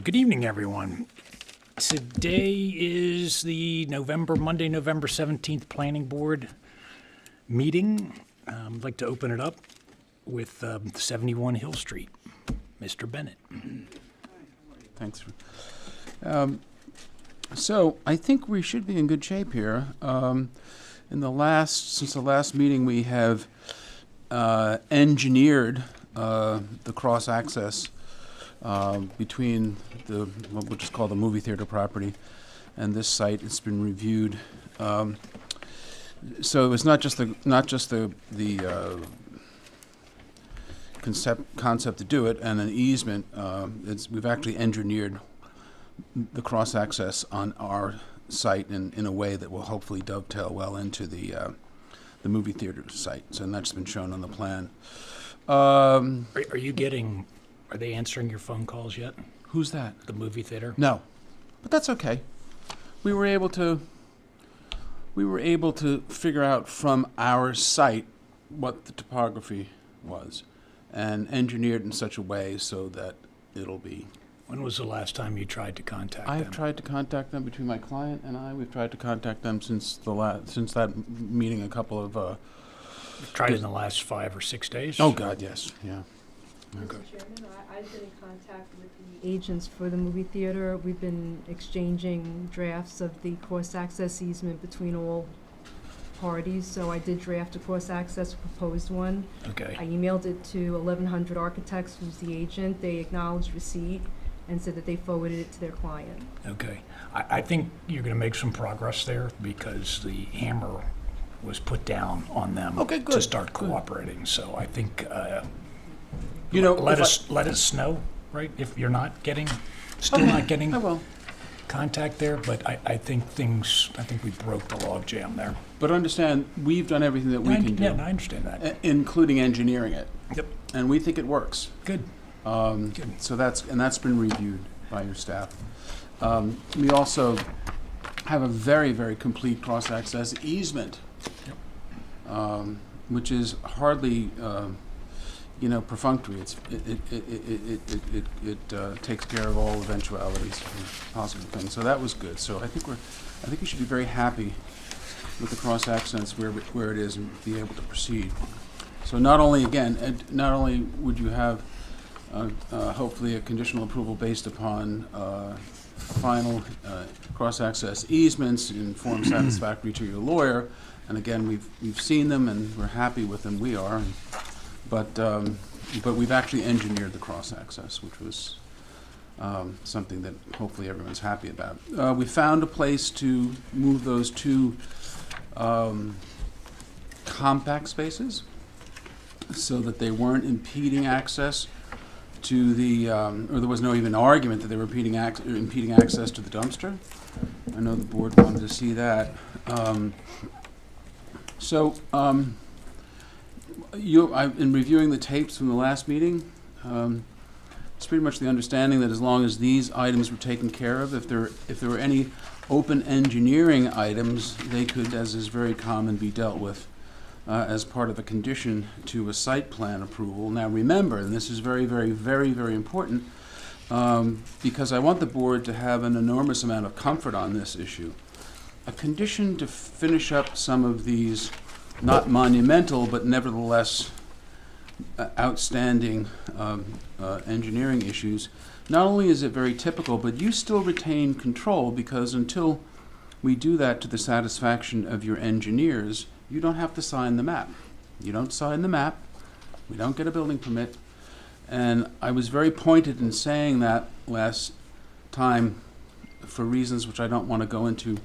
Good evening, everyone. Today is the Monday, November 17th Planning Board meeting. I'd like to open it up with 71 Hill Street. Mr. Bennett. Thanks. So I think we should be in good shape here. Since the last meeting, we have engineered the cross-access between what we'll just call the movie theater property and this site. It's been reviewed. So it's not just the concept to do it and an easement. We've actually engineered the cross-access on our site in a way that will hopefully dovetail well into the movie theater site. So that's been shown on the plan. Are they answering your phone calls yet? Who's that? The movie theater? No, but that's okay. We were able to figure out from our site what the topography was and engineered in such a way so that it'll be. When was the last time you tried to contact them? I've tried to contact them between my client and I. We've tried to contact them since that meeting a couple of. You've tried in the last 5 or 6 days? Oh God, yes, yeah. Mr. Chairman, I've been in contact with the agents for the movie theater. We've been exchanging drafts of the cross-access easement between all parties. So I did draft a cross-access proposed one. Okay. I emailed it to 1100 Architects, who's the agent. They acknowledged receipt and said that they forwarded it to their client. Okay. I think you're going to make some progress there because the hammer was put down on them to start cooperating. So I think let us know, right? If you're not getting not getting I will. contact there, but I think we broke the log jam there. But understand, we've done everything that we can do. Yeah, I understand that. Including engineering it. Yep. And we think it works. Good. Good. So that's been reviewed by your staff. We also have a very, very complete cross-access easement, which is hardly, perfunctory. It takes care of all eventualities and possible things. So that was good. So I think you should be very happy with the cross-access where it is and be able to proceed. So not only would you have hopefully a conditional approval based upon final cross-access easements in form satisfactory to your lawyer, and again we've seen them and we're happy with them. We are, but we've actually engineered the cross-access, which was something that hopefully everyone's happy about. We found a place to move those two compact spaces so that they weren't impeding access to the, or there was no even argument that they were impeding access to the dumpster. I know the board wanted to see that. In reviewing the tapes from the last meeting, it's pretty much the understanding that as long as these items were taken care of, if there were any open engineering items, they could, as is very common, be dealt with as part of a condition to a site plan approval. Now remember, and this is very, very, very, very important, because I want the board to have an enormous amount of comfort on this issue. A condition to finish up some of these not monumental, but nevertheless outstanding engineering issues, not only is it very typical, but you still retain control, because until we do that to the satisfaction of your engineers, you don't have to sign the map. You don't sign the map, we don't get a building permit. And I was very pointed in saying that last time for reasons which I don't want to go into,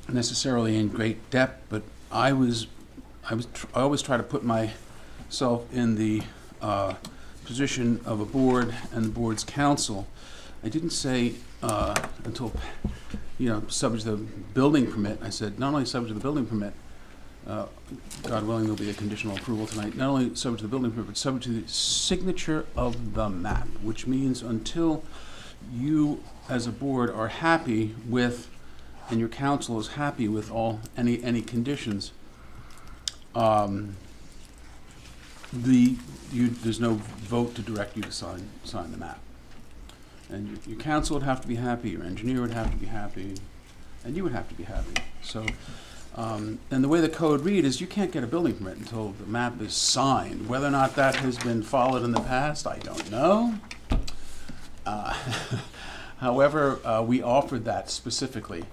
necessarily in great depth, but I always try to put myself in the position of a board and the board's counsel. I didn't say until, subject to the building permit. I said not only subject to the building permit, God willing there'll be a conditional approval tonight, not only subject to the building permit, but subject to the signature of the map, which means until you as a board are happy with, and your council is happy with any conditions, there's no vote to direct you to sign the map. And your council would have to be happy, your engineer would have to be happy, and you would have to be happy. So, and the way the code read is you can't get a building permit until the map is signed. Whether or not that has been followed in the past, I don't know. However, we offered that specifically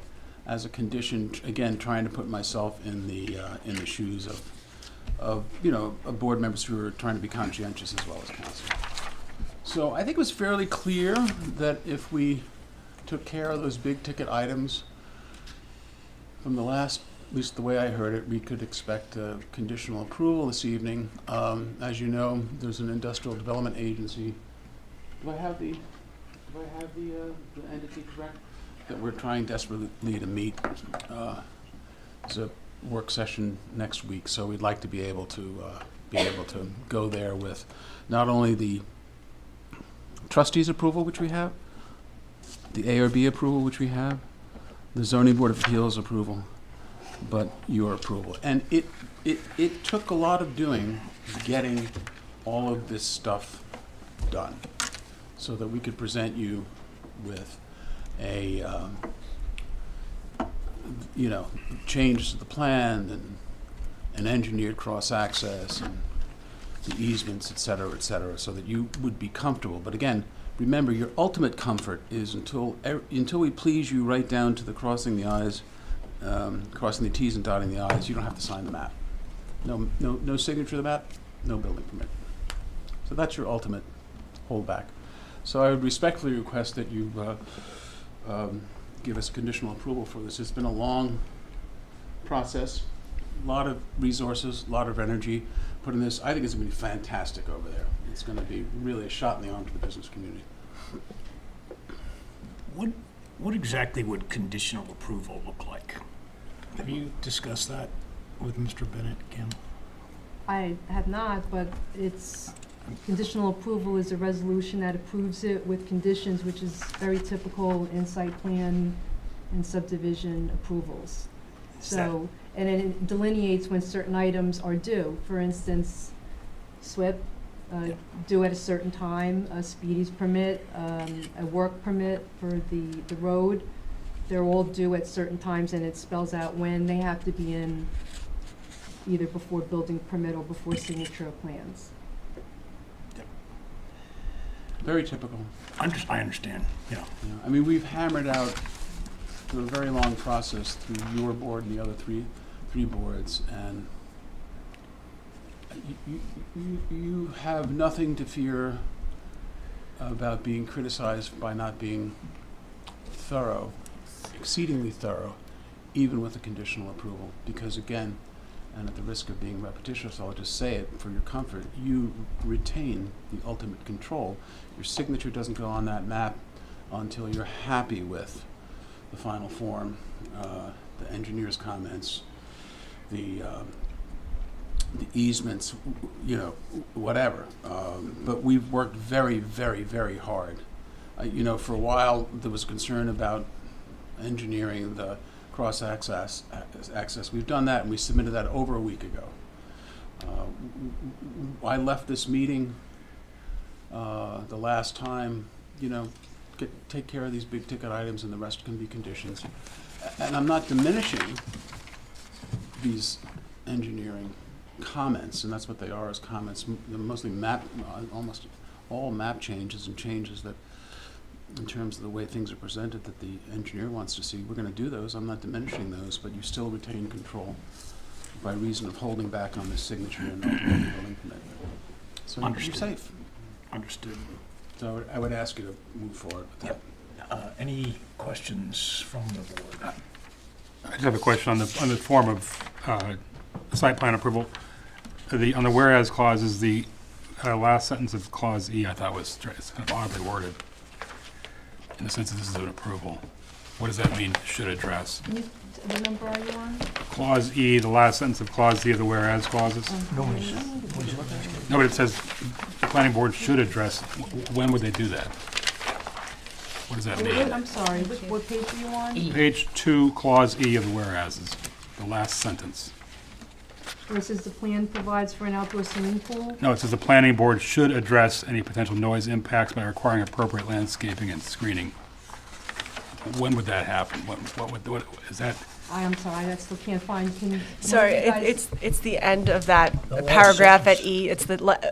as a condition, again, trying to put myself in the shoes of board members who are trying to be conscientious as well as council. So I think it was fairly clear that if we took care of those big ticket items from the last, at least the way I heard it, we could expect a conditional approval this evening. As you know, there's an industrial development agency. Do I have the entity correct? That we're trying desperately to meet. It's a work session next week, so we'd like to be able to go there with not only the trustees' approval, which we have, the ARB approval, which we have, the zoning board of appeals approval, but your approval. And it took a lot of doing, getting all of this stuff done, so that we could present you with a changes to the plan and an engineered cross-access and the easements, et cetera, so that you would be comfortable. But again, remember, your ultimate comfort is until we please you right down to the crossing the I's, crossing the T's and dotting the I's, you don't have to sign the map. No signature of the map, no building permit. So that's your ultimate holdback. So I would respectfully request that you give us conditional approval for this. It's been a long process, a lot of resources, a lot of energy put in this. I think it's going to be fantastic over there. It's going to be really a shot in the arm to the business community. What exactly would conditional approval look like? Have you discussed that with Mr. Bennett, Kim? I have not, but it's, conditional approval is a resolution that approves it with conditions, which is very typical in site plan and subdivision approvals. So, and it delineates when certain items are due. For instance, SWIP, due at a certain time, a speedies permit, a work permit for the road. They're all due at certain times, and it spells out when they have to be in, either before building permit or before signature of plans. Very typical. I understand, yeah. Yeah. I mean, we've hammered out through a very long process through your board and the other three boards, and you have nothing to fear about being criticized by not being thorough, exceedingly thorough, even with a conditional approval. Because again, and at the risk of being repetitious, I'll just say it for your comfort, you retain the ultimate control. Your signature doesn't go on that map until you're happy with the final form, the engineer's comments, the easements, whatever. But we've worked very, very, very hard. For a while, there was concern about engineering the cross-access. We've done that, and we submitted that over a week ago. I left this meeting the last time, take care of these big ticket items, and the rest can be conditions. And I'm not diminishing these engineering comments, and that's what they are, as comments. They're mostly almost all map changes and changes that, in terms of the way things are presented, that the engineer wants to see. We're going to do those. I'm not diminishing those, but you still retain control by reason of holding back on the signature and ultimately building permit. So you're safe. Understood. So I would ask you to move forward with that. Yep. Any questions from the board? I just have a question on the form of site plan approval. On the whereas clause is the last sentence of clause E. I thought was kind of oddly worded in the sense that this is an approval. What does that mean? Should address. What number are you on? Clause E, the last sentence of clause E of the whereas clauses. No, but it says the planning board should address. When would they do that? What does that mean? I'm sorry, what page are you on? Page 2, clause E of the whereases, the last sentence. versus the plan provides for an outdoor swimming pool? No, it says the planning board should address any potential noise impacts by requiring appropriate landscaping and screening. When would that happen? What is that? I'm sorry, I still can't find, Sorry, one of you guys- it's the end of that The last paragraph at sentence. E. It's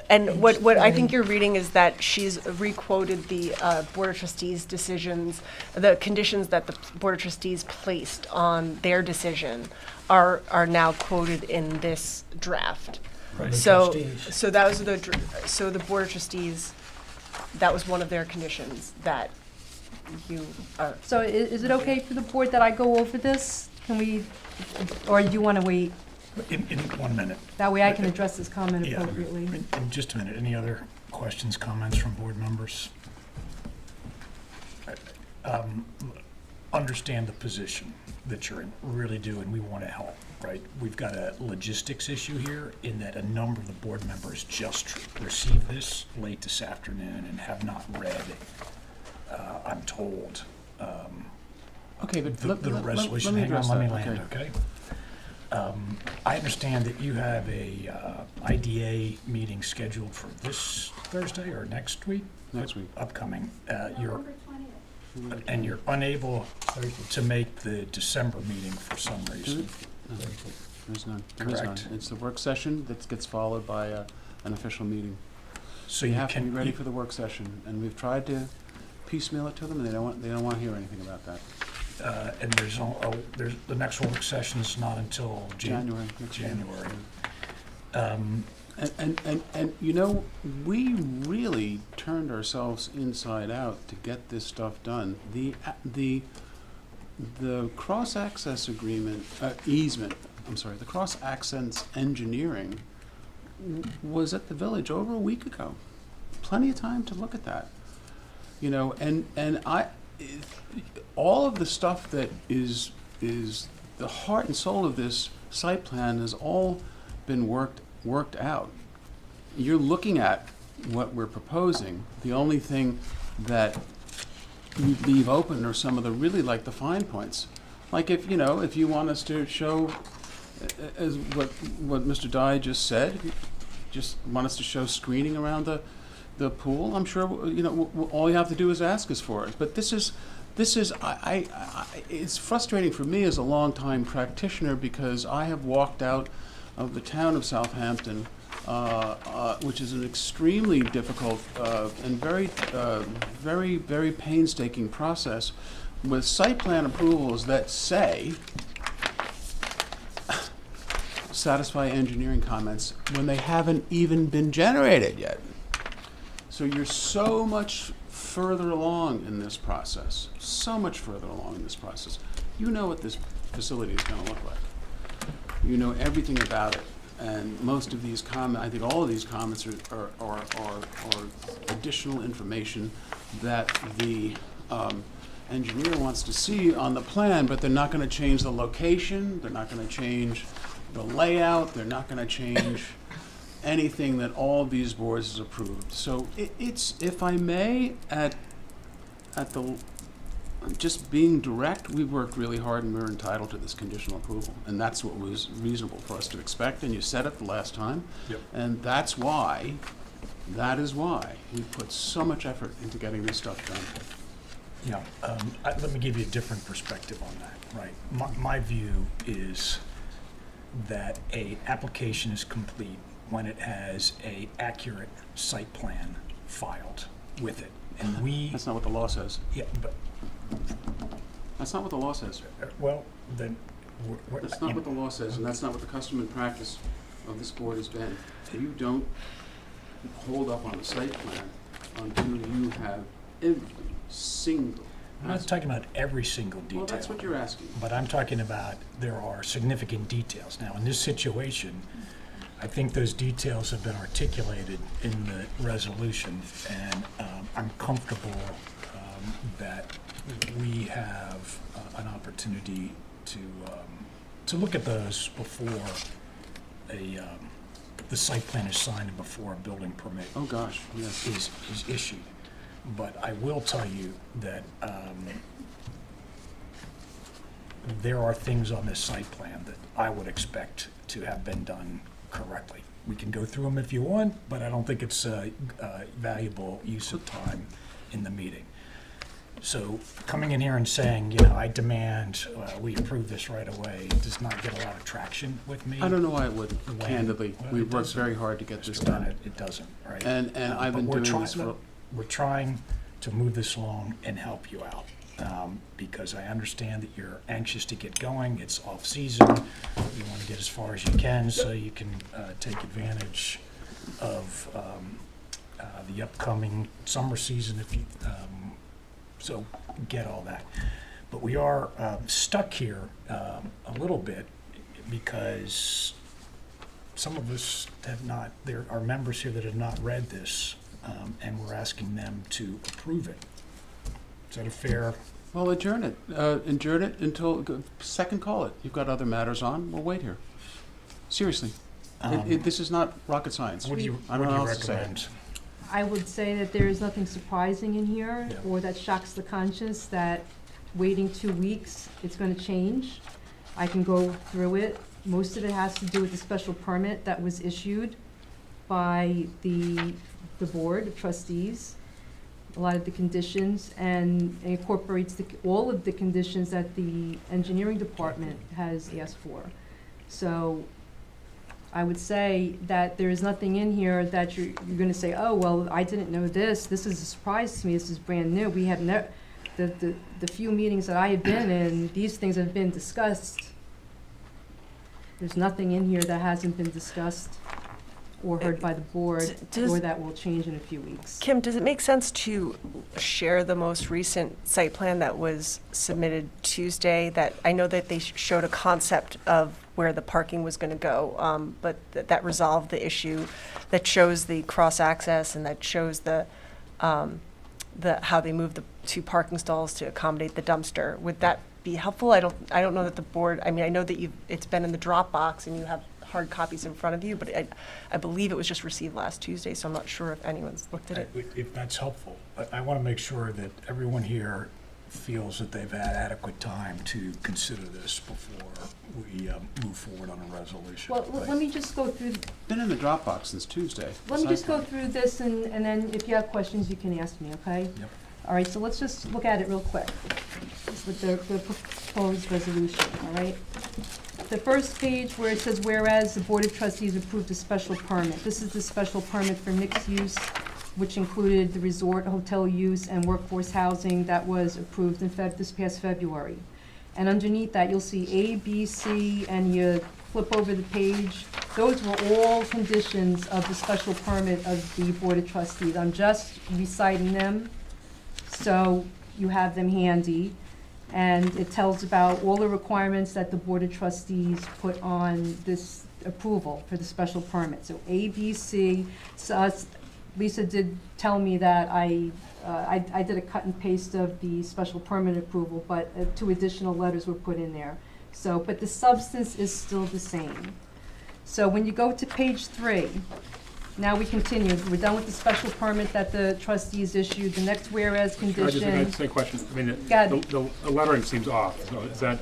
and what I think you're reading is that she's requoted the Board of Trustees decisions, the conditions that the Board of Trustees placed on their decision are now quoted in this draft. Right. So, Trustees. so that was so the Board of Trustees, that was one of their conditions that you are. So is it okay for the board that I go over this? Can we, or do you want to wait? In 1 minute. That way I can address this comment Yeah. appropriately. In just a minute, any other questions, comments from board members? Understand the position that you're in, really do, and we want to help, right? We've got a logistics issue here in that a number of the board members just received this late this afternoon and have not read, I'm told, Okay, but the resolution. let me Hang on, address let me that, land, okay? okay? I understand that you have a IDA meeting scheduled for this Thursday or next week? Next week. Upcoming. And you're unable to make the December meeting for some reason. There's none. There is none. Correct. It's the work session that gets followed by an official meeting. So You you have to be can, ready for the work session, and we've tried to piecemeal it to them, and they don't want to hear anything about that. and there's, the next work session's not until January. Next year. January. And you know, we really turned ourselves inside out to get this stuff done. The cross-access agreement, easement, I'm sorry, the cross-access engineering was at the village over a week ago. Plenty of time to look at that. You know, and all of the stuff that is the heart and soul of this site plan has all been worked out. You're looking at what we're proposing. The only thing that we leave open are some of the really like the fine points. Like if you want us to show, as what Mr. Dye just said, if you just want us to show screening around the pool, I'm sure all you have to do is ask us for it. But this is it's frustrating for me as a longtime practitioner because I have walked out of the town of Southampton, which is an extremely difficult and very painstaking process with site plan approvals that say satisfy engineering comments when they haven't even been generated yet. So you're so much further along in this process, You know what this facility is going to look like. You know everything about it. And most of these comments, I think all of these comments are additional information that the engineer wants to see on the plan, but they're not going to change the location, they're not going to change the layout, they're not going to change anything that all of these boards has approved. So it's, if I may, at the, just being direct, we worked really hard and we're entitled to this conditional approval. And that's what was reasonable for us to expect, and you said it the last time. Yep. And that is why we put so much effort into getting this stuff done. Yeah, let me give you a different perspective on that, right? My view is that an application is complete when it has a accurate site plan filed with it. And That's not what the law says. yeah, but, That's not what the law says. well, then, That's not what the law says, and that's not what the custom and practice of this board has been. You don't hold up on a site plan until you have every single. I'm not talking about every single detail. Well, that's what you're asking. But I'm talking about there are significant details. Now, in this situation, I think those details have been articulated in the resolution, and I'm comfortable that we have an opportunity to look at those before the site plan is signed and before a building permit Oh, gosh, yes. is issued. But I will tell you that there are things on this site plan that I would expect to have been done correctly. We can go through them if you want, but I don't think it's a valuable use of time in the meeting. So coming in here and saying, I demand we approve this right away does not get a lot of traction with me. I don't know why it wouldn't, When- candidly. well, We it worked doesn't. very hard to get this Mr. Bennett, done. it doesn't, right? And I've But been we're doing this trying- for, We're trying to move this along and help you out, because I understand that you're anxious to get going. It's off-season. You want to get as far as you can so you can take advantage of the upcoming summer season if you, so get all that. But we are stuck here a little bit because some of us have not, there are members here that have not read this, and we're asking them to approve it. Is that a fair? well, adjourn it. Adjourn it until, second call it. You've got other matters on, we'll wait here. Seriously. This is not rocket science. What do you I don't know what else to say. recommend? I would say that there is nothing surprising in here Yeah. or that shocks the conscience that waiting 2 weeks, it's going to change. I can go through it. Most of it has to do with the special permit that was issued by the Board of Trustees. A lot of the conditions, and incorporates all of the conditions that the engineering department has asked for. So I would say that there is nothing in here that you're gonna say, oh, well, I didn't know this is a surprise to me, this is brand new, we have the few meetings that I have been in, these things have been discussed. There's nothing in here that hasn't been discussed or heard by the board, Does- or that will change in a few weeks. Kim, does it make sense to share the most recent site plan that was submitted Tuesday? That, I know that they showed a concept of where the parking was going to go, but that resolved the issue, that shows the cross-access and that shows the how they moved the 2 parking stalls to accommodate the dumpster. Would that be helpful? I don't know that the board, I mean, I know that it's been in the Dropbox and you have hard copies in front of you, but I believe it was just received last Tuesday, so I'm not sure if anyone's looked at it. If that's helpful, I want to make sure that everyone here feels that they've had adequate time to consider this before we move forward on a resolution. Well, let me just go through, Been in the Dropbox since Tuesday. let me just go through this, and then if you have questions, you can ask me, okay? Yep. All right, so let's just look at it real quick with the proposed resolution, all right? The first page where it says, whereas the Board of Trustees approved a special permit. This is the special permit for mixed use, which included the resort, hotel use, and workforce housing that was approved in this past February. And underneath that, you'll see A, B, C, and you flip over the page. Those were all conditions of the special permit of the Board of Trustees. I'm just reciting them, so you have them handy. And it tells about all the requirements that the Board of Trustees put on this approval for the special permit. So A, B, C, so Lisa did tell me that I did a cut and paste of the special permit approval, but 2 additional letters were put in there. So, but the substance is still the same. So when you go to page 3, now we continue. We're done with the special permit that the trustees issued. The next whereas Can I just condition. say a question? I mean, Go ahead. the lettering seems off, so is that,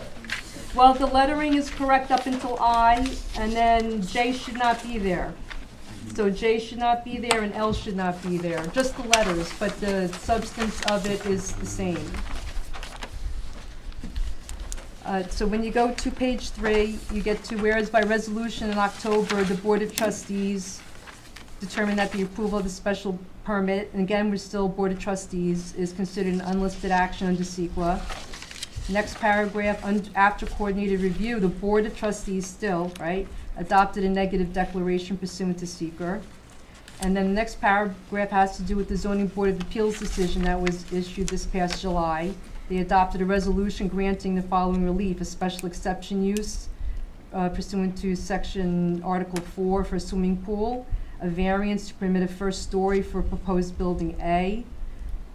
Well, the lettering is correct up until I, and then J should not be there. So J should not be there and L should not be there, just the letters, but the substance of it is the same. So when you go to page 3, you get to whereas by resolution in October, the Board of Trustees determined that the approval of the special permit, and again, we're still Board of Trustees, is considered an unlisted action under SEQA. Next paragraph, after coordinated review, the Board of Trustees still, right, adopted a negative declaration pursuant to seeker. And then the next paragraph has to do with the Zoning Board of Appeals decision that was issued this past July. They adopted a resolution granting the following relief: a special exception use pursuant to section Article 4 for a swimming pool, a variance to permit a first story for proposed building A.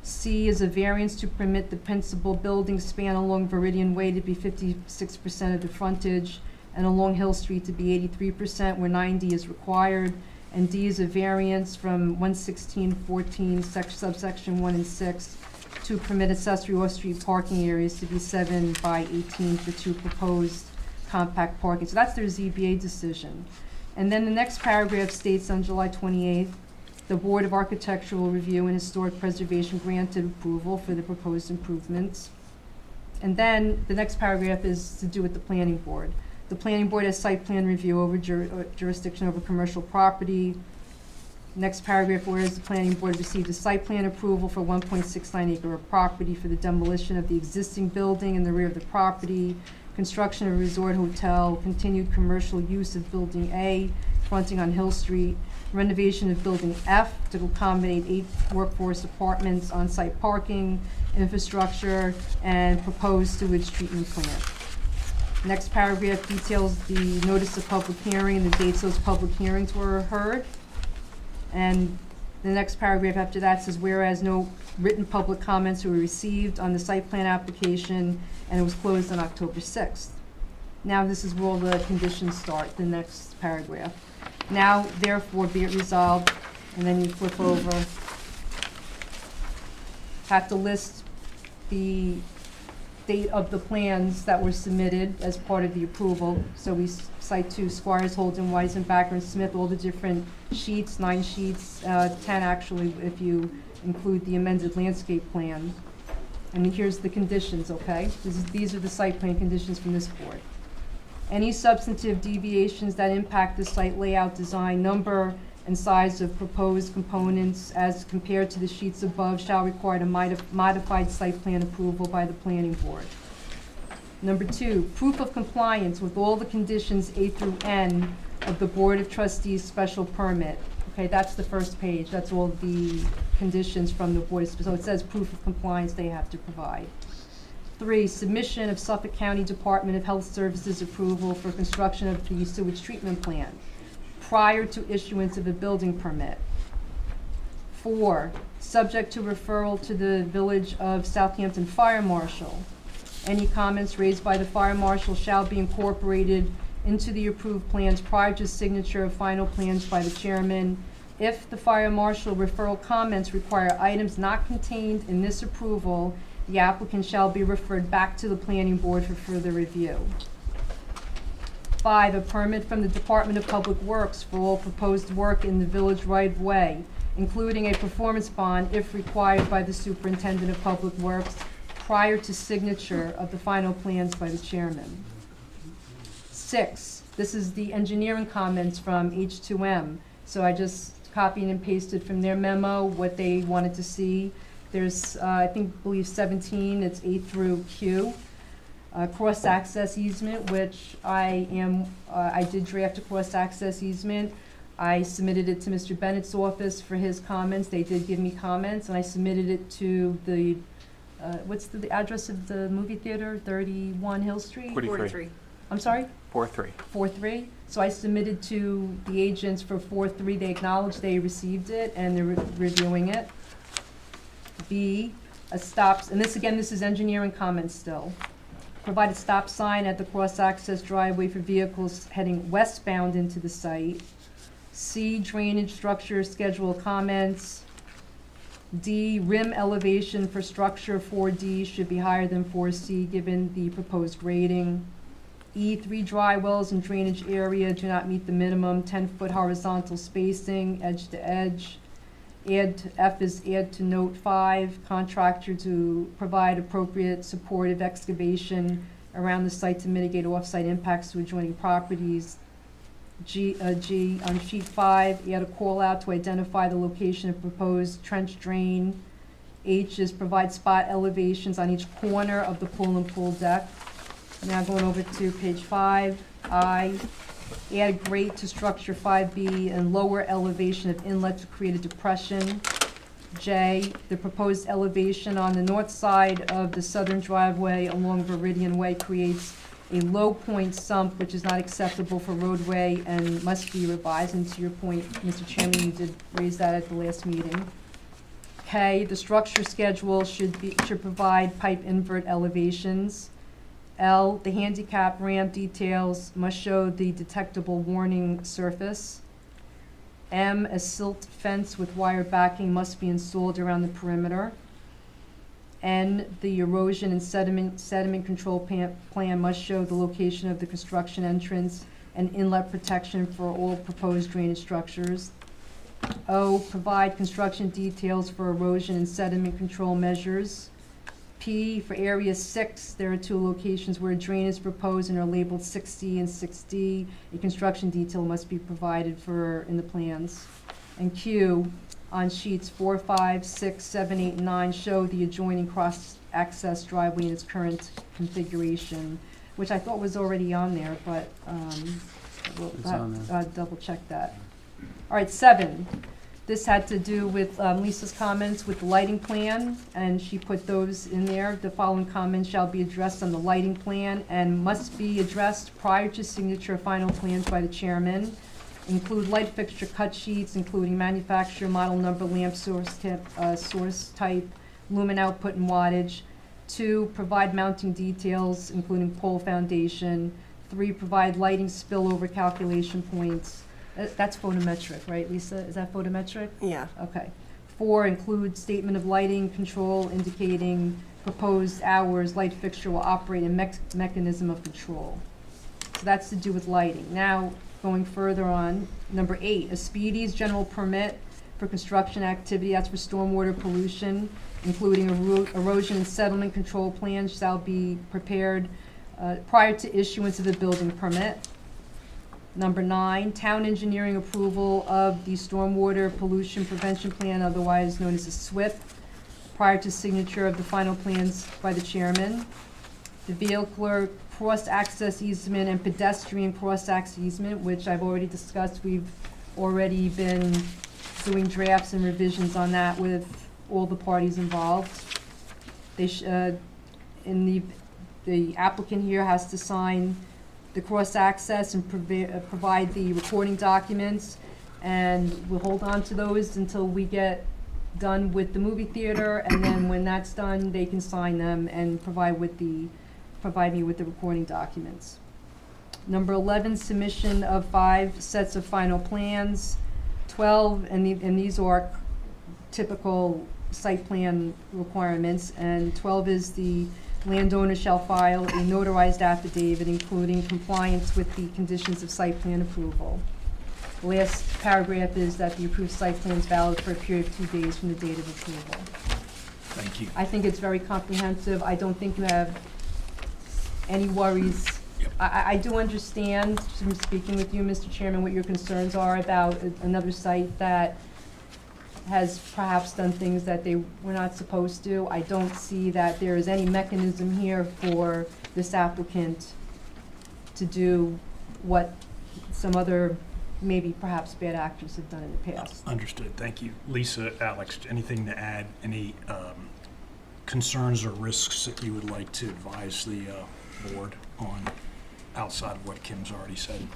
C is a variance to permit the principal building span along Viridian Way to be 56% of the frontage, and along Hill Street to be 83%, where 90 is required. And D is a variance from 116.14, subsection 1 and 6, to permit accessory off-street parking areas to be 7 by 18 for 2 proposed compact parking. So that's their ZBA decision. And then the next paragraph states on July 28th, the Board of Architectural Review and Historic Preservation granted approval for the proposed improvements. And then the next paragraph is to do with the planning board. The planning board has site plan review over jurisdiction over commercial property. Next paragraph, whereas the planning board received a site plan approval for 1.69 acre of property for the demolition of the existing building in the rear of the property, construction of a resort hotel, continued commercial use of building A, fronting on Hill Street, renovation of building F to accommodate 8 workforce apartments, on-site parking, infrastructure, and proposed sewage treatment plant. Next paragraph details the notice of public hearing and the dates those public hearings were heard. And the next paragraph after that says, whereas no written public comments were received on the site plan application, and it was closed on October 6th. Now this is where all the conditions start, the next paragraph. Now, therefore, be it resolved, and then you flip over, have to list the date of the plans that were submitted as part of the approval. So we cite to Squires, Holden, Weisenbacher, and Smith, all the different sheets, 9 sheets, 10 actually, if you include the amended landscape plan. And here's the conditions, okay? These are the site plan conditions from this board. Any substantive deviations that impact the site layout, design, number, and size of proposed components as compared to the sheets above shall require a modified site plan approval by the planning board. Number 2, proof of compliance with all the conditions A through N of the Board of Trustees special permit. Okay, that's the first page. That's all the conditions from the board. So it says proof of compliance they have to provide. 3, submission of Suffolk County Department of Health Services approval for construction of the sewage treatment plant prior to issuance of a building permit. 4, subject to referral to the Village of Southampton Fire Marshal. Any comments raised by the fire marshal shall be incorporated into the approved plans prior to signature of final plans by the chairman. If the fire marshal referral comments require items not contained in this approval, the applicant shall be referred back to the planning board for further review. 5, a permit from the Department of Public Works for all proposed work in the village right-of-way, including a performance bond if required by the superintendent of public works prior to signature of the final plans by the chairman. 6, this is the engineering comments from H2M. So I just copied and pasted from their memo what they wanted to see. There's, I believe 17, it's A through Q. Cross-access easement, which I did draft a cross-access easement. I submitted it to Mr. Bennett's office for his comments. They did give me comments, and I submitted it to the, what's the address of the movie theater? 31 Hill Street? 43. I'm sorry? 43. 4-3. So I submitted to the agents for 4-3. They acknowledged they received it, and they're reviewing it. B, a stop, and this again, this is engineering comments still. Provide a stop sign at the cross-access driveway for vehicles heading westbound into the site. C, drainage structure schedule comments. D, rim elevation for structure 4D should be higher than 4C given the proposed grading. E, 3 dry wells and drainage area do not meet the minimum 10-foot horizontal spacing, edge to edge. F is add to note 5, contractor to provide appropriate supportive excavation around the site to mitigate off-site impacts to adjoining properties. G, on sheet 5, add a call-out to identify the location of proposed trench drain. H is provide spot elevations on each corner of the pool and pool deck. Now going over to page 5, I, add grate to structure 5B and lower elevation of inlet to create a depression. J, the proposed elevation on the north side of the southern driveway along Viridian Way creates a low point sump which is not acceptable for roadway and must be revised. And to your point, Mr. Chairman, you did raise that at the last meeting. K, the structure schedule should provide pipe invert elevations. L, the handicap ramp details must show the detectable warning surface. M, a silt fence with wire backing must be installed around the perimeter. N, the erosion and sediment control plan must show the location of the construction entrance and inlet protection for all proposed drainage structures. O, provide construction details for erosion and sediment control measures. P, for area 6, there are 2 locations where a drain is proposed and are labeled 6C and 6D. A construction detail must be provided in the plans. And Q, on sheets 4, 5, 6, 7, 8, and 9, show the adjoining cross-access driveway in its current configuration, which I thought was already on there, but we'll It's on there. double check that. All right, 7. This had to do with Lisa's comments with the lighting plan, and she put those in there. The following comments shall be addressed on the lighting plan and must be addressed prior to signature of final plans by the chairman. Include light fixture cut sheets, including manufacturer, model number, lamp source type, lumen output and wattage. 2, provide mounting details, including pole foundation. 3, provide lighting spillover calculation points. That's photometric, right, Lisa? Is that photometric? Yeah. Okay. 4, include statement of lighting control indicating proposed hours light fixture will operate and mechanism of control. So that's to do with lighting. Now, going further on, number 8, a speedies general permit for construction activity, that's for stormwater pollution, including erosion and settlement control plans shall be prepared prior to issuance of the building permit. Number 9, town engineering approval of the stormwater pollution prevention plan, otherwise known as a SWIP, prior to signature of the final plans by the chairman. The vehicular cross-access easement and pedestrian cross-access easement, which I've already discussed. We've already been doing drafts and revisions on that with all the parties involved. The applicant here has to sign the cross-access and provide the recording documents, and we'll hold on to those until we get done with the movie theater, and then when that's done, they can sign them and provide me with the recording documents. Number 11, submission of 5 sets of final plans. 12, and these are typical site plan requirements, and 12 is the landowner shall file a notarized affidavit including compliance with the conditions of site plan approval. The last paragraph is that the approved site plan is valid for a period of 2 days from the date of approval. Thank you. I think it's very comprehensive. I don't think you have any worries. Yep. I do understand, from speaking with you, Mr. Chairman, what your concerns are about another site that has perhaps done things that they were not supposed to. I don't see that there is any mechanism here for this applicant to do what some other, maybe perhaps bad actors have done in the past. Understood. Thank you. Lisa, Alex, anything to add? Any concerns or risks that you would like to advise the board on outside of what Kim's already said?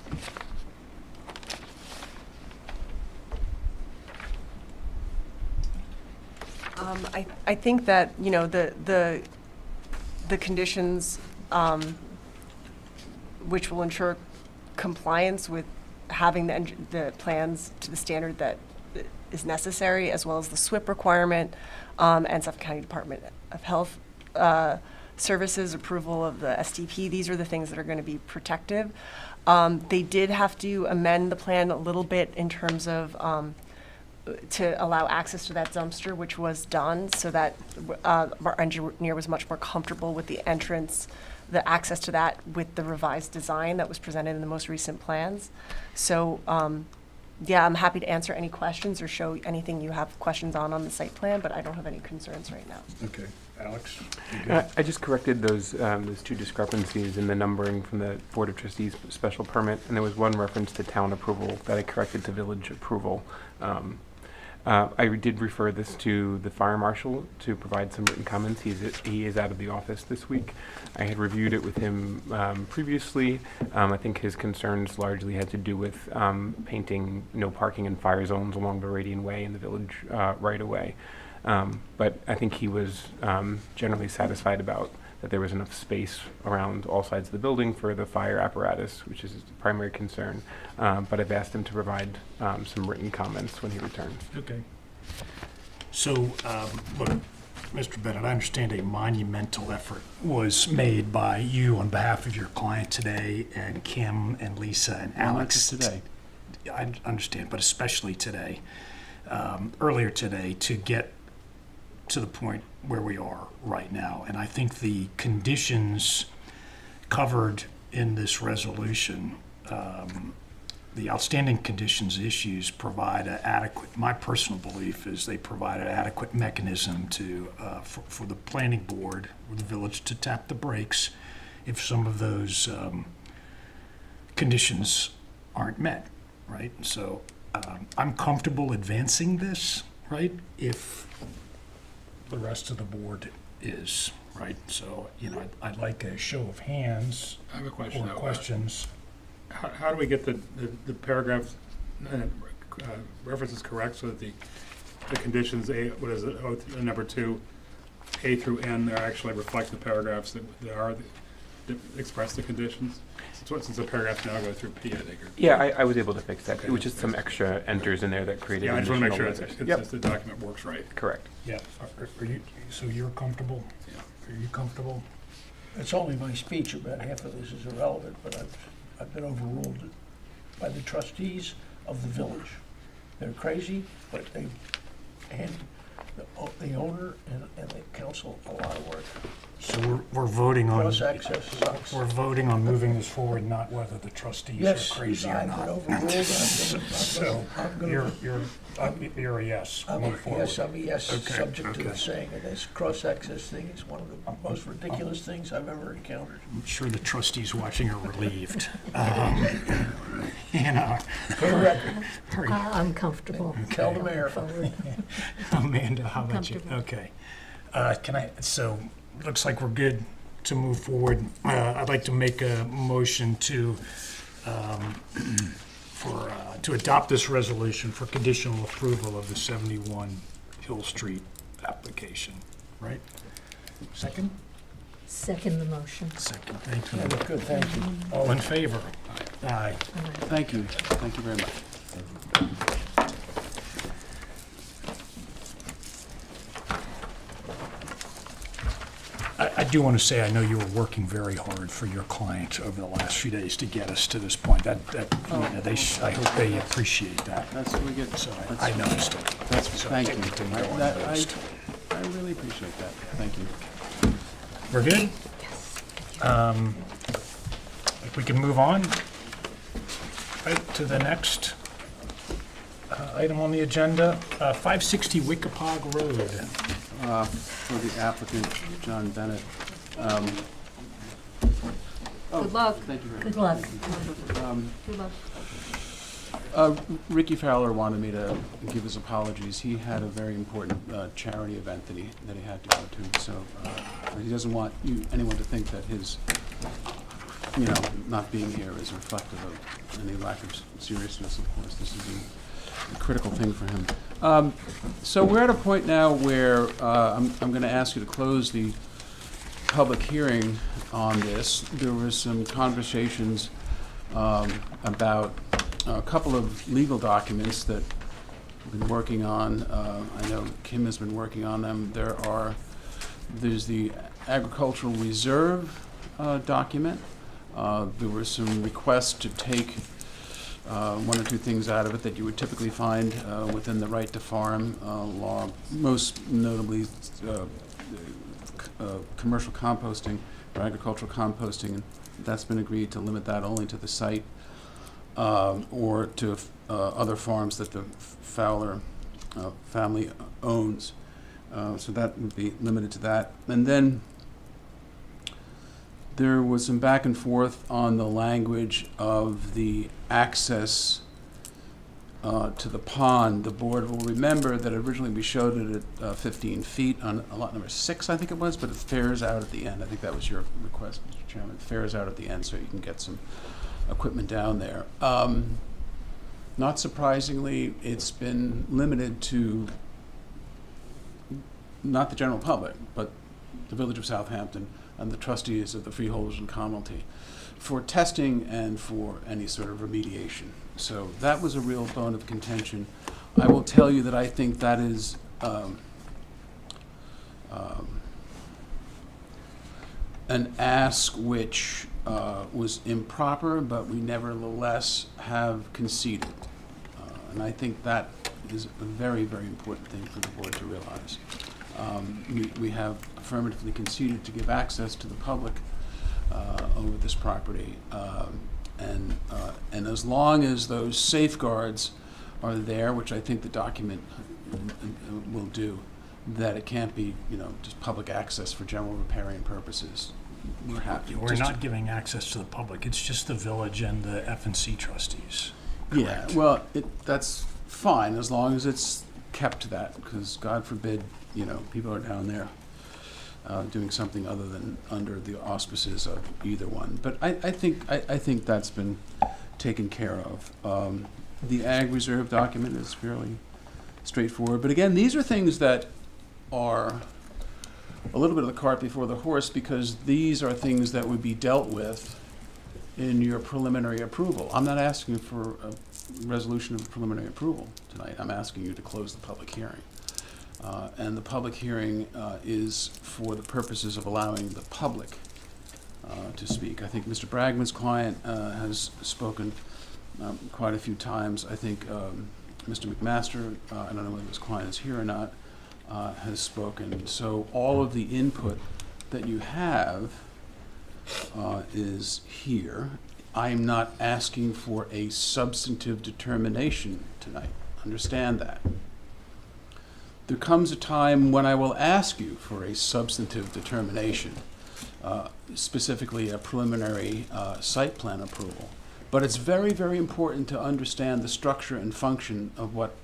I think that, you know, the conditions which will ensure compliance with having the plans to the standard that is necessary, as well as the SWIP requirement, and Suffolk County Department of Health Services approval of the SDP. These are the things that are going to be protective. They did have to amend the plan a little bit in terms of to allow access to that dumpster, which was done, so that our engineer was much more comfortable with the entrance, the access to that with the revised design that was presented in the most recent plans. So, yeah, I'm happy to answer any questions or show anything you have questions on the site plan, but I don't have any concerns right now. Okay. Alex? You good? I just corrected those 2 discrepancies in the numbering from the Board of Trustees special permit, and there was one reference to town approval that I corrected to village approval. I did refer this to the fire marshal to provide some written comments. He is out of the office this week. I had reviewed it with him previously. I think his concerns largely had to do with painting no parking and fire zones along the Radian Way in the village right away. But I think he was generally satisfied about that there was enough space around all sides of the building for the fire apparatus, which is his primary concern. But I've asked him to provide some written comments when he returns. Okay. So, look, Mr. Bennett, I understand a monumental effort was made by you on behalf of your client today, and Kim and Lisa and Well, not Alex. just today. I understand, but especially today, earlier today, to get to the point where we are right now. And I think the conditions covered in this resolution, the outstanding conditions issues provide an adequate, my personal belief is they provide an adequate mechanism to, for the planning board or the village to tap the brakes if some of those conditions aren't met, right? So I'm comfortable advancing this, right, if the rest of the board is, right? So, I'd like a show of hands I have a question. or questions. How do we get the paragraph references correct so that the conditions, what is it, number 2, A through N, are actually reflect the paragraphs that express the conditions? Since the paragraphs now go through P, I think. Yeah, I was able to fix that. Okay. It was just some extra enters in there that created Yeah, I just want to make sure additional letters. it's the document works right. Correct. Yeah, are you, so you're comfortable? Yeah. Are you comfortable? It's only my speech, about half of this is irrelevant, but I've been overruled by the trustees of the village. They're crazy, but they hand the owner and the council a lot of work. So we're voting on, Cross-access sucks. we're voting on moving this forward, not whether the trustees Yes, are crazy or I've been not. overruled. So I'm gonna, you're a yes, I'm move a forward. yes, I'm a yes, Okay, subject to okay. the saying, and this cross-access thing is one of the most ridiculous things I've ever encountered. I'm sure the trustees watching are relieved. You know, For the record, I'm comfortable. tell the mayor. Forward. Amanda, how about you? Comfortable. Okay. So, looks like we're good to move forward. I'd like to make a motion to, to adopt this resolution for conditional approval of the 71 Hill Street application, right? Second? Second the motion. Second, thank Yeah, you. that's good, thank you. All in favor? Aye. Thank you. Thank you very much. I do want to say, I know you were working very hard for your client over the last few days to get us to this point. I hope they appreciate that. That's what we get. So That's- I noticed it. So Thank you. they I all that- noticed. I really appreciate that. Thank you. We're good? If we can move on right to the next item on the agenda, 560 Wickapog Road. For the applicant, John Bennett. Good luck. Thank you very much. Good luck. Good luck. Ricky Fowler wanted me to give his apologies. He had a very important charity event that he had to go to, so he doesn't want anyone to think that his, not being here is reflective of any lack of seriousness. Of course, this is a critical thing for him. So we're at a point now where I'm going to ask you to close the public hearing on this. There was some conversations about a couple of legal documents that I've been working on. I know Kim has been working on them. There's the agricultural reserve document. There were some requests to take one or two things out of it that you would typically find within the right to farm law, most notably commercial composting or agricultural composting. And that's been agreed to limit that only to the site or to other farms that the Fowler family owns. So that would be limited to that. And then there was some back and forth on the language of the access to the pond. The board will remember that originally we showed it at 15 feet on lot number 6, I think it was, but it fares out at the end. I think that was your request, Mr. Chairman. It fares out at the end so you can get some equipment down there. Not surprisingly, it's been limited to not the general public, but the village of Southampton and the trustees of the freeholders and commonalty for testing and for any sort of remediation. So that was a real bone of contention. I will tell you that I think that is an ask which was improper, but we nevertheless have conceded. And I think that is a very, very important thing for the board to realize. We have affirmatively conceded to give access to the public over this property. And as long as those safeguards are there, which I think the document will do, that it can't be, just public access for general riparian purposes, we're happy. We're not giving access to the public. It's just the village and the F&C trustees. Yeah, Correct. well, that's fine, as long as it's kept to that, because God forbid, people are down there doing something other than under the auspices of either one. But I think that's been taken care of. The Ag Reserve document is fairly straightforward. But again, these are things that are a little bit of the cart before the horse, because these are things that would be dealt with in your preliminary approval. I'm not asking for a resolution of preliminary approval tonight. I'm asking you to close the public hearing. And the public hearing is for the purposes of allowing the public to speak. I think Mr. Bragman's client has spoken quite a few times. I think Mr. McMaster, I don't know whether his client is here or not, has spoken. So all of the input that you have is here. I am not asking for a substantive determination tonight. Understand that. There comes a time when I will ask you for a substantive determination, specifically a preliminary site plan approval. But it's very, very important to understand the structure and function of what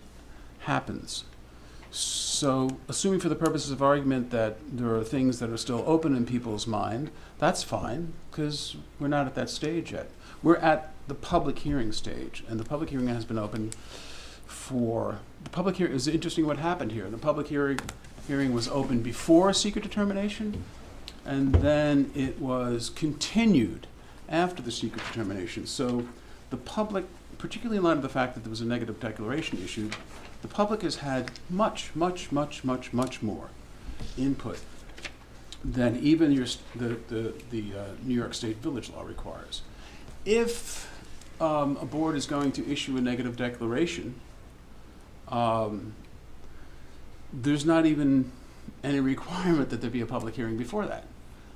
happens. So, assuming for the purposes of argument that there are things that are still open in people's mind, that's fine, because we're not at that stage yet. We're at the public hearing stage, and the public hearing has been open for, the public hearing, is interesting what happened here. The public hearing was open before secret determination, and then it was continued after the secret determination. So the public, particularly in light of the fact that there was a negative declaration issued, the public has had much, much, much, much, much more input than even the New York State village law requires. If a board is going to issue a negative declaration, there's not even any requirement that there be a public hearing before that.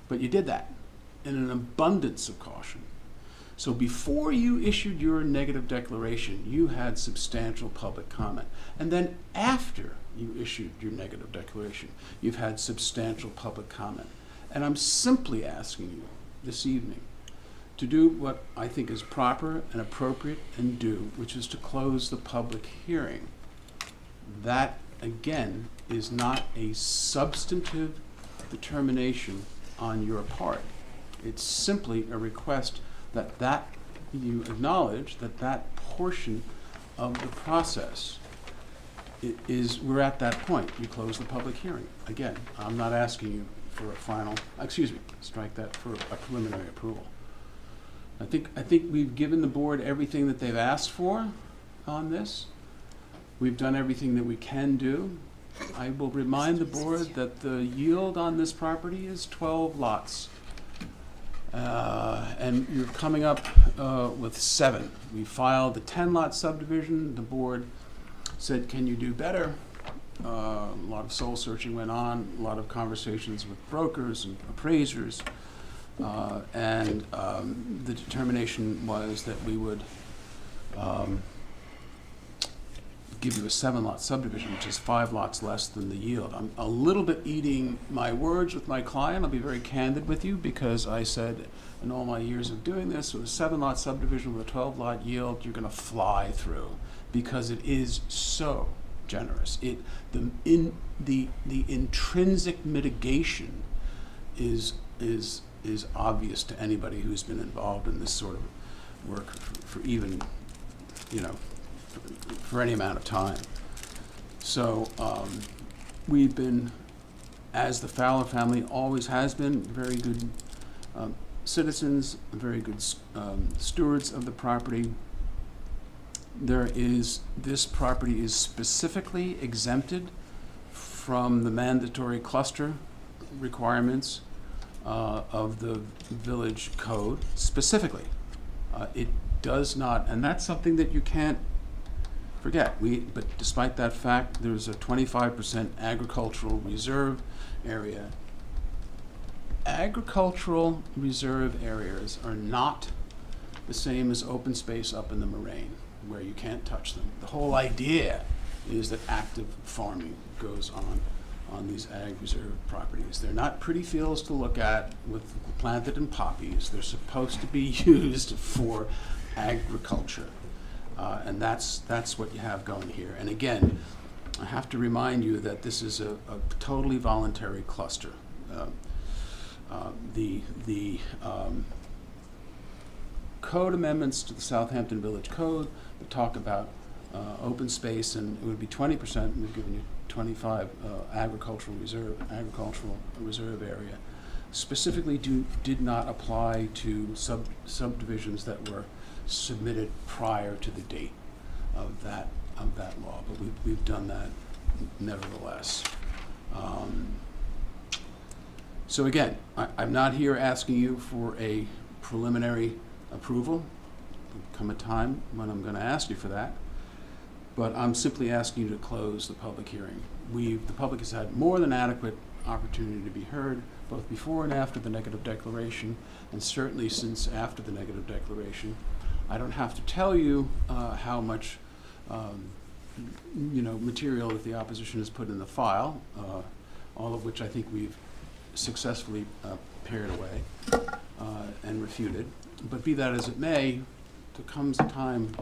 But you did that in an abundance of caution. So before you issued your negative declaration, you had substantial public comment. And then after you issued your negative declaration, you've had substantial public comment. And I'm simply asking you this evening to do what I think is proper and appropriate and due, which is to close the public hearing. That, again, is not a substantive determination on your part. It's simply a request that you acknowledge that portion of the process is, we're at that point. You close the public hearing. Again, I'm not asking you for a final, strike that, for a preliminary approval. I think we've given the board everything that they've asked for on this. We've done everything that we can do. I will remind the board that the yield on this property is 12 lots. And you're coming up with 7. We filed the 10-lot subdivision. The board said, can you do better? A lot of soul searching went on, a lot of conversations with brokers and appraisers. And the determination was that we would give you a 7-lot subdivision, which is 5 lots less than the yield. I'm a little bit eating my words with my client. I'll be very candid with you, because I said in all my years of doing this, with a 7-lot subdivision with a 12-lot yield, you're going to fly through, because it is so generous. The intrinsic mitigation is obvious to anybody who's been involved in this sort of work for even, for any amount of time. So we've been, as the Fowler family always has been, very good citizens, very good stewards of the property. This property is specifically exempted from the mandatory cluster requirements of the village code specifically. It does not, and that's something that you can't forget. But despite that fact, there's a 25% agricultural reserve area. Agricultural reserve areas are not the same as open space up in the moraine, where you can't touch them. The whole idea is that active farming goes on these ag reserve properties. They're not pretty fields to look at with planted in poppies. They're supposed to be used for agriculture. And that's what you have going here. And again, I have to remind you that this is a totally voluntary cluster. The code amendments to the Southampton Village Code that talk about open space, and it would be 20%, and we've given you 25 agricultural reserve area, specifically did not apply to subdivisions that were submitted prior to the date of that law, but we've done that nevertheless. So again, I'm not here asking you for a preliminary approval. There'll come a time when I'm going to ask you for that, but I'm simply asking you to close the public hearing. The public has had more than adequate opportunity to be heard, both before and after the negative declaration, and certainly since after the negative declaration. I don't have to tell you how much material that the opposition has put in the file, all of which I think we've successfully pared away and refuted. But be that as it may, there comes a time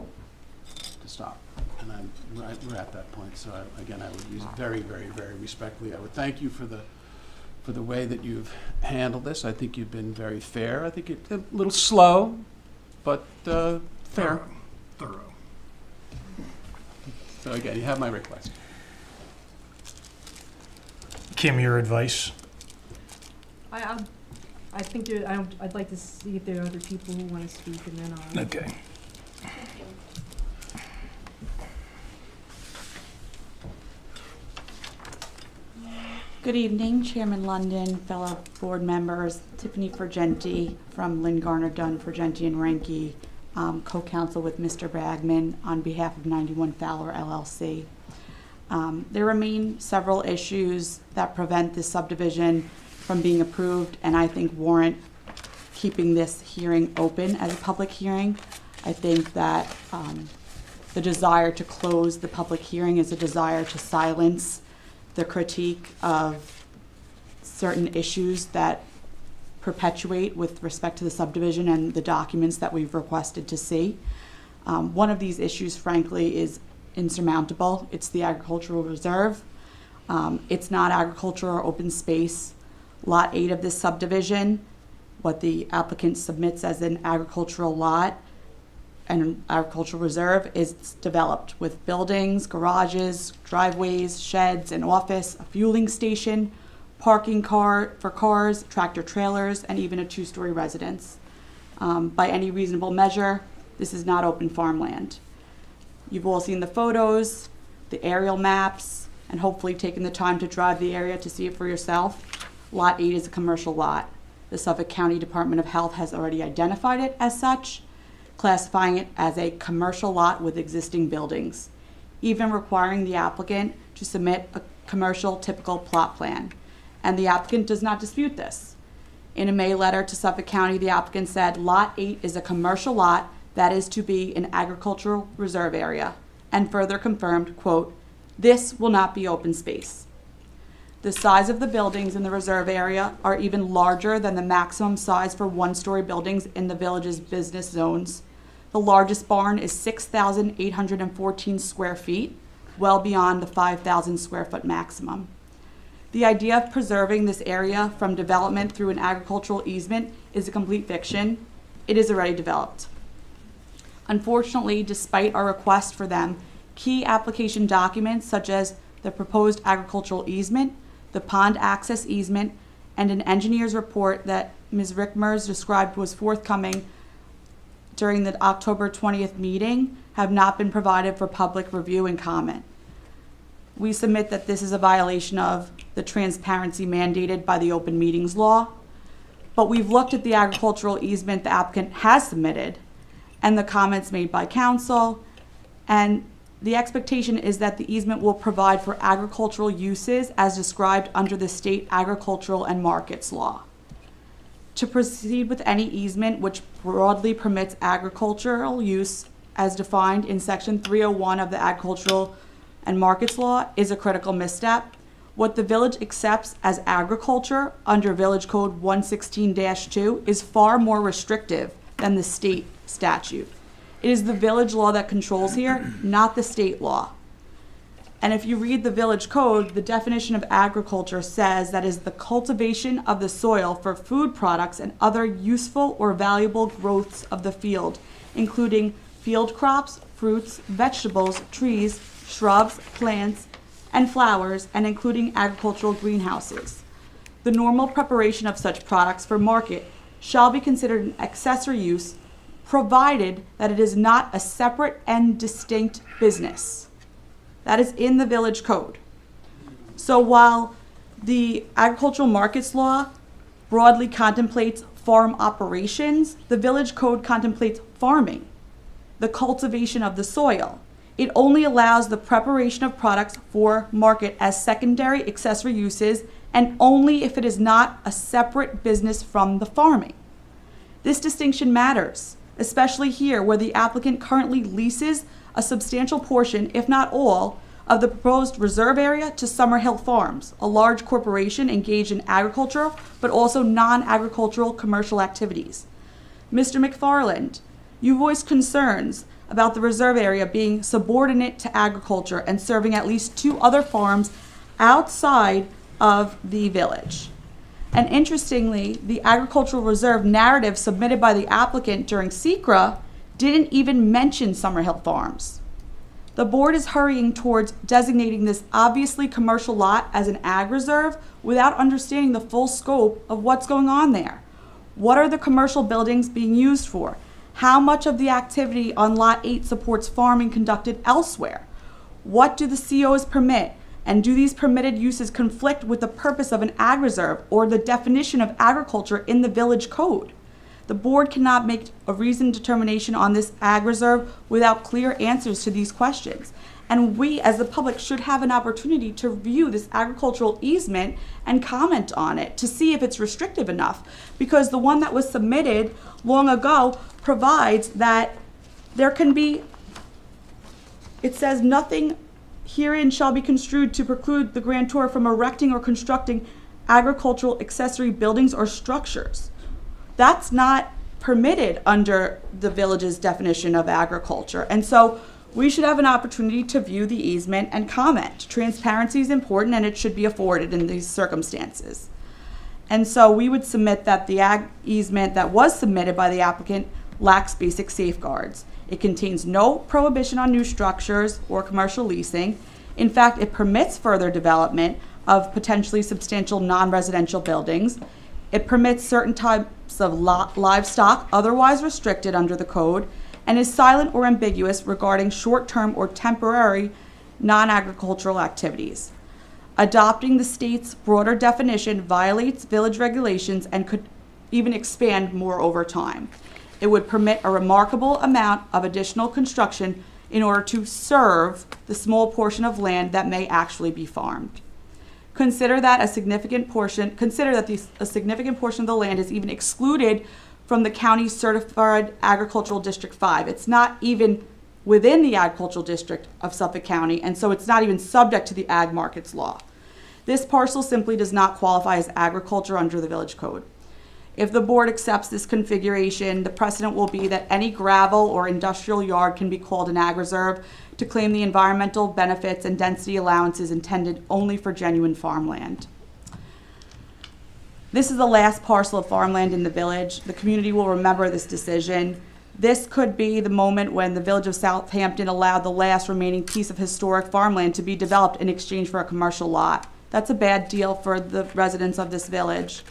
to stop, and we're at that point. So again, I would use very, very, very respectfully. I would thank you for the way that you've handled this. I think you've been very fair. I think it's a little slow, but fair. Thorough. So again, you have my request. Kim, your advice? I think I'd like to see if there are other people who want to speak, and then I'll. Okay. Good evening, Chairman London, fellow board members. Tiffany Fergenti from Lynn Garner Dunn, Fergenti and Ranke, co-counsel with Mr. Bagman on behalf of 91 Fowler LLC. There remain several issues that prevent this subdivision from being approved, and I think warrant keeping this hearing open as a public hearing. I think that the desire to close the public hearing is a desire to silence the critique of certain issues that perpetuate with respect to the subdivision and the documents that we've requested to see. One of these issues, frankly, is insurmountable. It's the agricultural reserve. It's not agriculture or open space. Lot 8 of this subdivision, what the applicant submits as an agricultural lot and an agricultural reserve, is developed with buildings, garages, driveways, sheds, an office, a fueling station, parking for cars, tractor trailers, and even a 2-story residence. By any reasonable measure, this is not open farmland. You've all seen the photos, the aerial maps, and hopefully taken the time to drive the area to see it for yourself. Lot 8 is a commercial lot. The Suffolk County Department of Health has already identified it as such, classifying it as a commercial lot with existing buildings, even requiring the applicant to submit a commercial typical plot plan. And the applicant does not dispute this. In a May letter to Suffolk County, the applicant said, Lot 8 is a commercial lot that is to be an agricultural reserve area, and further confirmed, quote, "This will not be open space." The size of the buildings in the reserve area are even larger than the maximum size for 1-story buildings in the village's business zones. The largest barn is 6,814 square feet, well beyond the 5,000 square foot maximum. The idea of preserving this area from development through an agricultural easement is a complete fiction. It is already developed. Unfortunately, despite our request for them, key application documents such as the proposed agricultural easement, the pond access easement, and an engineer's report that Ms. Rickmers described was forthcoming during the October 20th meeting have not been provided for public review and comment. we submit that this is a violation of the transparency mandated by the open meetings law. But we've looked at the agricultural easement the applicant has submitted and the comments made by council, and the expectation is that the easement will provide for agricultural uses as described under the state agricultural and markets law. To proceed with any easement which broadly permits agricultural use as defined in section 301 of the agricultural and markets law is a critical misstep. What the village accepts as agriculture under Village Code 116-2 is far more restrictive than the state statute. It is the village law that controls here, not the state law. And if you read the village code, the definition of agriculture says that is the cultivation of the soil for food products and other useful or valuable growths of the field, including field crops, fruits, vegetables, trees, shrubs, plants, and flowers, and including agricultural greenhouses. The normal preparation of such products for market shall be considered an accessory use, provided that it is not a separate and distinct business. That is in the village code. So while the agricultural markets law broadly contemplates farm operations, the village code contemplates farming, the cultivation of the soil. It only allows the preparation of products for market as secondary accessory uses, and only if it is not a separate business from the farming. This distinction matters, especially here where the applicant currently leases a substantial portion, if not all, of the proposed reserve area to Summerhill Farms, a large corporation engaged in agriculture, but also non-agricultural commercial activities. Mr. McFarland, you voiced concerns about the reserve area being subordinate to agriculture and serving at least 2 other farms outside of the village. And interestingly, the agricultural reserve narrative submitted by the applicant during SECRA didn't even mention Summerhill Farms. The board is hurrying towards designating this obviously commercial lot as an ag reserve without understanding the full scope of what's going on there. What are the commercial buildings being used for? How much of the activity on Lot 8 supports farming conducted elsewhere? What do the COs permit? And do these permitted uses conflict with the purpose of an ag reserve or the definition of agriculture in the village code? The board cannot make a reasoned determination on this ag reserve without clear answers to these questions. And we, as the public, should have an opportunity to review this agricultural easement and comment on it to see if it's restrictive enough. Because the one that was submitted long ago provides that there can be, it says nothing herein shall be construed to preclude the grantor from erecting or constructing agricultural accessory buildings or structures. That's not permitted under the village's definition of agriculture. And so we should have an opportunity to view the easement and comment. Transparency is important and it should be afforded in these circumstances. And so we would submit that the ag easement that was submitted by the applicant lacks basic safeguards. It contains no prohibition on new structures or commercial leasing. In fact, it permits further development of potentially substantial non-residential buildings. It permits certain types of livestock otherwise restricted under the code, and is silent or ambiguous regarding short-term or temporary non-agricultural activities. Adopting the state's broader definition violates village regulations and could even expand more over time. It would permit a remarkable amount of additional construction in order to serve the small portion of land that may actually be farmed. Consider that a significant portion of the land is even excluded from the county's certified agricultural district 5. It's not even within the agricultural district of Suffolk County, and so it's not even subject to the ag markets law. This parcel simply does not qualify as agriculture under the village code. If the board accepts this configuration, the precedent will be that any gravel or industrial yard can be called an ag reserve to claim the environmental benefits and density allowances intended only for genuine farmland. This is the last parcel of farmland in the village. The community will remember this decision. This could be the moment when the village of Southampton allowed the last remaining piece of historic farmland to be developed in exchange for a commercial lot. That's a bad deal for the residents of this village.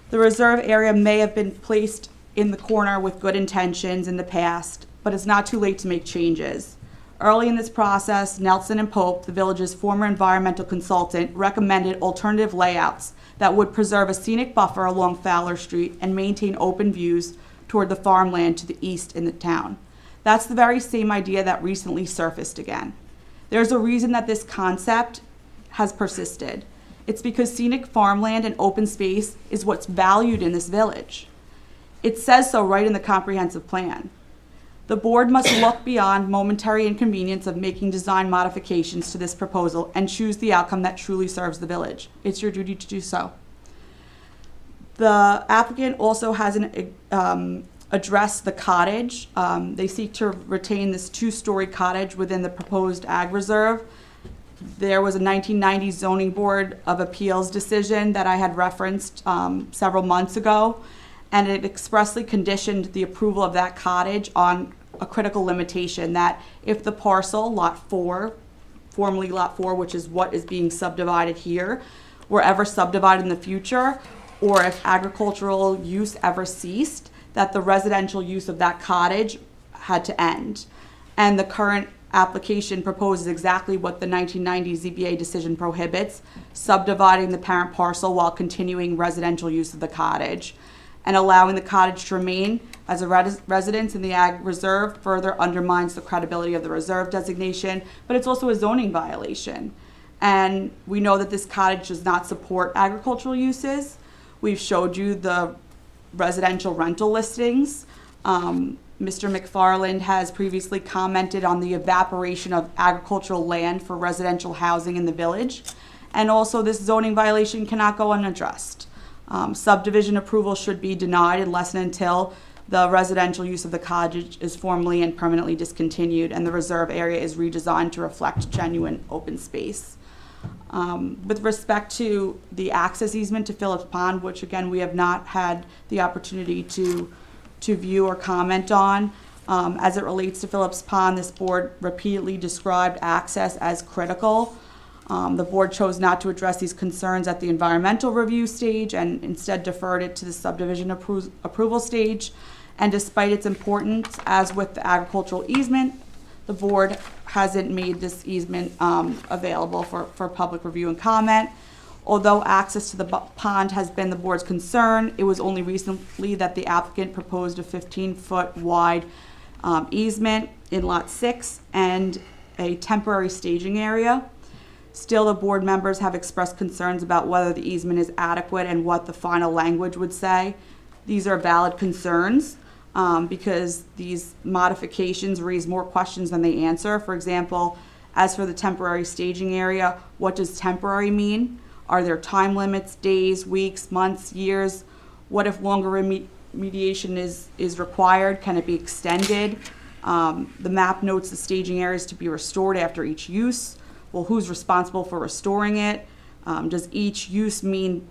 The reserve area may have been placed in the corner with good intentions in the past, but it's not too late to make changes. Early in this process, Nelson and Pope, the village's former environmental consultant, recommended alternative layouts that would preserve a scenic buffer along Fowler Street and maintain open views toward the farmland to the east in the town. That's the very same idea that recently surfaced again. There's a reason that this concept has persisted. It's because scenic farmland and open space is what's valued in this village. It says so right in the comprehensive plan. The board must look beyond momentary inconvenience of making design modifications to this proposal and choose the outcome that truly serves the village. It's your duty to do so. The applicant also hasn't addressed the cottage. They seek to retain this 2-story cottage within the proposed ag reserve. There was a 1990 zoning board of appeals decision that I had referenced several months ago, and it expressly conditioned the approval of that cottage on a critical limitation that if the parcel, lot 4, formerly lot 4, which is what is being subdivided here, were ever subdivided in the future, or if agricultural use ever ceased, that the residential use of that cottage had to end. And the current application proposes exactly what the 1990 ZBA decision prohibits, subdividing the parent parcel while continuing residential use of the cottage. And allowing the cottage to remain as a residence in the ag reserve further undermines the credibility of the reserve designation, but it's also a zoning violation. And we know that this cottage does not support agricultural uses. We've showed you the residential rental listings. Mr. McFarland has previously commented on the evaporation of agricultural land for residential housing in the village. And also this zoning violation cannot go unaddressed. Subdivision approval should be denied unless and until the residential use of the cottage is formally and permanently discontinued and the reserve area is redesigned to reflect genuine open space. With respect to the access easement to Phillips Pond, which again we have not had the opportunity to view or comment on, as it relates to Phillips Pond, this board repeatedly described access as critical. The board chose not to address these concerns at the environmental review stage and instead deferred it to the subdivision approval stage. And despite its importance, as with the agricultural easement, the board hasn't made this easement available for public review and comment. Although access to the pond has been the board's concern, it was only recently that the applicant proposed a 15-foot wide easement in Lot 6 and a temporary staging area. Still, the board members have expressed concerns about whether the easement is adequate and what the final language would say. These are valid concerns because these modifications raise more questions than they answer. For example, as for the temporary staging area, what does temporary mean? Are there time limits, days, weeks, months, years? What if longer remediation is required? Can it be extended? The map notes the staging areas to be restored after each use. Well, who's responsible for restoring it? Does each use mean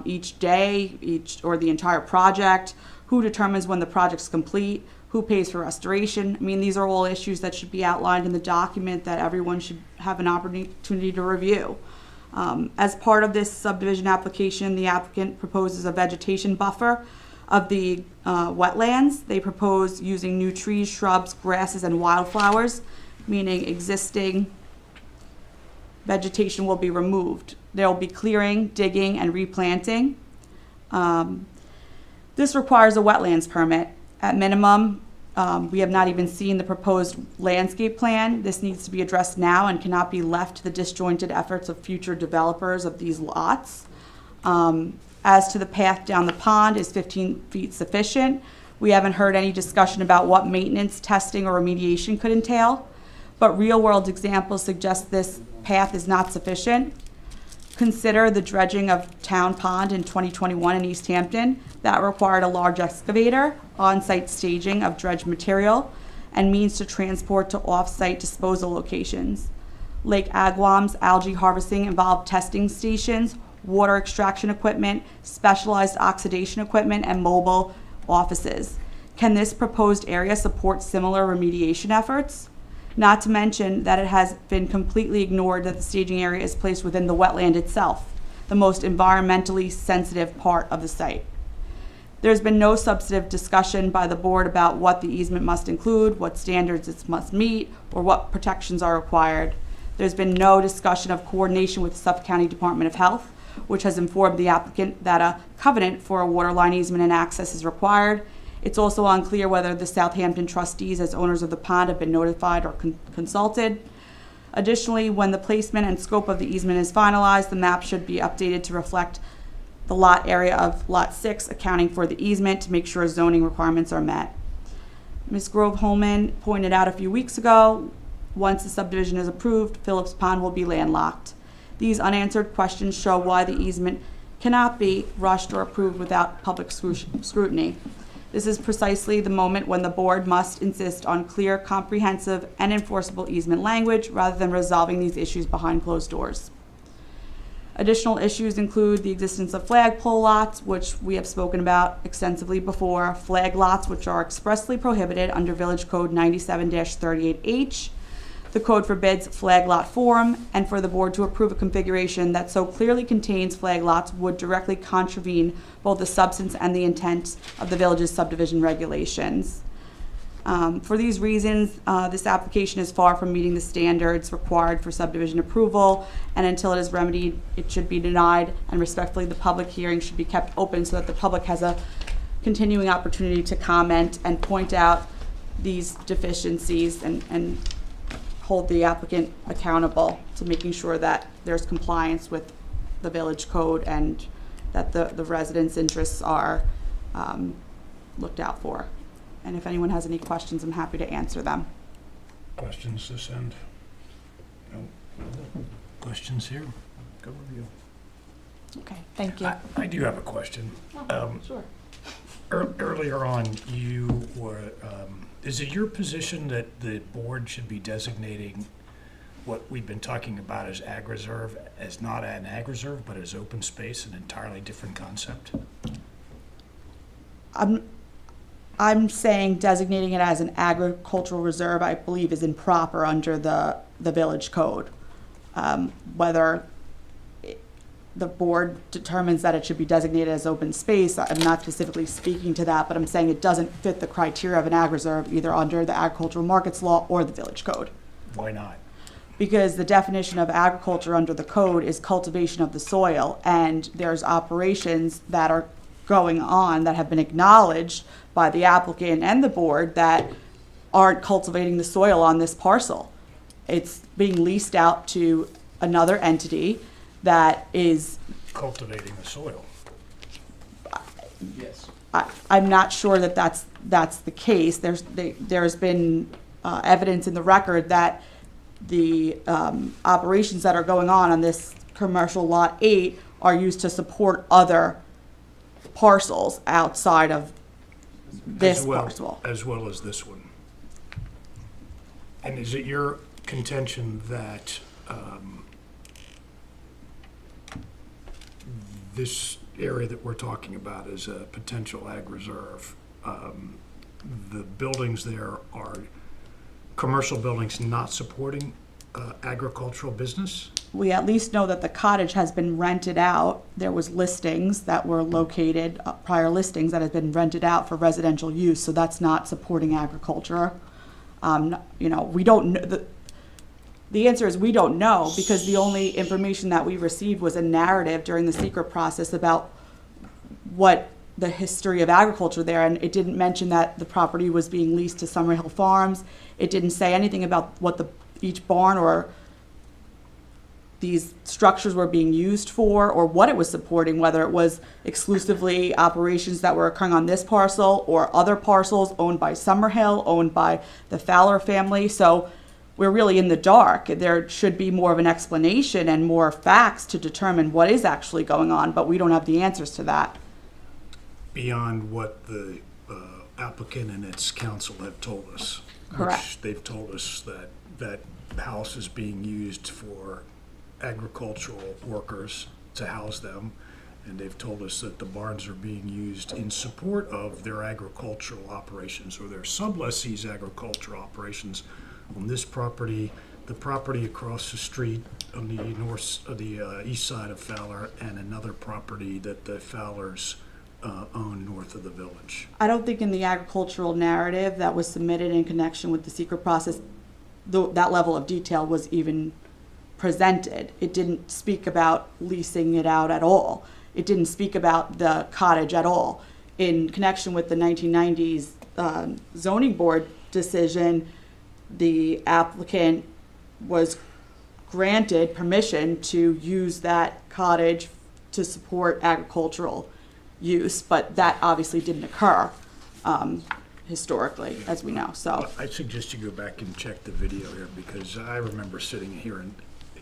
each day, or the entire project? Who determines when the project's complete? Who pays for restoration? I mean, these are all issues that should be outlined in the document that everyone should have an opportunity to review. As part of this subdivision application, the applicant proposes a vegetation buffer of the wetlands. They propose using new trees, shrubs, grasses, and wildflowers, meaning existing vegetation will be removed. There will be clearing, digging, and replanting. This requires a wetlands permit. At minimum, we have not even seen the proposed landscape plan. This needs to be addressed now and cannot be left to the disjointed efforts of future developers of these lots. As to the path down the pond, is 15 feet sufficient? We haven't heard any discussion about what maintenance, testing, or remediation could entail, but real-world examples suggest this path is not sufficient. Consider the dredging of Town Pond in 2021 in East Hampton. That required a large excavator, on-site staging of dredged material, and means to transport to off-site disposal locations. Lake Agawam's algae harvesting involved testing stations, water extraction equipment, specialized oxidation equipment, and mobile offices. Can this proposed area support similar remediation efforts? Not to mention that it has been completely ignored that the staging area is placed within the wetland itself, the most environmentally sensitive part of the site. There's been no substantive discussion by the board about what the easement must include, what standards it must meet, or what protections are required. There's been no discussion of coordination with the Suffolk County Department of Health, which has informed the applicant that a covenant for a water line easement and access is required. It's also unclear whether the Southampton trustees, as owners of the pond, have been notified or consulted. Additionally, when the placement and scope of the easement is finalized, the map should be updated to reflect the lot area of Lot 6, accounting for the easement to make sure zoning requirements are met. Ms. Grove Holman pointed out a few weeks ago, once the subdivision is approved, Phillips Pond will be landlocked. These unanswered questions show why the easement cannot be rushed or approved without public scrutiny. This is precisely the moment when the board must insist on clear, comprehensive, and enforceable easement language rather than resolving these issues behind closed doors. Additional issues include the existence of flagpole lots, which we have spoken about extensively before, flag lots, which are expressly prohibited under Village Code 97-38H. The code forbids flag lot form, and for the board to approve a configuration that so clearly contains flag lots would directly contravene both the substance and the intent of the village's subdivision regulations. For these reasons, this application is far from meeting the standards required for subdivision approval, and until it is remedied, it should be denied, and respectfully, the public hearing should be kept open so that the public has a continuing opportunity to comment and point out these deficiencies and hold the applicant accountable to making sure that there's compliance with the village code and that the residents' interests are looked out for. And if anyone has any questions, I'm happy to answer them. Questions this end? No. Questions here? Go review. Okay, thank you. I do have a question. Sure. Earlier on, you were, is it your position that the board should be designating what we've been talking about as ag reserve as not an ag reserve, but as open space, an entirely different concept? I'm saying designating it as an agricultural reserve, I believe, is improper under the village code. Whether the board determines that it should be designated as open space, I'm not specifically speaking to that, but I'm saying it doesn't fit the criteria of an ag reserve either under the agricultural markets law or the village code. Why not? Because the definition of agriculture under the code is cultivation of the soil, and there's operations that are going on that have been acknowledged by the applicant and the board that aren't cultivating the soil on this parcel. It's being leased out to another entity that is Cultivating the soil. Yes. I'm not sure that that's the case. There's been evidence in the record that the operations that are going on this commercial lot 8 are used to support other parcels outside of this parcel. As well as this one. And is it your contention that this area that we're talking about is a potential ag reserve? The buildings there are commercial buildings not supporting agricultural business? We at least know that the cottage has been rented out. There was listings that were located, prior listings that have been rented out for residential use, so that's not supporting agriculture. We don't know. The answer is we don't know, because the only information that we received was a narrative during the secret process about what the history of agriculture there, and it didn't mention that the property was being leased to Summerhill Farms. It didn't say anything about what each barn or these structures were being used for or what it was supporting, whether it was exclusively operations that were occurring on this parcel or other parcels owned by Summerhill, owned by the Fowler family. So we're really in the dark. There should be more of an explanation and more facts to determine what is actually going on, but we don't have the answers to that. Beyond what the applicant and its counsel have told us. Correct. Which they've told us that house is being used for agricultural workers to house them, and they've told us that the barns are being used in support of their agricultural operations or their sublessees' agricultural operations on this property, the property across the street on the east side of Fowler, and another property that the Fowlers own north of the village. I don't think in the agricultural narrative that was submitted in connection with the secret process, that level of detail was even presented. It didn't speak about leasing it out at all. It didn't speak about the cottage at all. In connection with the 1990s zoning board decision, the applicant was granted permission to use that cottage to support agricultural use, but that obviously didn't occur historically, as we know. So I suggest you go back and check the video here, because I remember sitting here and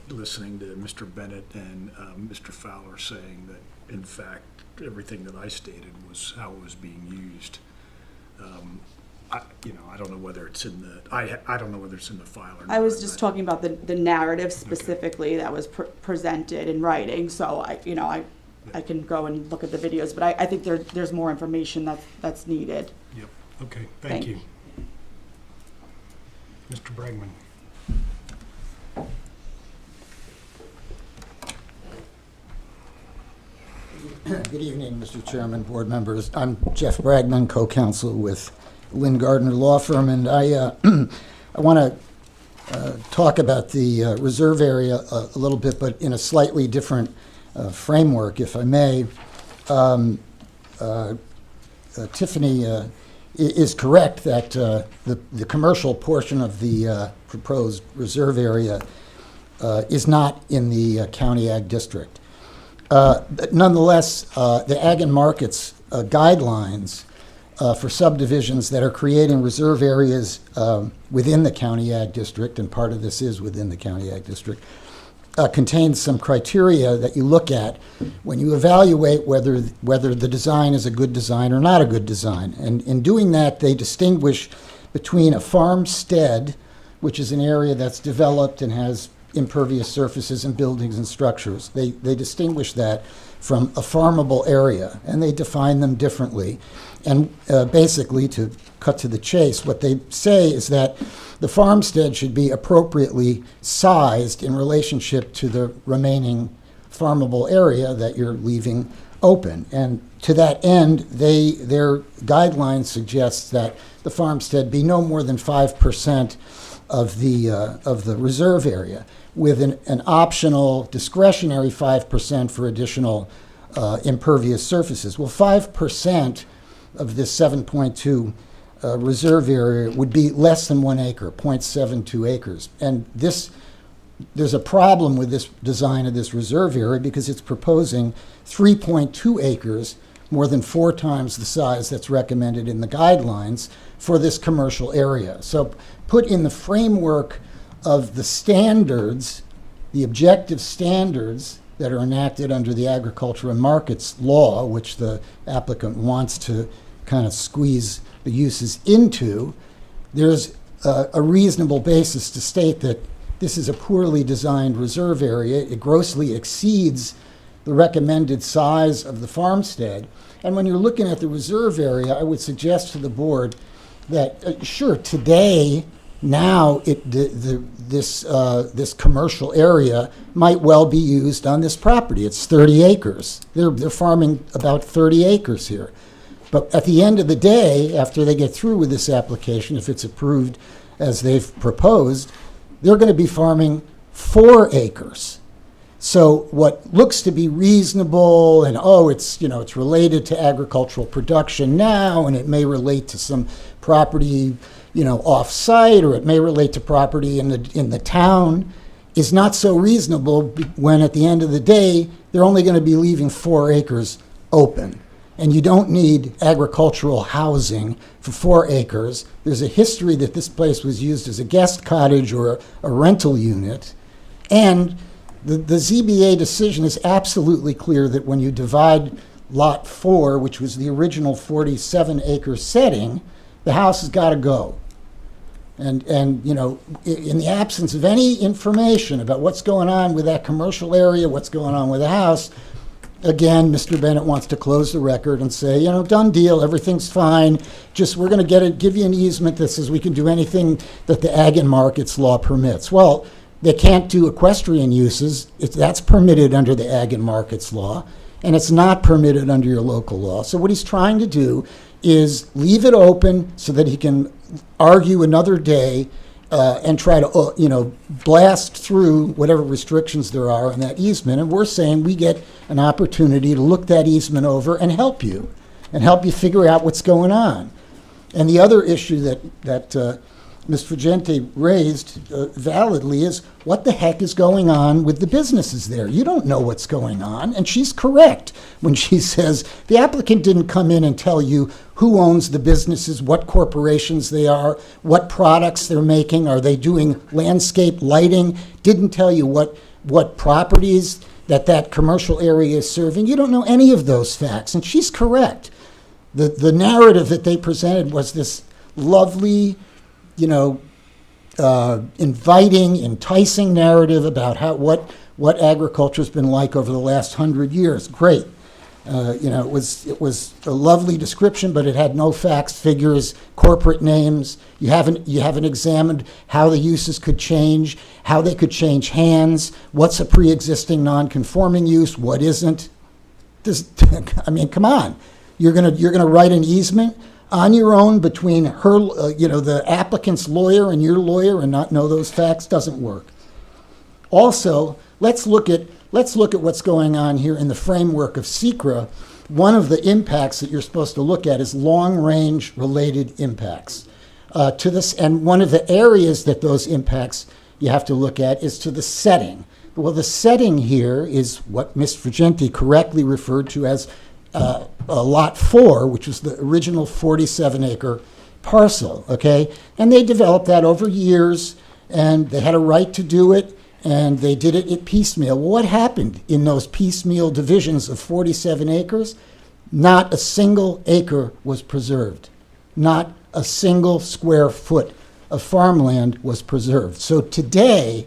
listening to Mr. Bennett and Mr. Fowler saying that, in fact, everything that I stated was how it was being used. I don't know whether it's in the, I don't know whether it's in the file or not. I was just talking about the narrative specifically that was presented in writing. So I can go and look at the videos, but I think there's more information that's needed. Yep, okay, thank you. Mr. Bregman. Good evening, Mr. Chairman, board members. I'm Jeff Bragman, co-counsel with Lynn Gardner Law Firm, and I want to talk about the reserve area a little bit, but in a slightly different framework, if I may. Tiffany is correct that the commercial portion of the proposed reserve area is not in the county ag district. But nonetheless, the Ag and Markets guidelines for subdivisions that are creating reserve areas within the county ag district, and part of this is within the county ag district, contains some criteria that you look at when you evaluate whether the design is a good design or not a good design. And in doing that, they distinguish between a farmstead, which is an area that's developed and has impervious surfaces and buildings and structures. They distinguish that from a farmable area, and they define them differently. And basically, to cut to the chase, what they say is that the farmstead should be appropriately sized in relationship to the remaining farmable area that you're leaving open. And to that end, their guidelines suggest that the farmstead be no more than 5% of the reserve area, with an optional discretionary 5% for additional impervious surfaces. Well, 5% of this 7.2 reserve area would be less than 1 acre, 0.72 acres. And there's a problem with this design of this reserve area because it's proposing 3.2 acres, more than 4 times the size that's recommended in the guidelines for this commercial area. So put in the framework of the standards, the objective standards that are enacted under the Agriculture and Markets law, which the applicant wants to kind of squeeze the uses into, there's a reasonable basis to state that this is a poorly designed reserve area. It grossly exceeds the recommended size of the farmstead. And when you're looking at the reserve area, I would suggest to the board that, sure, today, now this commercial area might well be used on this property. It's 30 acres. They're farming about 30 acres here. But at the end of the day, after they get through with this application, if it's approved as they've proposed, they're going to be farming 4 acres. So what looks to be reasonable, and it's related to agricultural production now, and it may relate to some property, off-site, or it may relate to property in the town, is not so reasonable when at the end of the day, they're only going to be leaving 4 acres open. And you don't need agricultural housing for 4 acres. There's a history that this place was used as a guest cottage or a rental unit. And the ZBA decision is absolutely clear that when you divide Lot 4, which was the original 47-acre setting, the house has got to go. And in the absence of any information about what's going on with that commercial area, what's going on with the house, again, Mr. Bennett wants to close the record and say, done deal, everything's fine. Just we're going to give you an easement that says we can do anything that the Ag and Markets law permits. Well, they can't do equestrian uses. That's permitted under the Ag and Markets law. and it's not permitted under your local law. So what he's trying to do is leave it open so that he can argue another day and try to, blast through whatever restrictions there are on that easement. And we're saying we get an opportunity to look that easement over and help you figure out what's going on. And the other issue that Ms. Frugenti raised validly is what the heck is going on with the businesses there? You don't know what's going on, and she's correct when she says the applicant didn't come in and tell you who owns the businesses, what corporations they are, what products they're making, are they doing landscape lighting, didn't tell you what properties that commercial area is serving. You don't know any of those facts, and she's correct. The narrative that they presented was this lovely, inviting, enticing narrative about what agriculture's been like over the last 100 years. Great. It was a lovely description, but it had no facts, figures, corporate names. You haven't examined how the uses could change, how they could change hands, what's a pre-existing non-conforming use, what isn't. Come on. You're gonna write an easement on your own between her, the applicant's lawyer and your lawyer, and not know those facts? Doesn't work. Also, let's look at what's going on here in the framework of SECRA. One of the impacts that you're supposed to look at is long-range related impacts to this, and one of the areas that those impacts you have to look at is to the setting. Well, the setting here is what Ms. Frugenti correctly referred to as Lot 4, which was the original 47-acre parcel, okay? And they developed that over years, and they had a right to do it, and they did it at piecemeal. Well, what happened in those piecemeal divisions of 47 acres? Not a single acre was preserved. Not a single square foot of farmland was preserved. So today,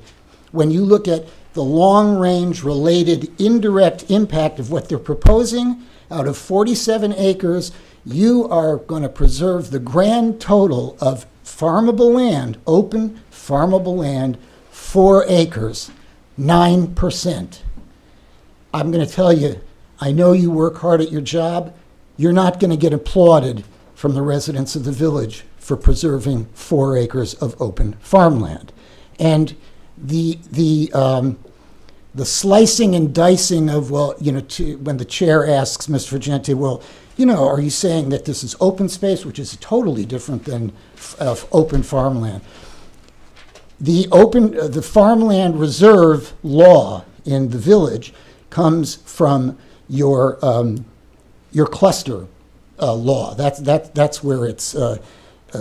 when you look at the long-range related indirect impact of what they're proposing, out of 47 acres, you are going to preserve the grand total of farmable land, open farmable land, 4 acres, 9%. I'm going to tell you, I know you work hard at your job. You're not going to get applauded from the residents of the village for preserving 4 acres of open farmland. And the slicing and dicing of, when the chair asks Ms. Frugenti, are you saying that this is open space, which is totally different than open farmland? The farmland reserve law in the village comes from your cluster law. That's where it's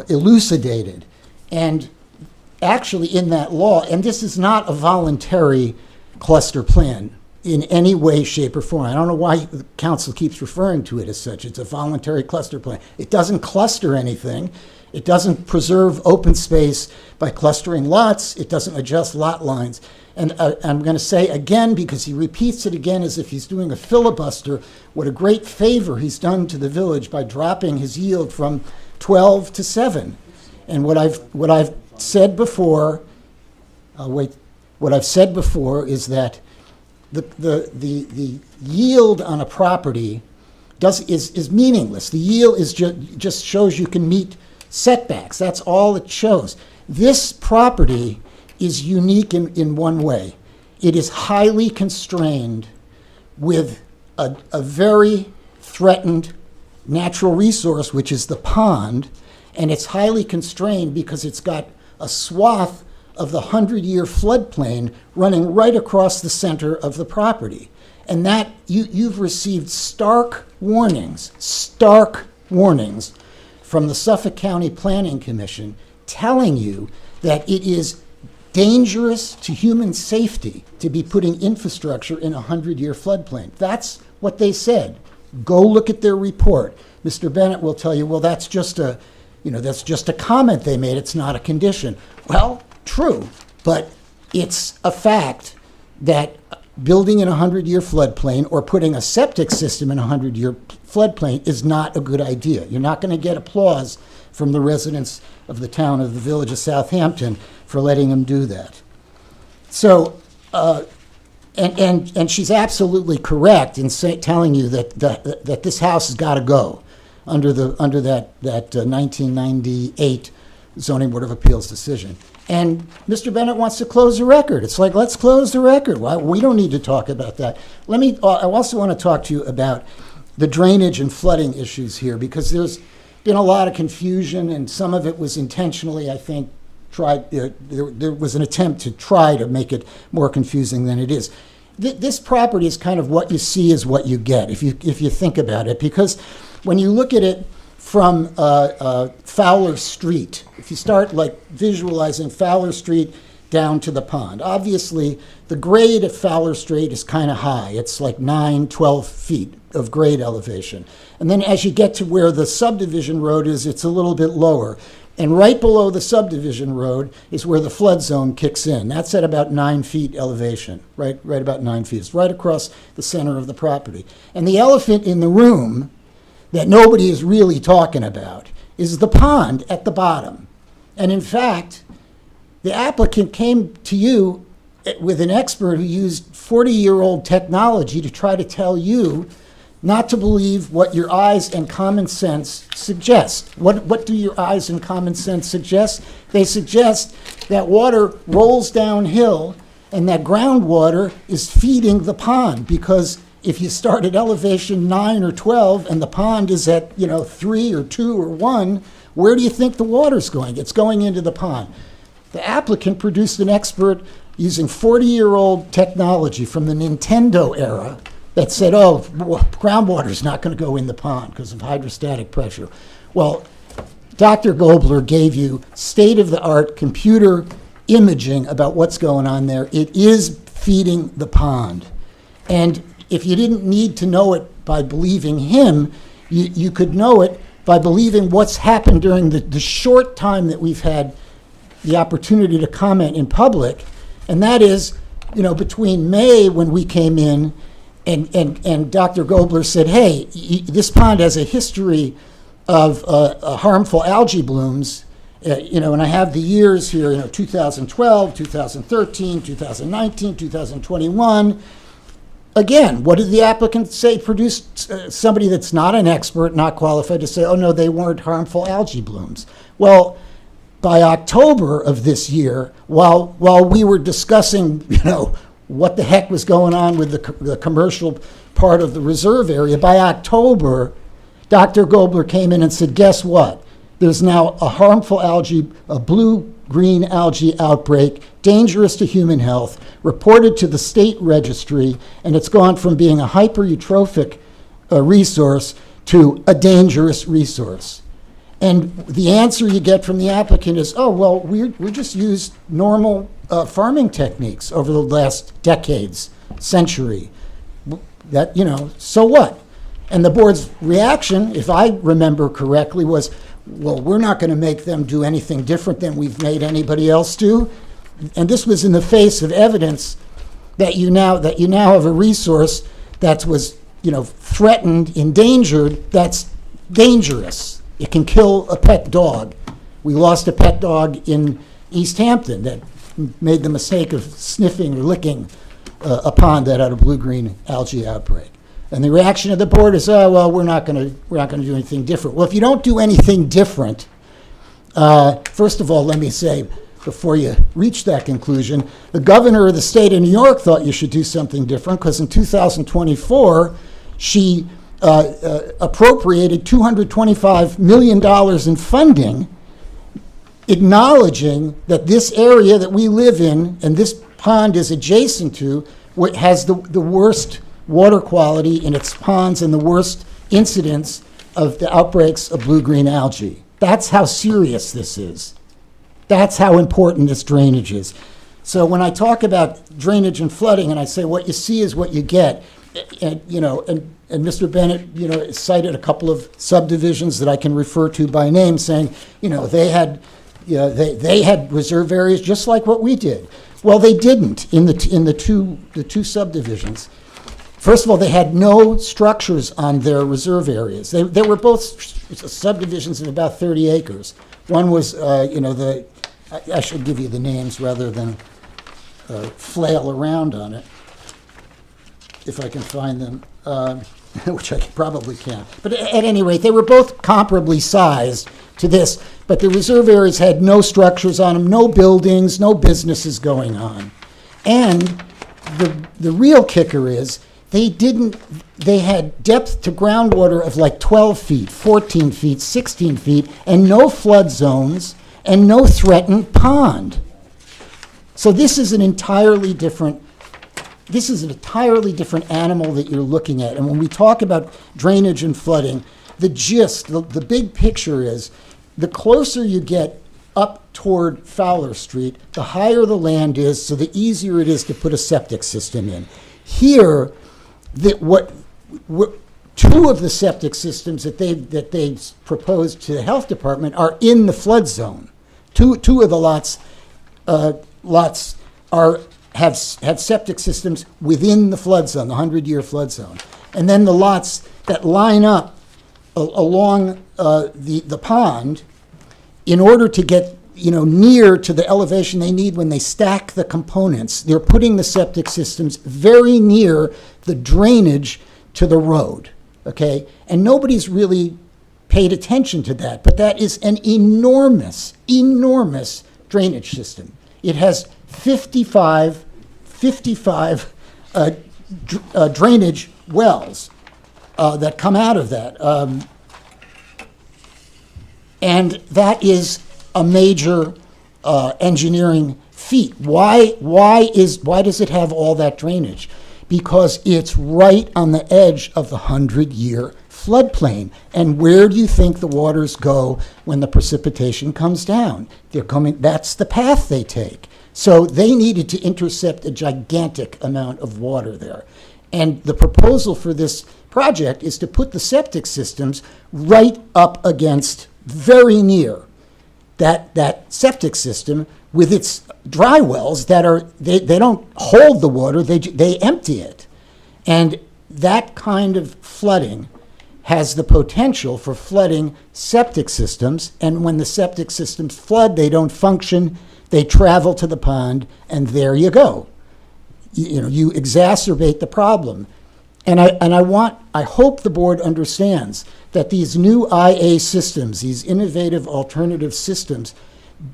elucidated. And actually in that law, and this is not a voluntary cluster plan in any way, shape, or form. I don't know why the council keeps referring to it as such. It's a voluntary cluster plan. It doesn't cluster anything. It doesn't preserve open space by clustering lots. It doesn't adjust lot lines. And I'm going to say again, because he repeats it again as if he's doing a filibuster, what a great favor he's done to the village by dropping his yield from 12 to 7. And what I've said before, what I've said before is that the yield on a property is meaningless. The yield is just shows you can meet setbacks. That's all it shows. This property is unique in one way. It is highly constrained with a very threatened natural resource, which is the pond, and it's highly constrained because it's got a swath of the 100-year floodplain running right across the center of the property. And that you've received stark warnings from the Suffolk County Planning Commission telling you that it is dangerous to human safety to be putting infrastructure in a 100-year floodplain. That's what they said. Go look at their report. Mr. Bennett will tell you, well, that's just a comment they made. It's not a condition. Well, true, but it's a fact that building in a 100-year floodplain or putting a septic system in a 100-year floodplain is not a good idea. You're not going to get applause from the residents of the town of the village of Southampton for letting them do that. So, And she's absolutely correct in telling you that this house has got to go under that 1998 Zoning Board of Appeals decision. And Mr. Bennett wants to close the record. It's like, let's close the record. Well, we don't need to talk about that. I also want to talk to you about the drainage and flooding issues here, because there's been a lot of confusion, and some of it was intentionally, I think, there was an attempt to try to make it more confusing than it is. This property is kind of what you see is what you get, if you think about it, because when you look at it from Fowler Street, if you start like visualizing Fowler Street down to the pond, obviously the grade at Fowler Street is kind of high. It's like 12 feet of grade elevation. And then as you get to where the subdivision road is, it's a little bit lower. And right below the subdivision road is where the flood zone kicks in. That's at about 9 feet elevation, right about 9 feet. It's right across the center of the property. And the elephant in the room that nobody is really talking about is the pond at the bottom. And in fact, the applicant came to you with an expert who used 40-year-old technology to try to tell you not to believe what your eyes and common sense suggest. What do your eyes and common sense suggest? They suggest that water rolls downhill and that groundwater is feeding the pond, because if you start at elevation 9 or 12 and the pond is at 3 or 2 or 1, where do you think the water's going? It's going into the pond. The applicant produced an expert using 40-year-old technology from the Nintendo era that said, oh, groundwater's not going to go in the pond because of hydrostatic pressure. Well, Dr. Gobler gave you state-of-the-art computer imaging about what's going on there. It is feeding the pond. And if you didn't need to know it by believing him, you could know it by believing what's happened during the short time that we've had the opportunity to comment in public. And that is, between May, when we came in, and Dr. Gobler said, hey, this pond has a history of harmful algae blooms, and I have the years here, 2012, 2013, 2019, 2021. Again, what did the applicant say? Produced somebody that's not an expert, not qualified to say, oh no, they weren't harmful algae blooms. Well, by October of this year, while we were discussing, what the heck was going on with the commercial part of the reserve area, by October, Dr. Gobler came in and said, guess what? There's now a harmful algae, a blue-green algae outbreak, dangerous to human health, reported to the state registry, and it's gone from being a hyper-eutrophic resource to a dangerous resource. And the answer you get from the applicant is, oh, well, we just used normal farming techniques over the last decades, century. That, so what? And the board's reaction, if I remember correctly, was, well, we're not going to make them do anything different than we've made anybody else do. And this was in the face of evidence that you now have a resource that was, threatened, endangered, that's dangerous. It can kill a pet dog. We lost a pet dog in East Hampton that made the mistake of sniffing or licking a pond that had a blue-green algae outbreak. And the reaction of the board is, oh, well, we're not going to do anything different. Well, if you don't do anything different, first of all, let me say, before you reach that conclusion, the governor of the state of New York thought you should do something different, because in 2024, she appropriated $225 million in funding, acknowledging that this area that we live in and this pond is adjacent to has the worst water quality in its ponds and the worst incidence of the outbreaks of blue-green algae. That's how serious this is. That's how important this drainage is. So when I talk about drainage and flooding, and I say what you see is what you get, and Mr. Bennett, cited a couple of subdivisions that I can refer to by name, saying, they had reserve areas just like what we did. Well, they didn't in the two subdivisions. First of all, they had no structures on their reserve areas. They were both subdivisions of about 30 acres. One was, I should give you the names rather than flail around on it. if I can find them, which I probably can't. But at any rate, they were both comparably sized to this, but the reserve areas had no structures on them, no buildings, no businesses going on. And the real kicker is they had depth to groundwater of like 12 feet, 14 feet, 16 feet, and no flood zones and no threatened pond. So this is an entirely different animal that you're looking at. And when we talk about drainage and flooding, the gist, the big picture is the closer you get up toward Fowler Street, the higher the land is, so the easier it is to put a septic system in. Here, two of the septic systems that they proposed to the health department are in the flood zone. Two of the lots have septic systems within the flood zone, the 100-year flood zone. And then the lots that line up along the pond, in order to get near to the elevation they need when they stack the components, they're putting the septic systems very near the drainage to the road, okay? And nobody's really paid attention to that, but that is an enormous, enormous drainage system. It has 55 drainage wells that come out of that. And that is a major engineering feat. Why does it have all that drainage? Because it's right on the edge of the 100-year floodplain. And where do you think the waters go when the precipitation comes down? That's the path they take. So they needed to intercept a gigantic amount of water there. And the proposal for this project is to put the septic systems right up against, very near, that septic system with its dry wells that they don't hold the water, they empty it. And that kind of flooding has the potential for flooding septic systems, and when the septic systems flood, they don't function, they travel to the pond, and there you go. You exacerbate the problem. And I hope the board understands that these new IA systems, these innovative alternative systems,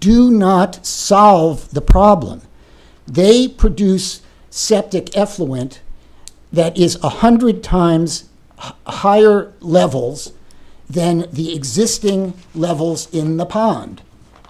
do not solve the problem. They produce septic effluent that is 100 times higher levels than the existing levels in the pond.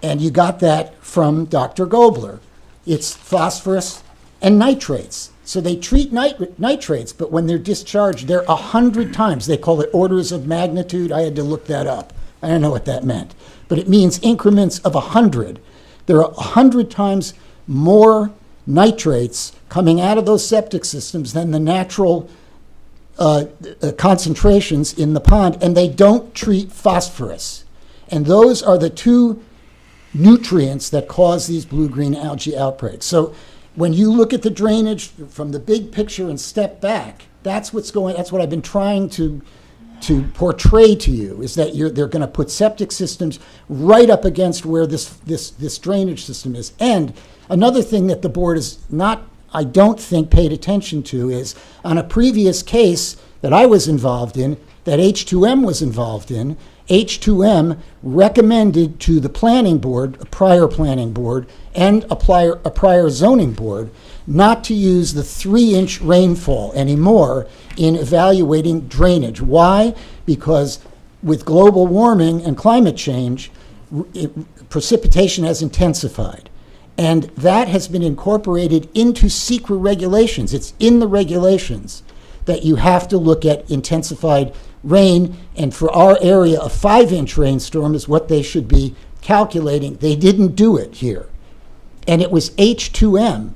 And you got that from Dr. Gobler. It's phosphorus and nitrates. So they treat nitrates, but when they're discharged, they're 100 times. They call it orders of magnitude. I had to look that up. I don't know what that meant. But it means increments of 100. There are 100 times more nitrates coming out of those septic systems than the natural concentrations in the pond, and they don't treat phosphorus. And those are the two nutrients that cause these blue-green algae outbreaks. So when you look at the drainage from the big picture and step back, that's what I've been trying to portray to you, is that they're going to put septic systems right up against where this drainage system is. And another thing that the board is not, I don't think, paid attention to is on a previous case that I was involved in, that H2M was involved in, H2M recommended to the planning board, a prior planning board, and a prior zoning board not to use the 3-inch rainfall anymore in evaluating drainage. Why? Because with global warming and climate change, precipitation has intensified. And that has been incorporated into secret regulations. It's in the regulations that you have to look at intensified rain, and for our area, a 5-inch rainstorm is what they should be calculating. They didn't do it here. And it was H2M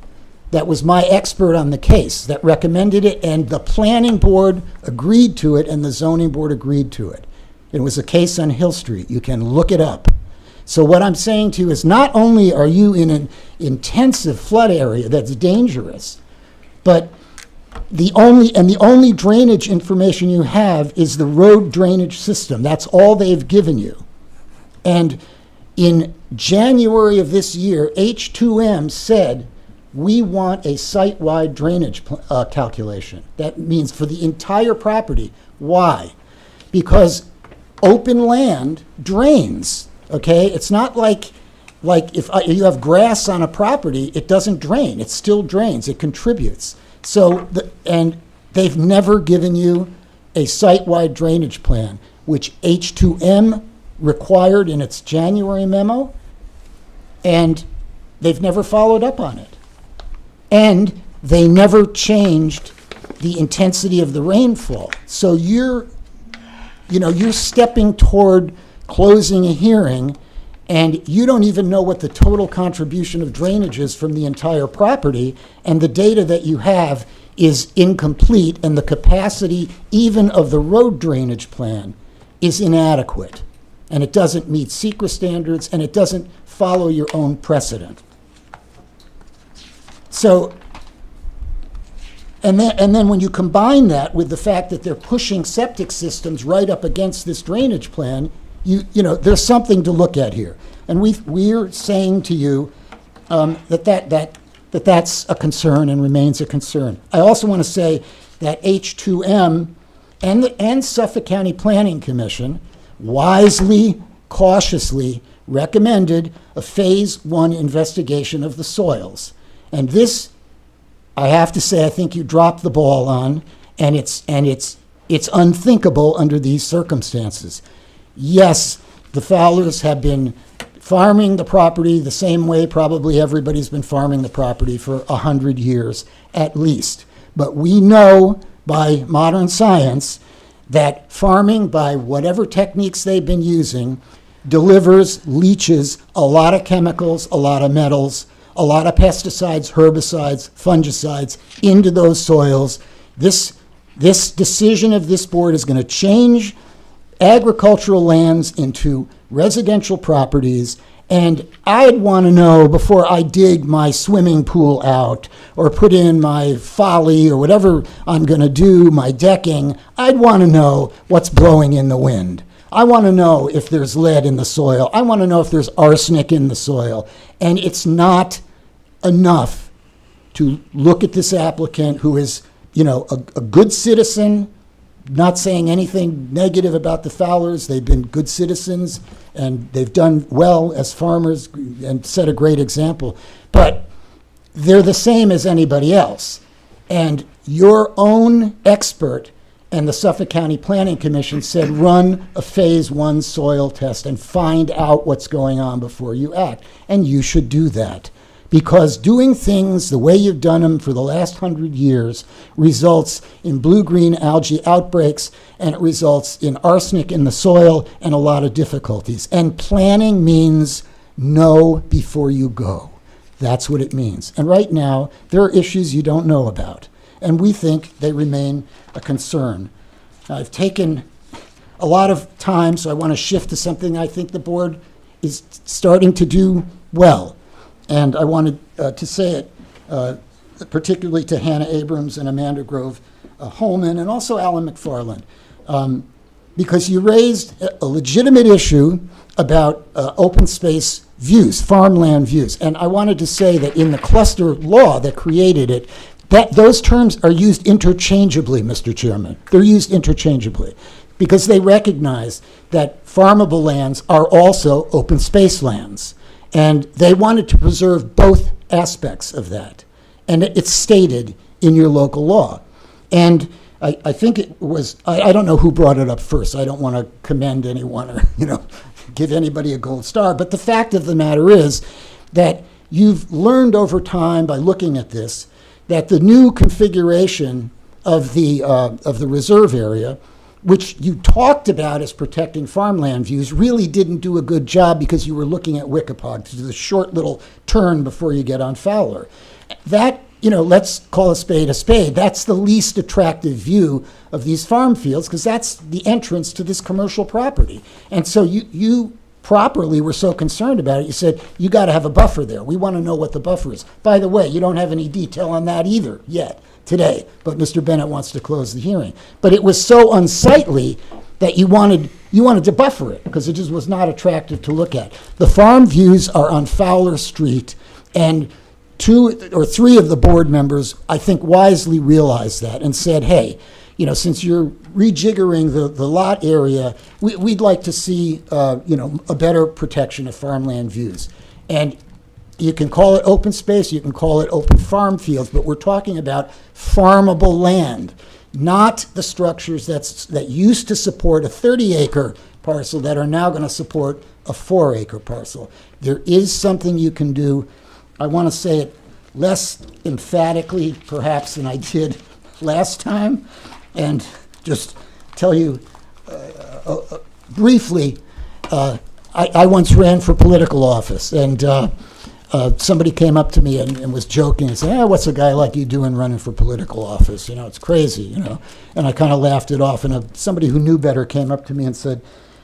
that was my expert on the case that recommended it, and the planning board agreed to it, and the zoning board agreed to it. It was a case on Hill Street. You can look it up. So what I'm saying to you is, not only are you in an intensive flood area that's dangerous, but the only drainage information you have is the road drainage system. That's all they've given you. And in January of this year, H2M said we want a site-wide drainage calculation. That means for the entire property. Why? Because open land drains, okay? It's not like if you have grass on a property, it doesn't drain. It still drains. It contributes. And they've never given you a site-wide drainage plan, which H2M required in its January memo, and they've never followed up on it. And they never changed the intensity of the rainfall. So you're stepping toward closing a hearing, and you don't even know what the total contribution of drainage is from the entire property, and the data that you have is incomplete, and the capacity even of the road drainage plan is inadequate. And it doesn't meet SECRA standards, and it doesn't follow your own precedent. So, and then when you combine that with the fact that they're pushing septic systems right up against this drainage plan, you know, there's something to look at here. And we're saying to you that's a concern and remains a concern. I also want to say that H2M and Suffolk County Planning Commission wisely, cautiously recommended a phase 1 investigation of the soils. And this, I have to say, I think you dropped the ball on, and it's unthinkable under these circumstances. Yes, the Fowlers have been farming the property the same way probably everybody's been farming the property for 100 years at least. But we know by modern science that farming, by whatever techniques they've been using, leaches a lot of chemicals, a lot of metals, a lot of pesticides, herbicides, fungicides into those soils. This decision of this board is going to change agricultural lands into residential properties, and I'd want to know before I dig my swimming pool out or put in my folly or whatever I'm going to do, my decking, I'd want to know what's blowing in the wind. I want to know if there's lead in the soil. I want to know if there's arsenic in the soil. And it's not enough to look at this applicant who is, you know, a good citizen, not saying anything negative about the Fowlers. They've been good citizens and they've done well as farmers and set a great example. But they're the same as anybody else. And your own expert and the Suffolk County Planning Commission said run a phase 1 soil test and find out what's going on before you act. And you should do that. Because doing things the way you've done them for the last 100 years results in blue-green algae outbreaks, and it results in arsenic in the soil and a lot of difficulties. And planning means know before you go. That's what it means. And right now, there are issues you don't know about. And we think they remain a concern. I've taken a lot of time, so I want to shift to something I think the board is starting to do well. And I wanted to say it particularly to Hannah Abrams and Amanda Grove Holman and also Alan McFarland, because you raised a legitimate issue about open space views, farmland views. And I wanted to say that in the cluster law that created it, that those terms are used interchangeably, Mr. Chairman. They're used interchangeably because they recognize that farmable lands are also open space lands. And they wanted to preserve both aspects of that. And it's stated in your local law. And I think it was, I don't know who brought it up first. I don't want to commend anyone or, you know, give anybody a gold star. But the fact of the matter is that you've learned over time by looking at this that the new configuration of the reserve area, which you talked about as protecting farmland views, really didn't do a good job because you were looking at Wickapog to do the short little turn before you get on Fowler. That, you know, let's call a spade a spade. That's the least attractive view of these farm fields because that's the entrance to this commercial property. And so you properly were so concerned about it, you said, you got to have a buffer there. We want to know what the buffer is. By the way, you don't have any detail on that either yet today, but Mr. Bennett wants to close the hearing. But it was so unsightly that you wanted to buffer it because it just was not attractive to look at. The farm views are on Fowler Street, and 2 or 3 of the board members, I think, wisely realized that and said, hey, since you're rejiggering the lot area, we'd like to see, a better protection of farmland views. And you can call it open space, you can call it open farm fields, but we're talking about farmable land, not the structures that used to support a 30-acre parcel that are now going to support a 4-acre parcel. There is something you can do. I want to say it less emphatically, perhaps, than I did last time, and just tell you briefly, I once ran for political office, and somebody came up to me and was joking and said, what's a guy like you doing running for political office? It's crazy, And I kind of laughed it off, and somebody who knew better came up to me and said,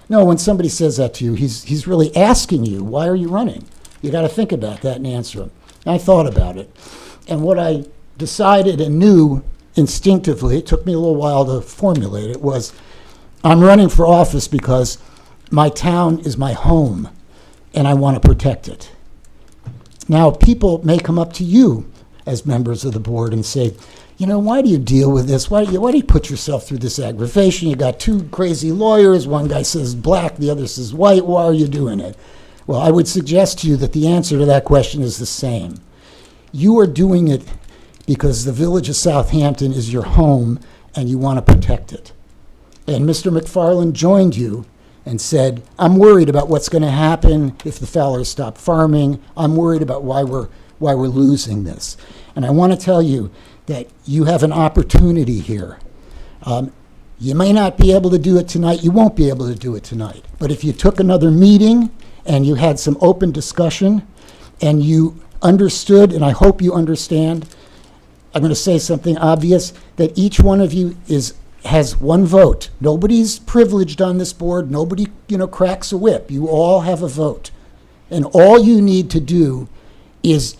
no, when somebody says that to you, he's really asking you, why are you running? You got to think about that and answer him. And I thought about it. And what I decided and knew instinctively, it took me a little while to formulate it, was I'm running for office because my town is my home, and I want to protect it. Now, people may come up to you as members of the board and say, why do you deal with this? Why do you put yourself through this aggravation? You got 2 crazy lawyers. One guy says black, the other says white. Why are you doing it? Well, I would suggest to you that the answer to that question is the same. You are doing it because the village of Southampton is your home and you want to protect it. And Mr. McFarland joined you and said, I'm worried about what's going to happen if the Fowlers stop farming. I'm worried about why we're losing this. And I want to tell you that you have an opportunity here. You may not be able to do it tonight. You won't be able to do it tonight. But if you took another meeting and you had some open discussion and you understood, and I hope you understand, I'm going to say something obvious, that each one of you has one vote. Nobody's privileged on this board. Nobody, cracks a whip. You all have a vote. And all you need to do is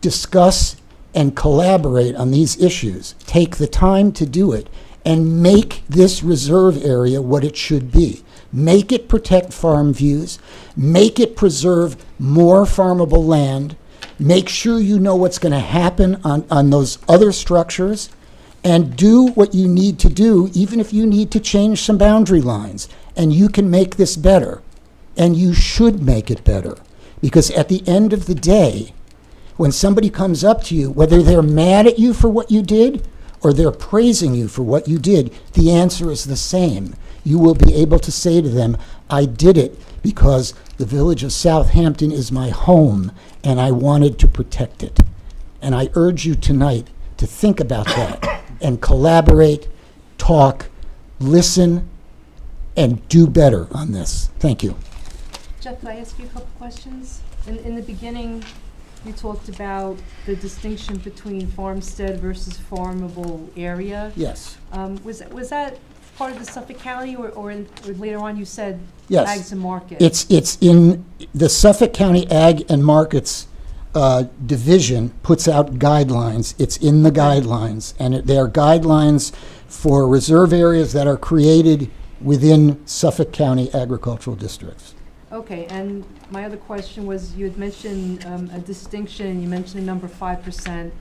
discuss and collaborate on these issues. Take the time to do it and make this reserve area what it should be. Make it protect farm views. Make it preserve more farmable land. Make sure you know what's going to happen on those other structures, and do what you need to do, even if you need to change some boundary lines. And you can make this better, and you should make it better. Because at the end of the day, when somebody comes up to you, whether they're mad at you for what you did or they're praising you for what you did, the answer is the same. You will be able to say to them, I did it because the village of Southampton is my home and I wanted to protect it. And I urge you tonight to think about that and collaborate, talk, listen, and do better on this. Thank you. Jeff, can I ask you a couple questions? In the beginning, you talked about the distinction between farmstead versus farmable area. Yes. Was that part of the Suffolk County, or later on you said Yes. Ags and Markets? It's in the Suffolk County Ag and Markets Division puts out guidelines. It's in the guidelines, and they are guidelines for reserve areas that are created within Suffolk County agricultural districts. Okay, and my other question was, you had mentioned a distinction, you mentioned the number 5%.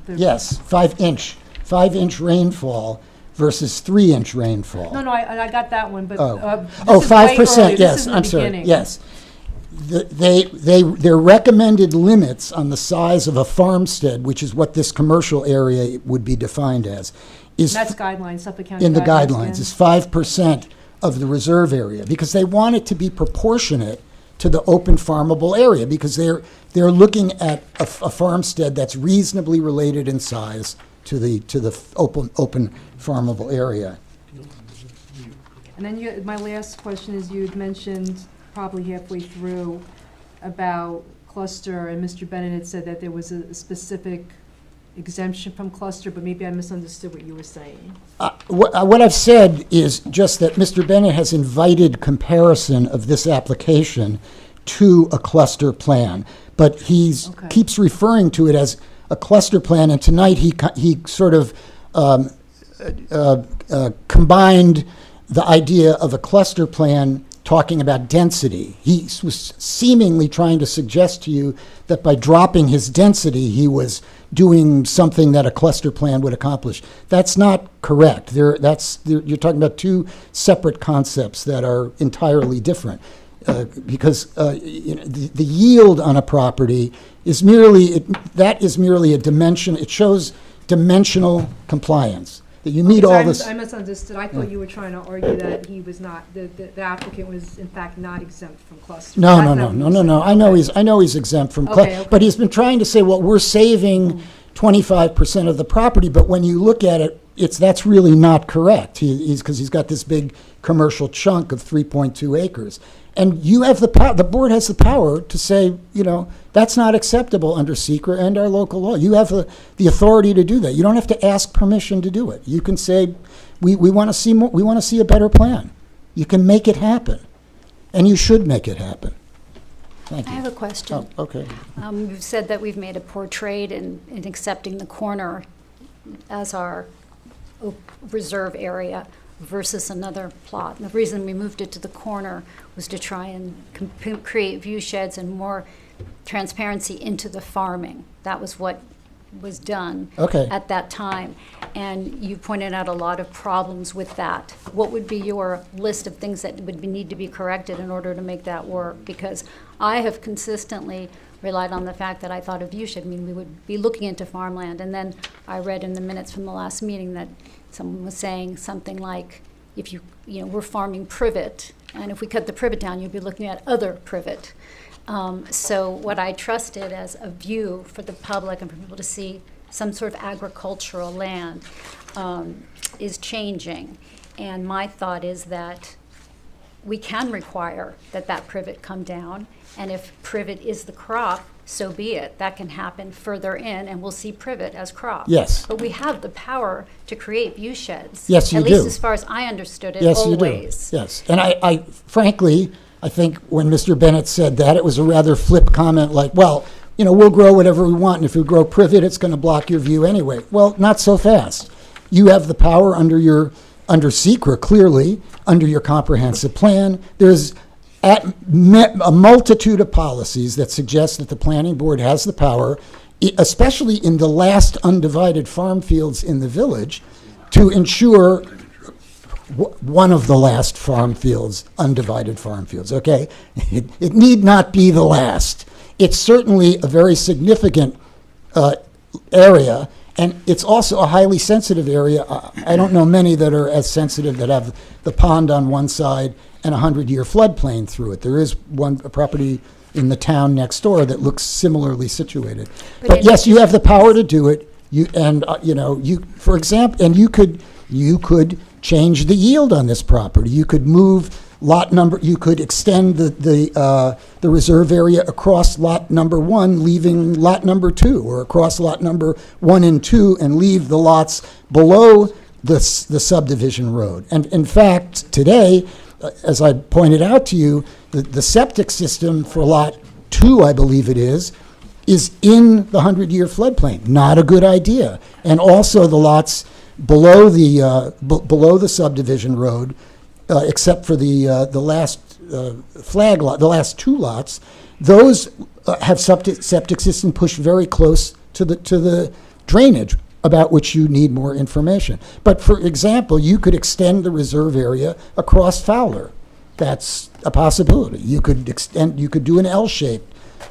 Yes, 5-inch rainfall versus 3-inch rainfall. No, I got that one, but Oh, this is way 5%, earlier. This yes, is in the I'm sorry, beginning. yes. Their recommended limits on the size of a farmstead, which is what this commercial area would be defined as, is That's guidelines, Suffolk County in the guidelines, guidelines, is 5% of the reserve area, because they want it to be proportionate to the open farmable area, because they're looking at a farmstead that's reasonably related in size to the open farmable area. And then my last question is, you had mentioned probably halfway through about cluster, and Mr. Bennett had said that there was a specific exemption from cluster, but maybe I misunderstood what you were saying. What I've said is just that Mr. Bennett has invited comparison of this application to a cluster plan, but keeps referring to it as a cluster plan, and tonight he sort of combined the idea of a cluster plan talking about density. He was seemingly trying to suggest to you that by dropping his density, he was doing something that a cluster plan would accomplish. That's not correct. You're talking about two separate concepts that are entirely different. Because the yield on a property is merely a dimension. It shows dimensional compliance, that you meet all this. I misunderstood. I thought you were trying to argue that he was not, the applicant was in fact not exempt from clustering. No. That's not what you said. I know he's exempt from Okay. but he's been trying to say, well, we're saving 25% of the property, but when you look at it, that's really not correct. Because he's got this big commercial chunk of 3.2 acres. And you have the board has the power to say, that's not acceptable under SECRA and our local law. You have the authority to do that. You don't have to ask permission to do it. You can say, we want to see more, we want to see a better plan. You can make it happen, and you should make it happen. Thank I you. have a question. Oh, okay. We've said that we've made a poor trade in accepting the corner as our reserve area versus another plot. And the reason we moved it to the corner was to try and create view sheds and more transparency into the farming. That was what was done at that time. And you pointed out a lot of problems with that. What would be your list of things that would need to be corrected in order to make that work? Because I have consistently relied on the fact that I thought a view shed, we would be looking into farmland. And then I read in the minutes from the last meeting that someone was saying something like, if we're farming privet, and if we cut the privet down, you'd be looking at other privet. So what I trusted as a view for the public and for people to see some sort of agricultural land is changing. And my thought is that we can require that privet come down, and if privet is the crop, so be it. That can happen further in, and we'll see privet as crop. Yes. But we have the power to create view sheds. Yes, you At do. least as far as I understood it, Yes, always. you do. Yes. And I frankly, I think when Mr. Bennett said that, it was a rather flip comment like, well, we'll grow whatever we want, and if we grow privet, it's going to block your view anyway. Well, not so fast. You have the power under SECRA, clearly, under your comprehensive plan. There's a multitude of policies that suggest that the planning board has the power, especially in the last undivided farm fields in the village, to ensure one of the last farm fields, undivided farm fields, okay? It need not be the last. It's certainly a very significant area, and it's also a highly sensitive area. I don't know many that are as sensitive that have the pond on one side and a 100-year floodplain through it. There is a property in the town next door that looks similarly situated. But yes, you have the power to do it. For example, and you could change the yield on this property. You could move lot number. You could extend the reserve area across lot number 1, leaving lot number 2, or across lot number 1 and 2, and leave the lots below the subdivision road. And in fact, today, as I pointed out to you, the septic system for lot 2, I believe it is in the 100-year floodplain. Not a good idea. And also the lots below the subdivision road, except for the last flag lot, the last 2 lots, those have septic system pushed very close to the drainage, about which you need more information. But for example, you could extend the reserve area across Fowler. That's a possibility. You could do an L shape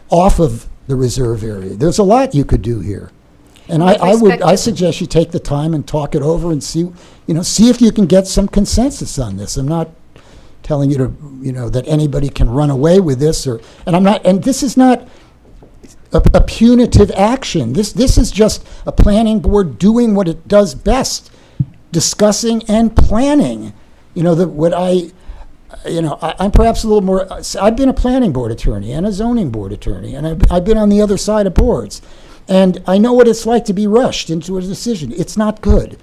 off of the reserve area. There's a lot you could do here. And I suggest you take the time and talk it over and see if you can get some consensus on this. I'm not telling you to, that anybody can run away with this, and this is not a punitive action. This is just a planning board doing what it does best, discussing and planning. I'm perhaps a little more, I've been a planning board attorney and a zoning board attorney, and I've been on the other side of boards. And I know what it's like to be rushed into a decision. It's not good.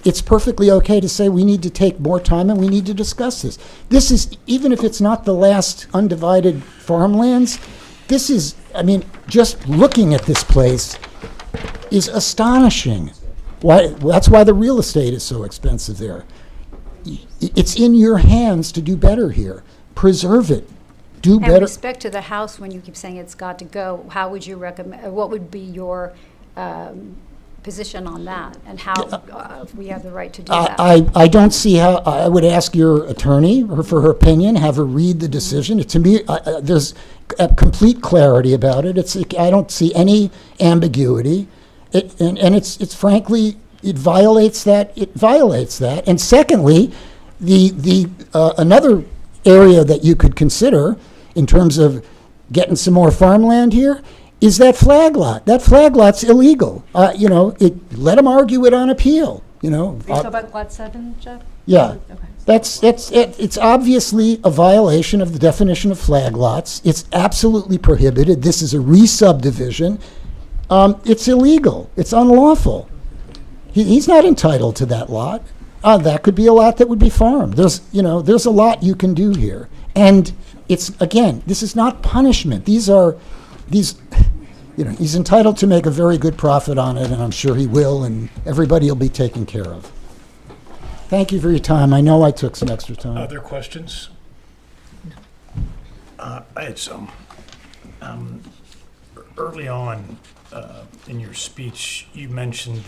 It's perfectly okay to say we need to take more time and we need to discuss this. This is, even if it's not the last undivided farmlands, this is, just looking at this place is astonishing. That's why the real estate is so expensive there. It's in your hands to do better here. preserve it. Do And better. respect to the house, when you keep saying it's got to go, how would you recommend, what would be your position on that? And how we have the right to do that? I don't see how, I would ask your attorney for her opinion, have her read the decision. To me, there's a complete clarity about it. I don't see any ambiguity. And it's frankly, it violates that. And secondly, another area that you could consider in terms of getting some more farmland here is that flag lot. That flag lot's illegal. Let them argue it on appeal, Are you talking about Lot 7, Jeff? Yeah. Okay. It's obviously a violation of the definition of flag lots. It's absolutely prohibited. This is a re-subdivision. It's illegal. It's unlawful. He's not entitled to that lot. That could be a lot that would be farmed. There's a lot you can do here. And this is not punishment. He's entitled to make a very good profit on it, and I'm sure he will, and everybody will be taken care of. Thank you for your time. I know I took some extra time. Other questions? I had some. Early on in your speech, you mentioned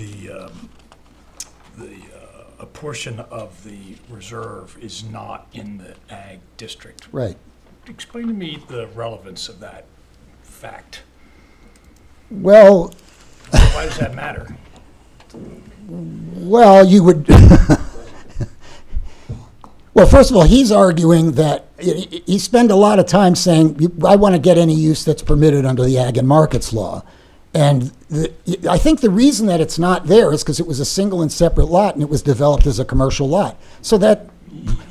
a portion of the reserve is not in the ag district. Right. Explain to me the relevance of that fact. Well, Why does that matter? well, you would. Well, first of all, he's arguing that he spent a lot of time saying, I want to get any use that's permitted under the Ag and Markets Law. And I think the reason that it's not there is because it was a single and separate lot and it was developed as a commercial lot. So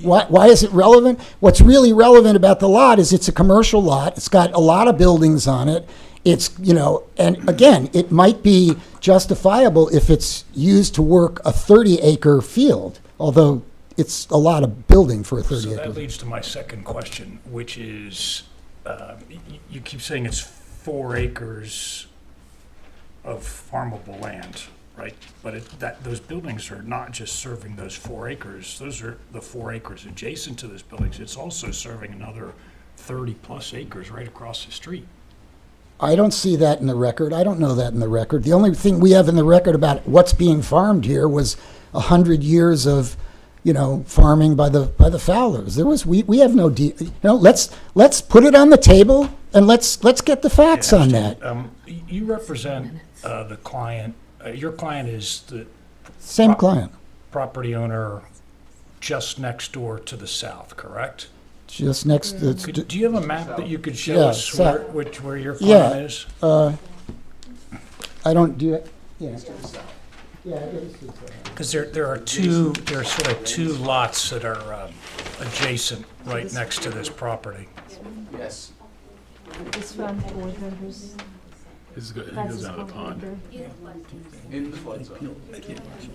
why is it relevant? What's really relevant about the lot is it's a commercial lot. It's got a lot of buildings on it. And again, it might be justifiable if it's used to work a 30-acre field, although it's a lot of building for a 30-acre. So that leads to my second question, which is, you keep saying it's 4 acres of farmable land, right? But those buildings are not just serving those 4 acres. Those are the 4 acres adjacent to those buildings. It's also serving another 30-plus acres right across the street. I don't see that in the record. I don't know that in the record. The only thing we have in the record about what's being farmed here was 100 years of, farming by the Fowlers. We have no let's put it on the table and let's get the facts on that. You represent the client. Your client is the Same client, property owner just next door to the south, correct? just next. Do you have a map that you could show Yeah, us south. where your Yeah. client is? I don't do it. Yeah. Yeah, I guess it's, Because there are sort of two lots that are adjacent right next to this property. Yes. This from board members. He goes down the pond. In the flood zone.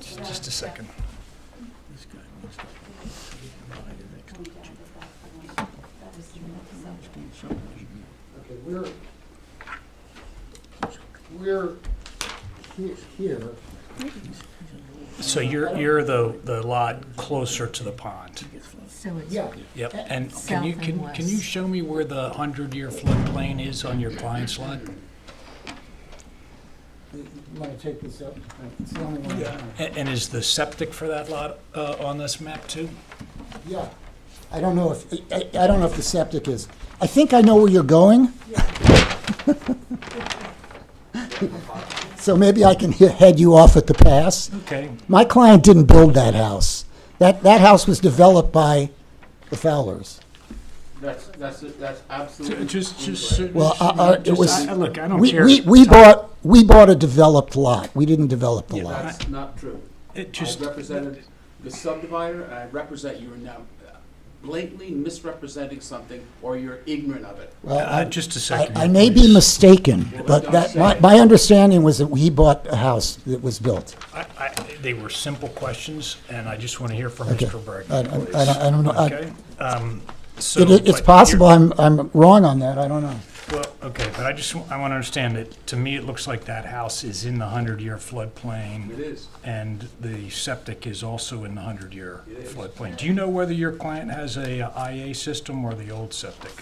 Just a second. okay, we're here. So you're the lot closer to the pond. So it's Yeah. Yep. And South can and you west. show me where the 100-year floodplain is on your client's lot? You want to take this up? It's the only one. Yeah. And is the septic for that lot on this map too? Yeah. I don't know if the septic is. I think I know where you're going. So maybe I can head you off at the pass. Okay. My client didn't build that house. That house was developed by the Fowlers. That's absolutely. Well, it was. Look, I don't We, care. we bought a developed lot. We didn't develop the lot. That's not true. It just I represented the subdivider, and I represent you are now blatantly misrepresenting something, or you're ignorant of it. Well, just a second. I may be mistaken, but my understanding was that he bought a house that was built. They were simple questions, and I just want to hear from Okay. Mr. Bergman, please. I don't know. Okay. So, It's but possible I'm wrong on that. I don't know. Well, okay, but I want to understand that, to me, it looks like that house is in the 100-year floodplain. It is. And the septic is also in the 100-year floodplain. Do you know whether your client has a IA system or the old septic?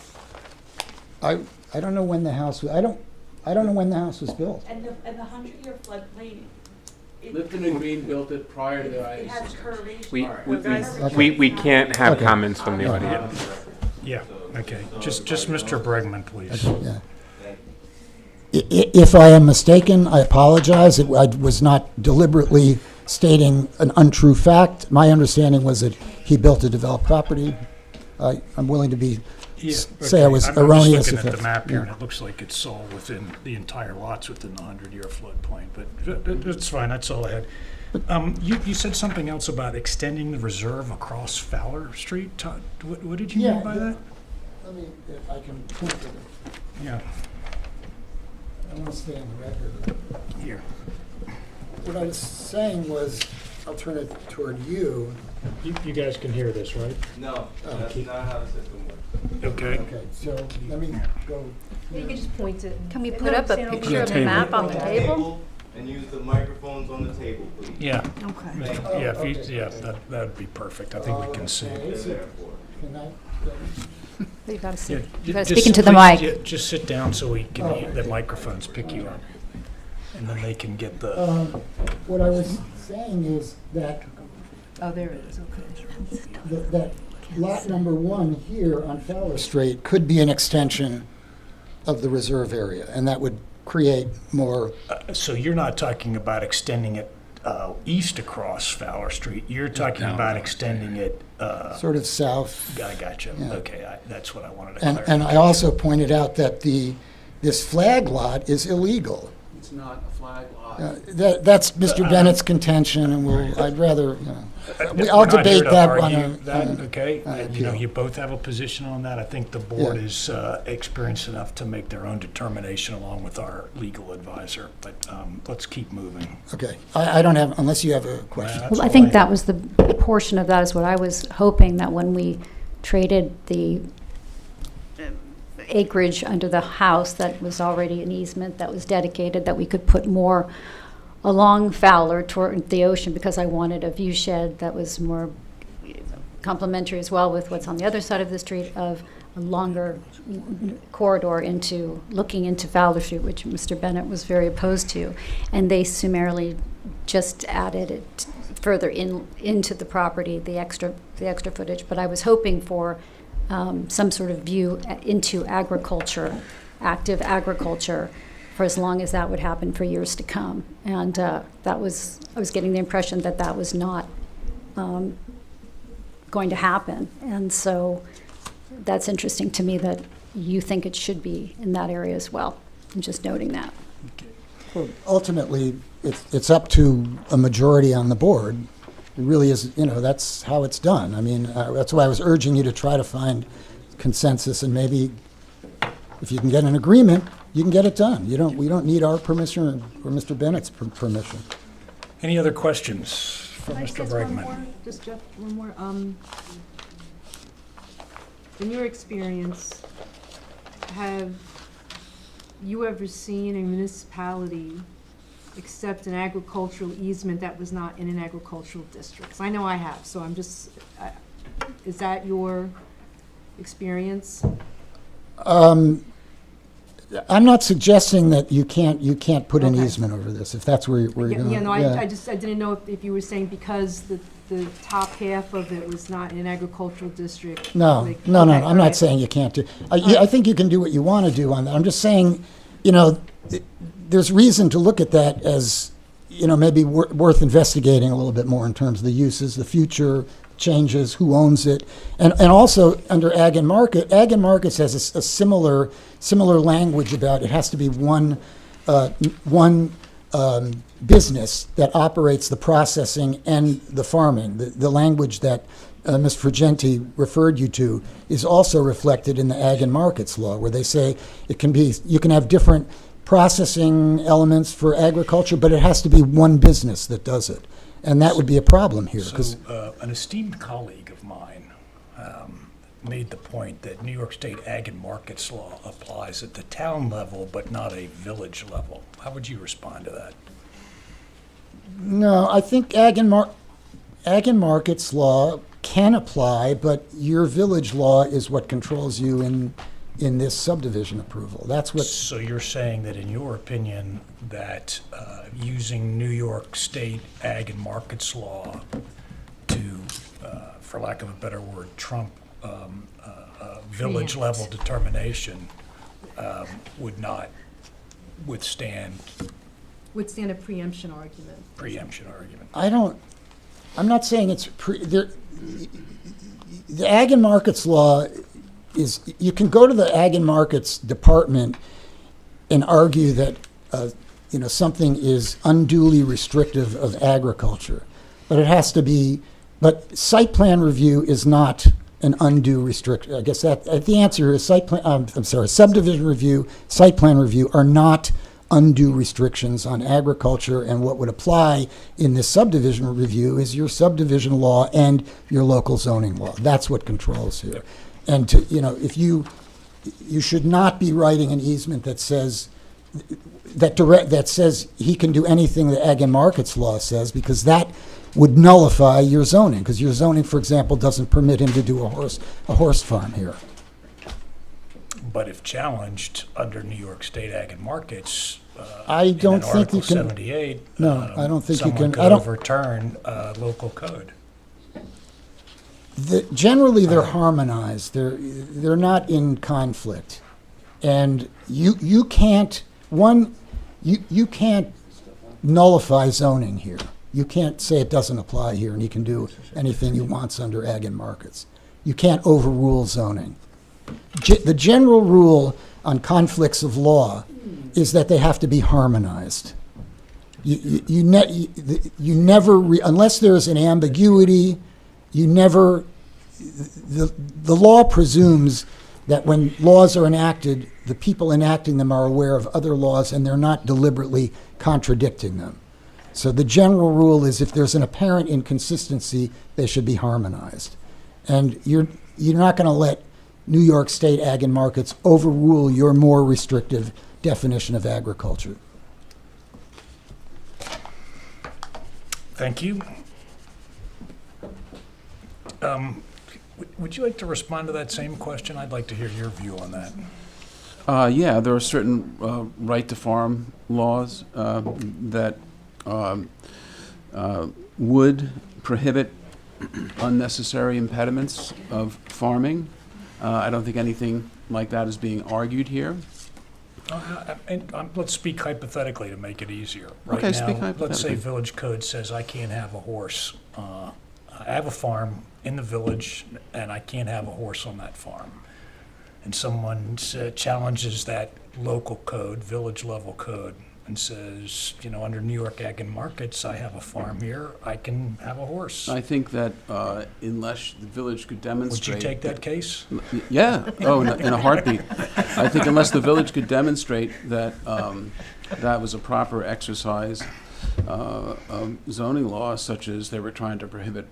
I don't know when the house, I don't know when the house was built. And the 100-year floodplain, Lipton and Green built it prior to the it IA has system. curvation. We can't have Okay. comments from the Yeah. audience. Yeah, okay. Just Mr. Bregman, please. Yeah. If I am mistaken, I apologize. I was not deliberately stating an untrue fact. My understanding was that he built a developed property. I'm willing to be, Yeah, say I okay. was I'm erroneous. just if looking at the that's- map here, and yeah. it looks like it's all within, the entire lot's within the 100-year floodplain, but that's fine, that's all I had. You said something else about extending the reserve across Fowler Street. Todd, what did you Yeah, mean by that? Let me, if I can point to it. Yeah, I want to stay on the record. here. What I was saying was, I'll turn it toward you. You guys can hear this, right? No, Oh, that's keep- not how the system works. Okay. Okay, so let me go. You can just point it. Can we No, put up a stand over picture here. of the map on the table? And use the microphones on the table, please. Yeah, Okay. yeah, okay. that'd be perfect. I think we can see. Okay, so can I- You gotta Yeah, sit, you ju- gotta just speak into the please, mic. yeah, just sit down so we can, the microphones pick you up. And then they can get the, What I was saying is that Oh, there it is, okay. that lot number 1 here on Fowler Street could be an extension of the reserve area, and that would create more, so you're not talking about extending it east across Fowler Street. You're talking about extending it, sort of south. I gotcha. Yeah. Okay, that's what I wanted to And clarify. I also pointed out that this flag lot is illegal. It's not a flag lot. That's Mr. Bennett's contention, and I'd rather, I'll We're not here debate to that argue one. that, okay? on You know, appeal. you both have a position on that. I think the board Yeah. is experienced enough to make their own determination along with our legal advisor, but let's keep moving. Okay, I don't have, unless you have a question. That's Well, I all think that was the portion of that is what I was hoping, that when we traded the acreage under the house that was already an easement that was dedicated, that we could put more along Fowler toward the ocean, because I wanted a view shed that was more complementary as well with what's on the other side of the street, of a longer corridor looking into Fowler Street, which Mr. Bennett was very opposed to. And they summarily just added it further into the property, the extra footage. But I was hoping for some sort of view into agriculture, active agriculture, for as long as that would happen for years to come. And I was getting the impression that that was not going to happen. And so that's interesting to me that you think it should be in that area as well. I'm just noting that. Well, ultimately, it's up to a majority on the board. It really is, that's how it's done. I mean, that's why I was urging you to try to find consensus, and maybe if you can get an agreement, you can get it done. We don't need our permission or Mr. Bennett's permission. Any other questions for Can I just Mr. ask one Bregman? more? Just Jeff, one more. In your experience, have you ever seen a municipality accept an agricultural easement that was not in an agricultural district? I know I have, so I'm just, is that your experience? I'm not suggesting that you can't put an Okay. easement over this, if that's where you're going. Yeah, no, I didn't know if you were saying because the top half of it was not in an agricultural district. No, like- no, okay, I'm all not right. saying you can't do. I think you can do what you want to do on that. I'm just saying, there's reason to look at that as, maybe worth investigating a little bit more in terms of the uses, the future changes, who owns it, and also under Ag and Markets has a similar language about it has to be one business that operates the processing and the farming. The language that Ms. Frugenti referred you to is also reflected in the Ag and Markets law, where they say you can have different processing elements for agriculture, but it has to be one business that does it. And that would be a problem here. 'Cause So, an esteemed colleague of mine made the point that New York State Ag and Markets Law applies at the town level, but not a village level. How would you respond to that? No, I think Ag and Markets Law can apply, but your village law is what controls you in this subdivision approval. That's what, So you're saying that in your opinion, that using New York State Ag and Markets Law to, for lack of a better word, trump village level determination would not withstand Withstand a preemption argument. preemption argument? I'm not saying it's, the Ag and Markets Law is, you can go to the Ag and Markets Department and argue that, something is unduly restrictive of agriculture. But it has to be, but site plan review is not an undue restriction. I guess the answer is subdivision review, site plan review are not undue restrictions on agriculture, and what would apply in this subdivision review is your subdivision law and your local zoning law. That's what controls here. And if you should not be writing an easement that says that says he can do anything the Ag and Markets Law says, because that would nullify your zoning, because your zoning, for example, doesn't permit him to do a horse farm here. But if challenged under New York State Ag and Markets, I don't think you Article can. 78, No, I don't think you someone can. could overturn local code. Generally, they're harmonized. They're not in conflict, and you can't nullify zoning here. You can't say it doesn't apply here, and he can do anything he wants under Ag and Markets. You can't overrule zoning. The general rule on conflicts of law is that they have to be harmonized. You never, unless there's an ambiguity, you never, the law presumes that when laws are enacted, the people enacting them are aware of other laws and they're not deliberately contradicting them. So the general rule is if there's an apparent inconsistency, they should be harmonized. And you're not going to let New York State Ag and Markets overrule your more restrictive definition of agriculture. Thank you. Would you like to respond to that same question? I'd like to hear your view on that. Yeah, there are certain right to farm laws that would prohibit unnecessary impediments of farming. I don't think anything like that is being argued here. Let's speak hypothetically to make it easier. Okay, Right speak now, let's say hypothetically. village code says I can't have a horse. I have a farm in the village, and I can't have a horse on that farm. And someone challenges that local code, village level code, and says, under New York Ag and Markets, I have a farm here, I can have a horse. I think that unless the village could Would demonstrate... you take that case? Yeah, in a heartbeat. I think unless the village could demonstrate that that was a proper exercise of zoning laws, such as they were trying to prohibit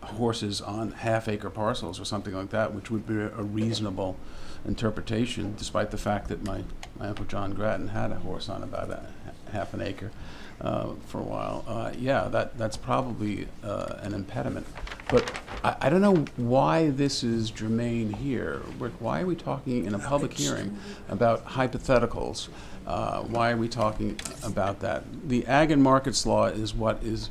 horses on half-acre parcels or something like that, which would be a reasonable interpretation, despite the fact that my Uncle John Grattan had a horse on about half an acre for a while. That's probably an impediment. But I don't know why this is germane here. Why are we talking in a public hearing about hypotheticals? Why are we talking about that? The Ag and Markets Law is what is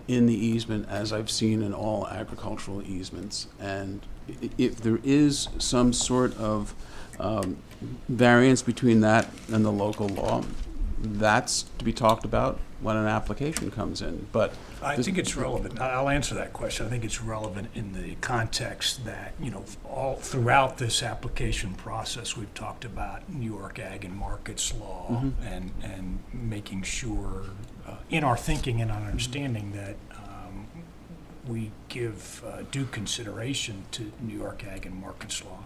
in the easement, as I've seen in all agricultural easements. And if there is some sort of variance between that and the local law, that's to be talked about when an application comes in. But I think it's relevant. I'll answer that question. I think it's relevant in the context that, all throughout this application process, we've talked about New York Ag and Markets Law and making sure in our thinking and our understanding that we give due consideration to New York Ag and Markets Law.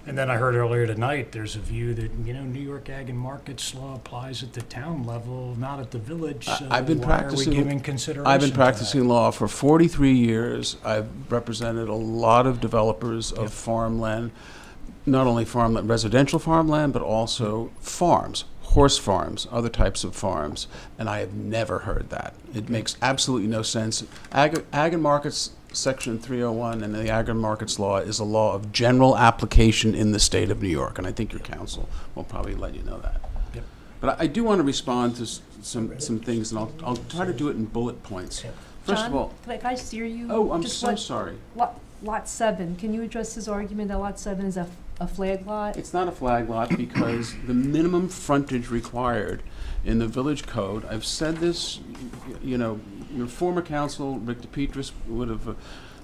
And then I heard earlier tonight, there's a view that, New York Ag and Markets law applies at the town level, not at the village. So I've been why practicing. are we giving consideration I've been to that? practicing law for 43 years. I've represented a lot of developers of farmland, not only farmland, residential farmland, but also farms, horse farms, other types of farms, and I have never heard that. It makes absolutely no sense. Ag and Markets Section 301 and the Ag and Markets Law is a law of general application in the state of New York, and I think your counsel will probably let you know that. Yep. But I do want to respond to some things, and I'll try to do it in bullet points. First of all, Can I steer you? oh, I'm Just so what- sorry. Lot 7, can you address his argument that Lot 7 is a flag lot? It's not a flag lot because the minimum frontage required in the village code, I've said this, your former council, Rick DePietris, would have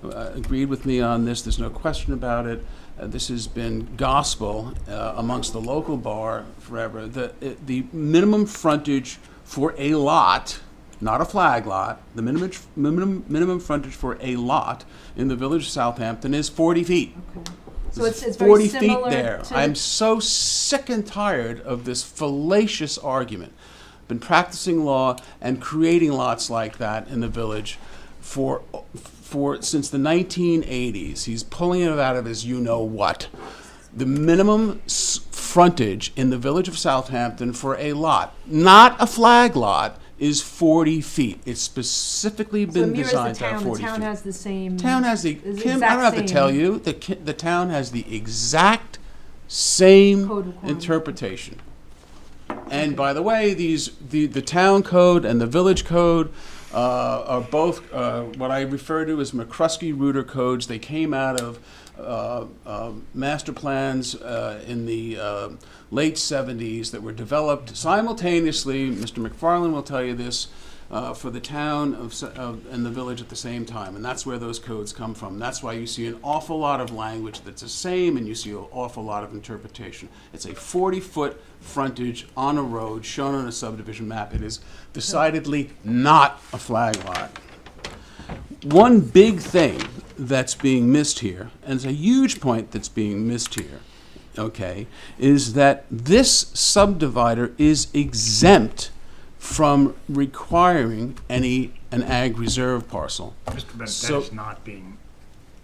agreed with me on this. There's no question about it. This has been gospel amongst the local bar forever. The minimum frontage for a lot, not a flag lot, the minimum frontage for a lot in the village of Southampton is 40 feet. So There's it's very 40 feet similar there. to- I'm so sick and tired of this fallacious argument. Been practicing law and creating lots like that in the village for since the 1980s. He's pulling it out of his you-know-what. The minimum frontage in the village of Southampton for a lot, not a flag lot, is 40 feet. It's specifically So it been mirrors designed the to have town. 40 The town feet. has the same. Town has the, is Kim, I exact don't have to same tell you, the town has the exact same Code requirement. interpretation. And by the way, the town code and the village code are both what I refer to as McCruskey-Reuter codes. They came out of master plans in the late 70s that were developed simultaneously. Mr. McFarland will tell you this, for the town and the village at the same time, and that's where those codes come from. That's why you see an awful lot of language that's the same, and you see an awful lot of interpretation. It's a 40-foot frontage on a road shown on a subdivision map. It is decidedly not a flag lot. One big thing that's being missed here, and it's a huge point that's being missed here, okay, is that this subdivider is exempt from requiring an ag reserve parcel. Mr. Bennett, So- that is not being,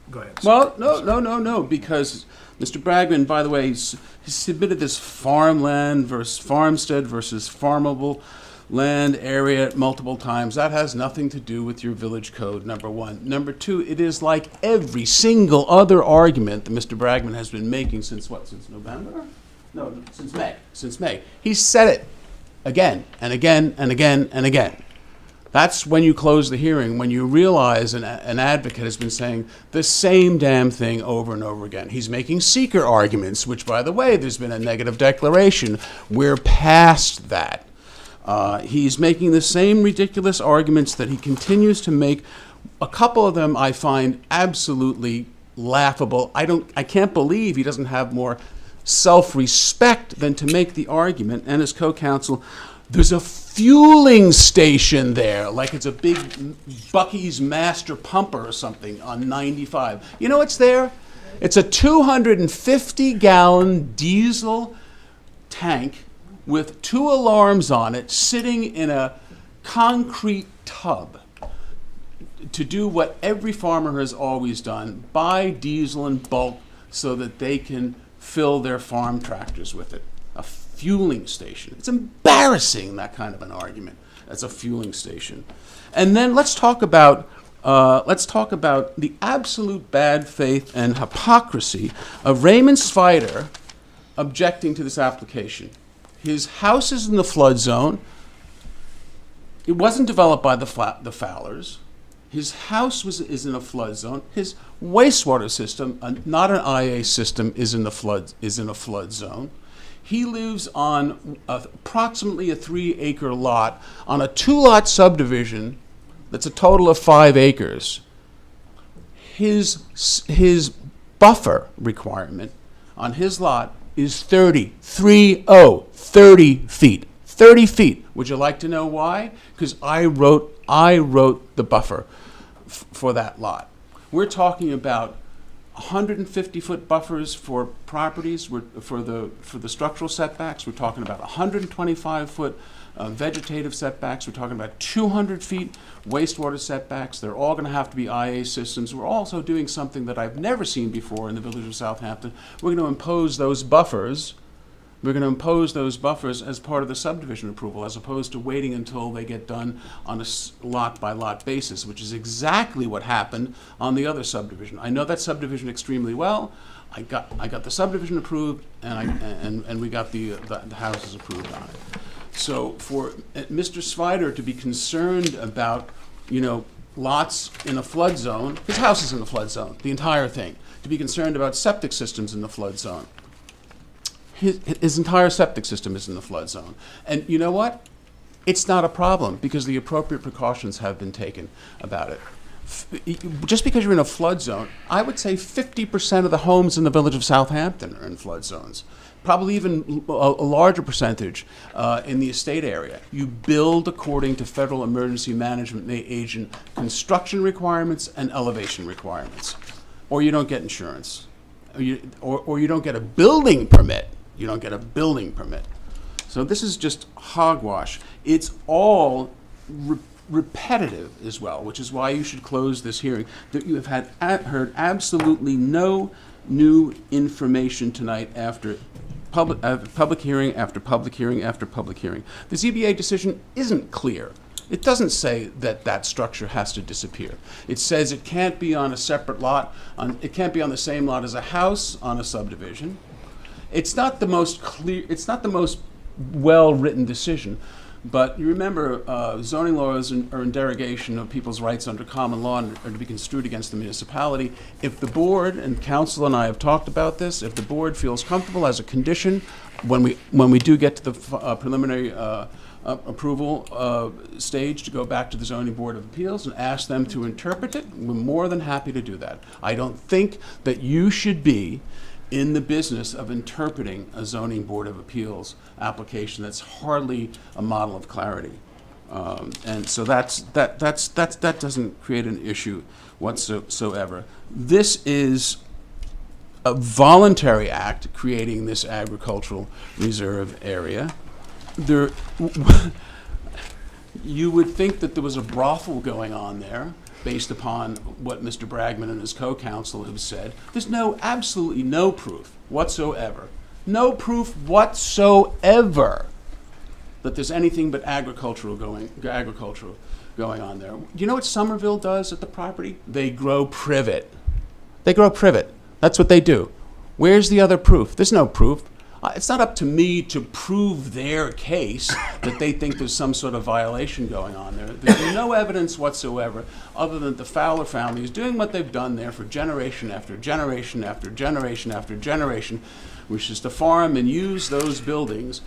go ahead. Well, no, because Mr. Bragman, by the way, he submitted this farmland versus farmstead versus farmable land area multiple times. That has nothing to do with your village code, number one. Number two, it is like every single other argument that Mr. Bragman has been making since November? No, since May. Since May. He said it again and again and again and again. That's when you close the hearing, when you realize an advocate has been saying the same damn thing over and over again. He's making seeker arguments, which, by the way, there's been a negative declaration. We're past that. He's making the same ridiculous arguments that he continues to make. A couple of them I find absolutely laughable. I can't believe he doesn't have more self-respect than to make the argument, and his co-counsel, there's a fueling station there, like it's a big Bucky's Master Pumper or something on 95. You know what's there? It's a 250-gallon diesel tank with 2 alarms on it, sitting in a concrete tub to do what every farmer has always done, buy diesel in bulk so that they can fill their farm tractors with it. A fueling station. It's embarrassing, that kind of an argument as a fueling station. And then let's talk about the absolute bad faith and hypocrisy of Raymond Svider objecting to this application. His house is in the flood zone. It wasn't developed by the Fowlers. His house is in a flood zone. His wastewater system, not an IA system, is in a flood zone. He lives on approximately a 3-acre lot on a 2-lot subdivision that's a total of 5 acres. His buffer requirement on his lot is 30 feet. 30 feet. Would you like to know why? Because I wrote the buffer for that lot. We're talking about 150-foot buffers for properties, for the structural setbacks. We're talking about 125-foot vegetative setbacks. We're talking about 200 feet wastewater setbacks. They're all going to have to be IA systems. We're also doing something that I've never seen before in the village of Southampton. We're going to impose those buffers. We're going to impose those buffers as part of the subdivision approval, as opposed to waiting until they get done on a lot-by-lot basis, which is exactly what happened on the other subdivision. I know that subdivision extremely well. I got the subdivision approved, and we got the houses approved on it. So for Mr. Svider to be concerned about, lots in a flood zone, his house is in the flood zone, the entire thing. To be concerned about septic systems in the flood zone. His entire septic system is in the flood zone. And you know what? It's not a problem because the appropriate precautions have been taken about it. Just because you're in a flood zone, I would say 50% of the homes in the village of Southampton are in flood zones. Probably even a larger percentage in the estate area. You build according to Federal Emergency Management Agent construction requirements and elevation requirements. Or you don't get insurance. Or you don't get a building permit. You don't get a building permit. So this is just hogwash. It's all repetitive as well, which is why you should close this hearing. That you have heard absolutely no new information tonight after public hearing after public hearing after public hearing. The ZBA decision isn't clear. It doesn't say that that structure has to disappear. It says it can't be on a separate lot. It can't be on the same lot as a house on a subdivision. It's not the most clear. It's not the most well-written decision. But you remember, zoning laws are in derogation of people's rights under common law and are to be construed against the municipality. If the board and council and I have talked about this, if the board feels comfortable as a condition, when we do get to the preliminary approval stage, to go back to the zoning board of appeals and ask them to interpret it, we're more than happy to do that. I don't think that you should be in the business of interpreting a zoning board of appeals application that's hardly a model of clarity. And so that doesn't create an issue whatsoever. This is a voluntary act creating this agricultural reserve area. You would think that there was a brothel going on there based upon what Mr. Bragman and his co-counsel have said. There's absolutely no proof whatsoever. No proof whatsoever that there's anything but agricultural going on there. Do you know what Somerville does at the property? They grow privet. They grow privet. That's what they do. Where's the other proof? There's no proof. It's not up to me to prove their case that they think there's some sort of violation going on there. There's no evidence whatsoever other than the Fowler family is doing what they've done there for generation after generation after generation after generation, which is to farm and use those buildings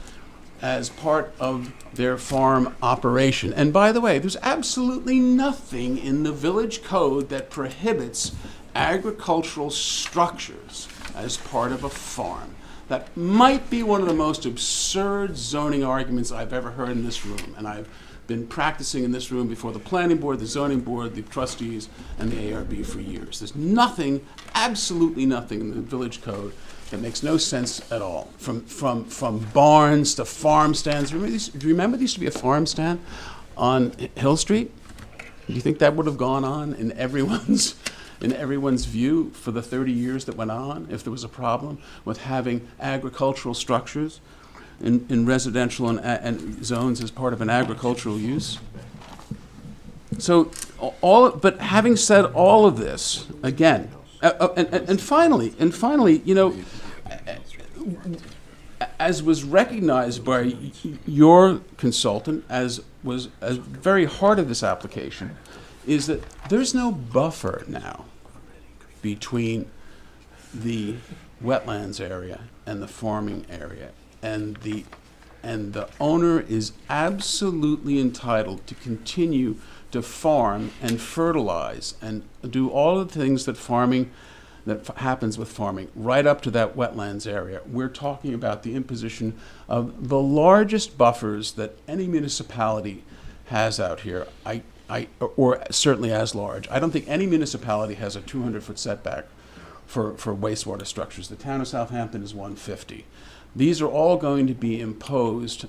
as part of their farm operation. And by the way, there's absolutely nothing in the village code that prohibits agricultural structures as part of a farm. That might be one of the most absurd zoning arguments I've ever heard in this room. And I've been practicing in this room before the planning board, the zoning board, the trustees, and the ARB for years. There's nothing, absolutely nothing in the village code that makes no sense at all. From barns to farm stands. Do you remember there used to be a farm stand on Hill Street? Do you think that would have gone on in everyone's view for the 30 years that went on if there was a problem with having agricultural structures in residential and zones as part of an agricultural use? So, but having said all of this, again, and finally, as was recognized by your consultant, as very heart of this application, is that there's no buffer now between the wetlands area and the farming area, and the owner is absolutely entitled to continue to farm and fertilize and do all of the things that happens with farming right up to that wetlands area. We're talking about the imposition of the largest buffers that any municipality has out here. Or certainly as large. I don't think any municipality has a 200-foot setback for wastewater structures. The town of Southampton is 150. These are all going to be imposed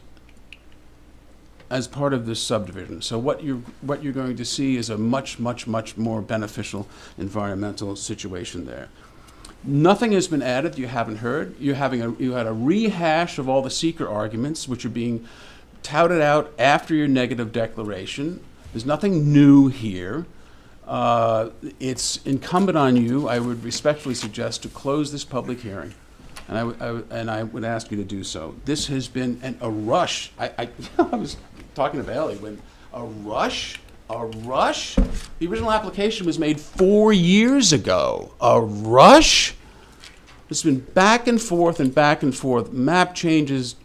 as part of this subdivision. So what you're going to see is a much more beneficial environmental situation there. Nothing has been added you haven't heard. You had a rehash of all the seeker arguments, which are being touted out after your negative declaration. There's nothing new here. It's incumbent on you, I would respectfully suggest, to close this public hearing. And I would ask you to do so. This has been a rush. I was talking to Bailey when a rush. The original application was made 4 years ago. A rush. It's been back and forth and back and forth. Map changes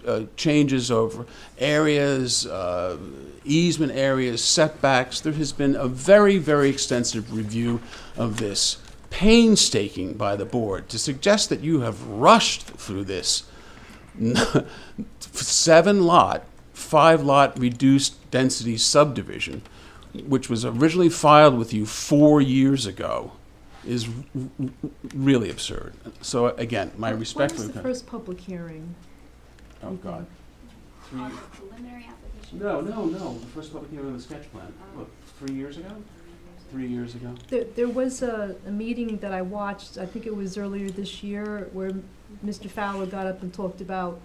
over areas, easement areas, setbacks. There has been a very, very extensive review of this, painstaking by the board. To suggest that you have rushed through this 7-lot, 5-lot reduced density subdivision, which was originally filed with you 4 years ago, is really absurd. So again, my respect for When was the first public hearing? Oh, God. Preliminary application. No. The first public hearing on the sketch plan. Look, 3 years ago? 3 years ago? There was a meeting that I watched, I think it was earlier this year, where Mr. Fowler got up and talked about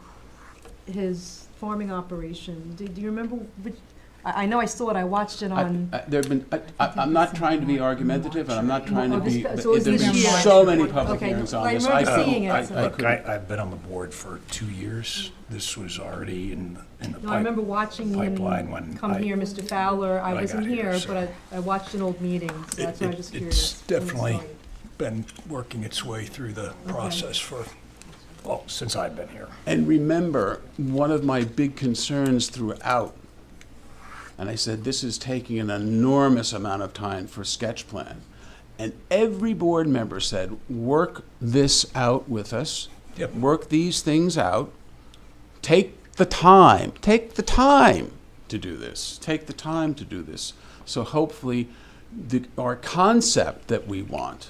his farming operation. Do you remember which? I know I saw it, I watched it on. I'm not trying to be argumentative, and I'm not trying to be, So it was there's this been year. so many public Okay, hearings on I this. remember couldn't- seeing it, so- Look, I've been on the board for 2 years. This was already in the No, I remember watching pipeline him when come here, Mr. Fowler. I when I wasn't got here, here, so- but I watched an old meeting, so that's why I was just curious. It's when it definitely started. been working its way through the process since I've been here. And remember, one of my big concerns throughout, and I said, this is taking an enormous amount of time for sketch plan. And every board member said, work this out with us. Yep. Work these things out. Take the time to do this. Take the time to do this. So hopefully our concept that we want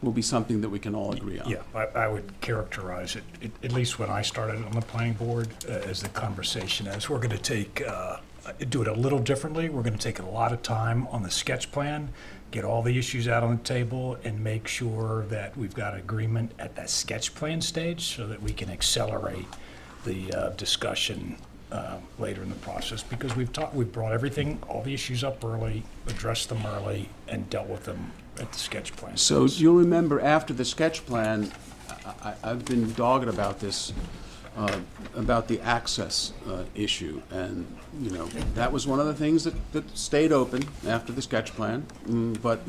will be something that we can all agree on. Yeah, I would characterize it, at least when I started on the planning board, as the conversation as we're going to do it a little differently. We're going to take a lot of time on the sketch plan, get all the issues out on the table, and make sure that we've got agreement at that sketch plan stage so that we can accelerate the discussion later in the process. Because we've brought everything, all the issues up early, addressed them early, and dealt with them at the sketch plan. So you'll remember after the sketch plan, I've been dogged about this, about the access issue. And, that was one of the things that stayed open after the sketch plan. But,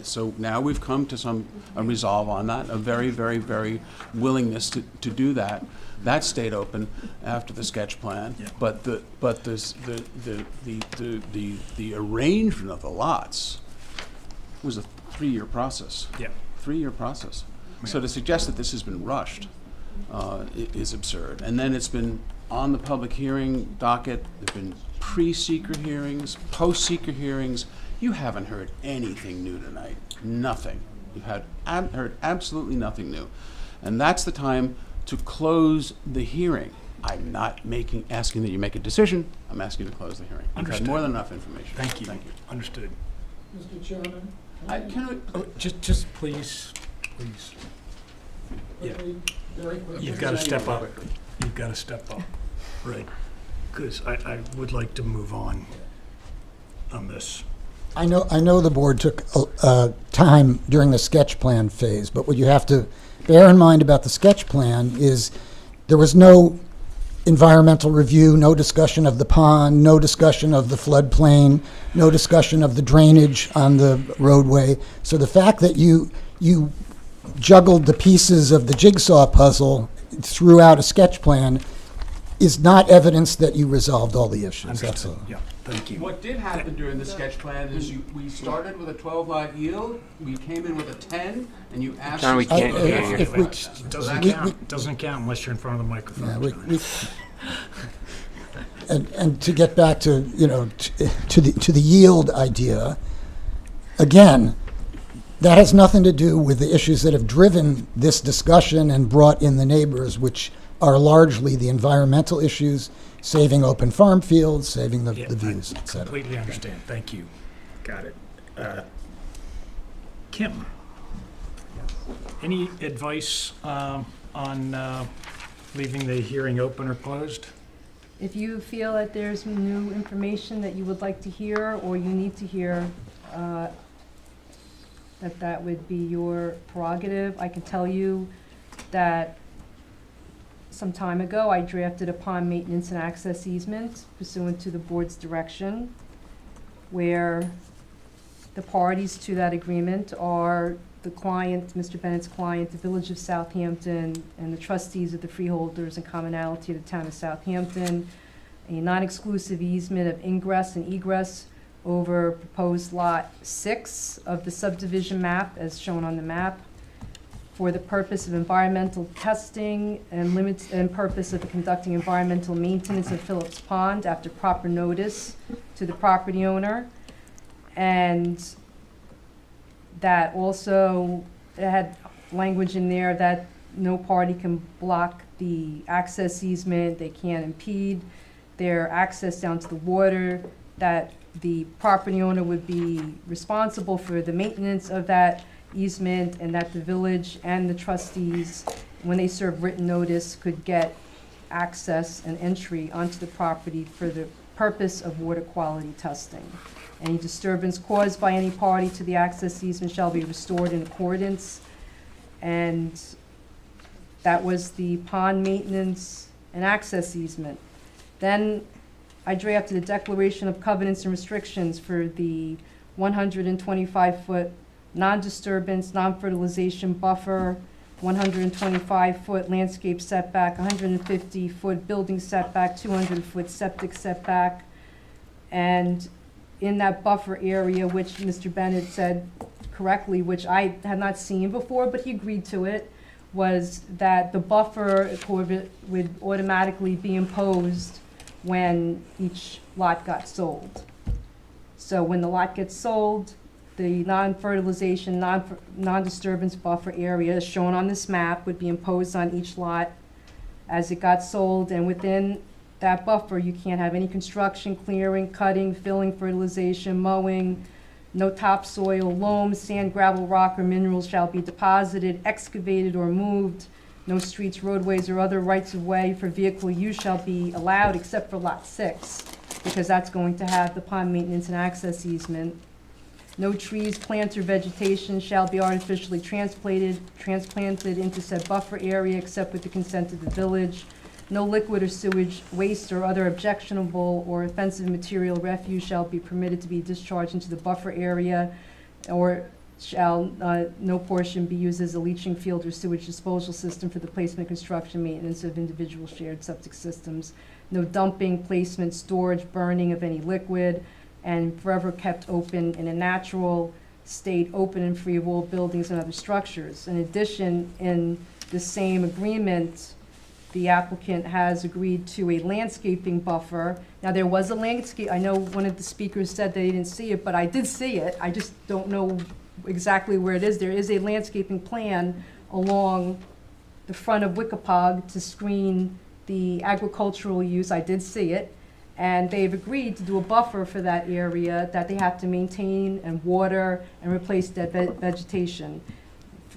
so now we've come to a resolve on that, a very, very, very willingness to do that. That stayed open after the sketch plan. Yeah. But the arrangement of the lots was a 3-year process. Yeah. 3-year process. So to suggest that this has been rushed is absurd. And then it's been on the public hearing docket. There've been pre-seeker hearings, post-seeker hearings. You haven't heard anything new tonight. Nothing. You've heard absolutely nothing new. And that's the time to close the hearing. I'm not asking that you make a decision. I'm asking you to close the hearing. You've had Understood. more than enough information. Thank you. Thank you. Understood. Mr. Chairman? Just please. Yeah. Very quickly. You've got to step up. You've got to step up. Right. Because I would like to move on this. I know the board took time during the sketch plan phase, but what you have to bear in mind about the sketch plan is there was no environmental review, no discussion of the pond, no discussion of the floodplain, no discussion of the drainage on the roadway. So the fact that you juggled the pieces of the jigsaw puzzle throughout a sketch plan is not evidence that you resolved all the issues. That's Understood. all. Yeah, thank you. What did happen during the sketch plan is we started with a 12-lot yield, we came in with a 10, and you asked John, we us to can't go hear down. you. If we- It doesn't we- count. Doesn't count unless you're in front of the microphone. Yeah, and to get back to to the yield idea, again, That has nothing to do with the issues that have driven this discussion and brought in the neighbors, which are largely the environmental issues, saving open farm fields, saving the Yeah, views, I et cetera. completely understand. Thank you. Got it. Kim, any advice on leaving the hearing open or closed? If you feel that there's new information that you would like to hear or you need to hear, that would be your prerogative. I can tell you that some time ago, I drafted a pond maintenance and access easement pursuant to the board's direction, where the parties to that agreement are the client, Mr. Bennett's client, the Village of Southampton, and the trustees of the freeholders and commonality of the town of Southampton, a non-exclusive easement of ingress and egress over proposed lot 6 of the subdivision map as shown on the map for the purpose of environmental testing and purpose of conducting environmental maintenance of Phillips Pond after proper notice to the property owner. And that also, it had language in there that no party can block the access easement, they can't impede their access down to the water, that the property owner would be responsible for the maintenance of that easement, and that the village and the trustees, when they serve written notice, could get access and entry onto the property for the purpose of water quality testing. Any disturbance caused by any party to the access easement shall be restored in accordance. And that was the pond maintenance and access easement. Then I drafted a declaration of covenants and restrictions for the 125-foot non-disturbance, non-fertilization buffer, 125-foot landscape setback, 150-foot building setback, 200-foot septic setback. And in that buffer area, which Mr. Bennett said correctly, which I had not seen before, but he agreed to it, was that the buffer would automatically be imposed when each lot got sold. So when the lot gets sold, the non-fertilization, non-disturbance buffer area as shown on this map would be imposed on each lot as it got sold, and within that buffer, you can't have any construction, clearing, cutting, filling, fertilization, mowing. No topsoil, loam, sand, gravel, rock, or minerals shall be deposited, excavated, or moved. No streets, roadways, or other rights-of-way for vehicle use shall be allowed except for Lot 6, because that's going to have the pond maintenance and access easement. No trees, plants, or vegetation shall be artificially transplanted into said buffer area except with the consent of the village. No liquid or sewage, waste, or other objectionable or offensive material refuse shall be permitted to be discharged into the buffer area, or shall no portion be used as a leaching field or sewage disposal system for the placement, construction, maintenance of individual shared septic systems. No dumping, placement, storage, burning of any liquid, and forever kept open in a natural state, open and free of all buildings and other structures. In addition, in the same agreement, the applicant has agreed to a landscaping buffer. Now, there was a landscape, I know one of the speakers said they didn't see it, but I did see it. I just don't know exactly where it is. There is a landscaping plan along the front of Wickapog to screen the agricultural use. I did see it. And they've agreed to do a buffer for that area that they have to maintain and water and replace dead vegetation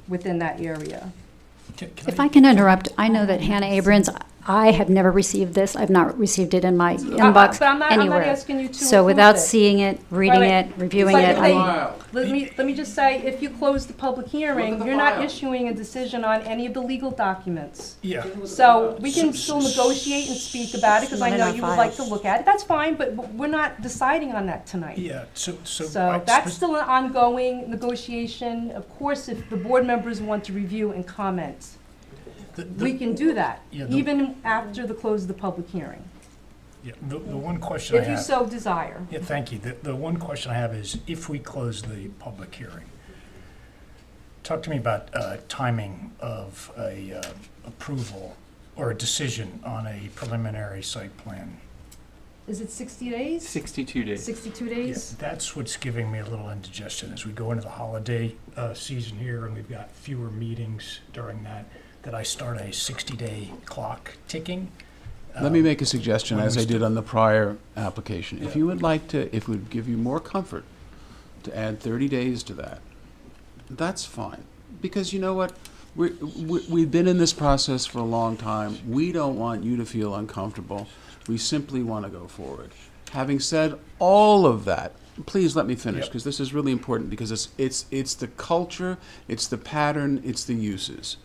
within that area. If I can interrupt, I know that Hannah Abrams, I have never received this. I've not received it in my inbox But I'm not anywhere. asking you to So approve without it. seeing it, reading Right. it, reviewing But it, if they- I, Let me just say, if you close the public hearing, Look at the you're not file. issuing a decision on any of the legal documents. Yeah. So we can still negotiate and speak about it, because I Not in know our you would like to files. look at it. That's fine, but we're not deciding on that tonight. Yeah, so. So that's still an ongoing negotiation. Of course, if the board members want to review and comment, we can do that, Yeah, even after the close of the public hearing, The one question I if you have. so desire. Yeah, thank you. The one question I have is, if we close the public hearing, talk to me about timing of a approval or a decision on a preliminary site plan Is it 60 days? 62 days. 62 Yeah, days? that's what's giving me a little indigestion as we go into the holiday season here, and we've got fewer meetings during that I start a 60-day clock ticking. Let me make a suggestion, when as we I did on the prior application. If Yeah. you would like to, if it would give you more comfort to add 30 days to that, that's fine. Because you know what? We've been in this process for a long time. We don't want you to feel uncomfortable. We simply want to go forward. Having said all of that, please let me finish, Yep. because this is really important, because it's the culture, it's the pattern, it's the uses.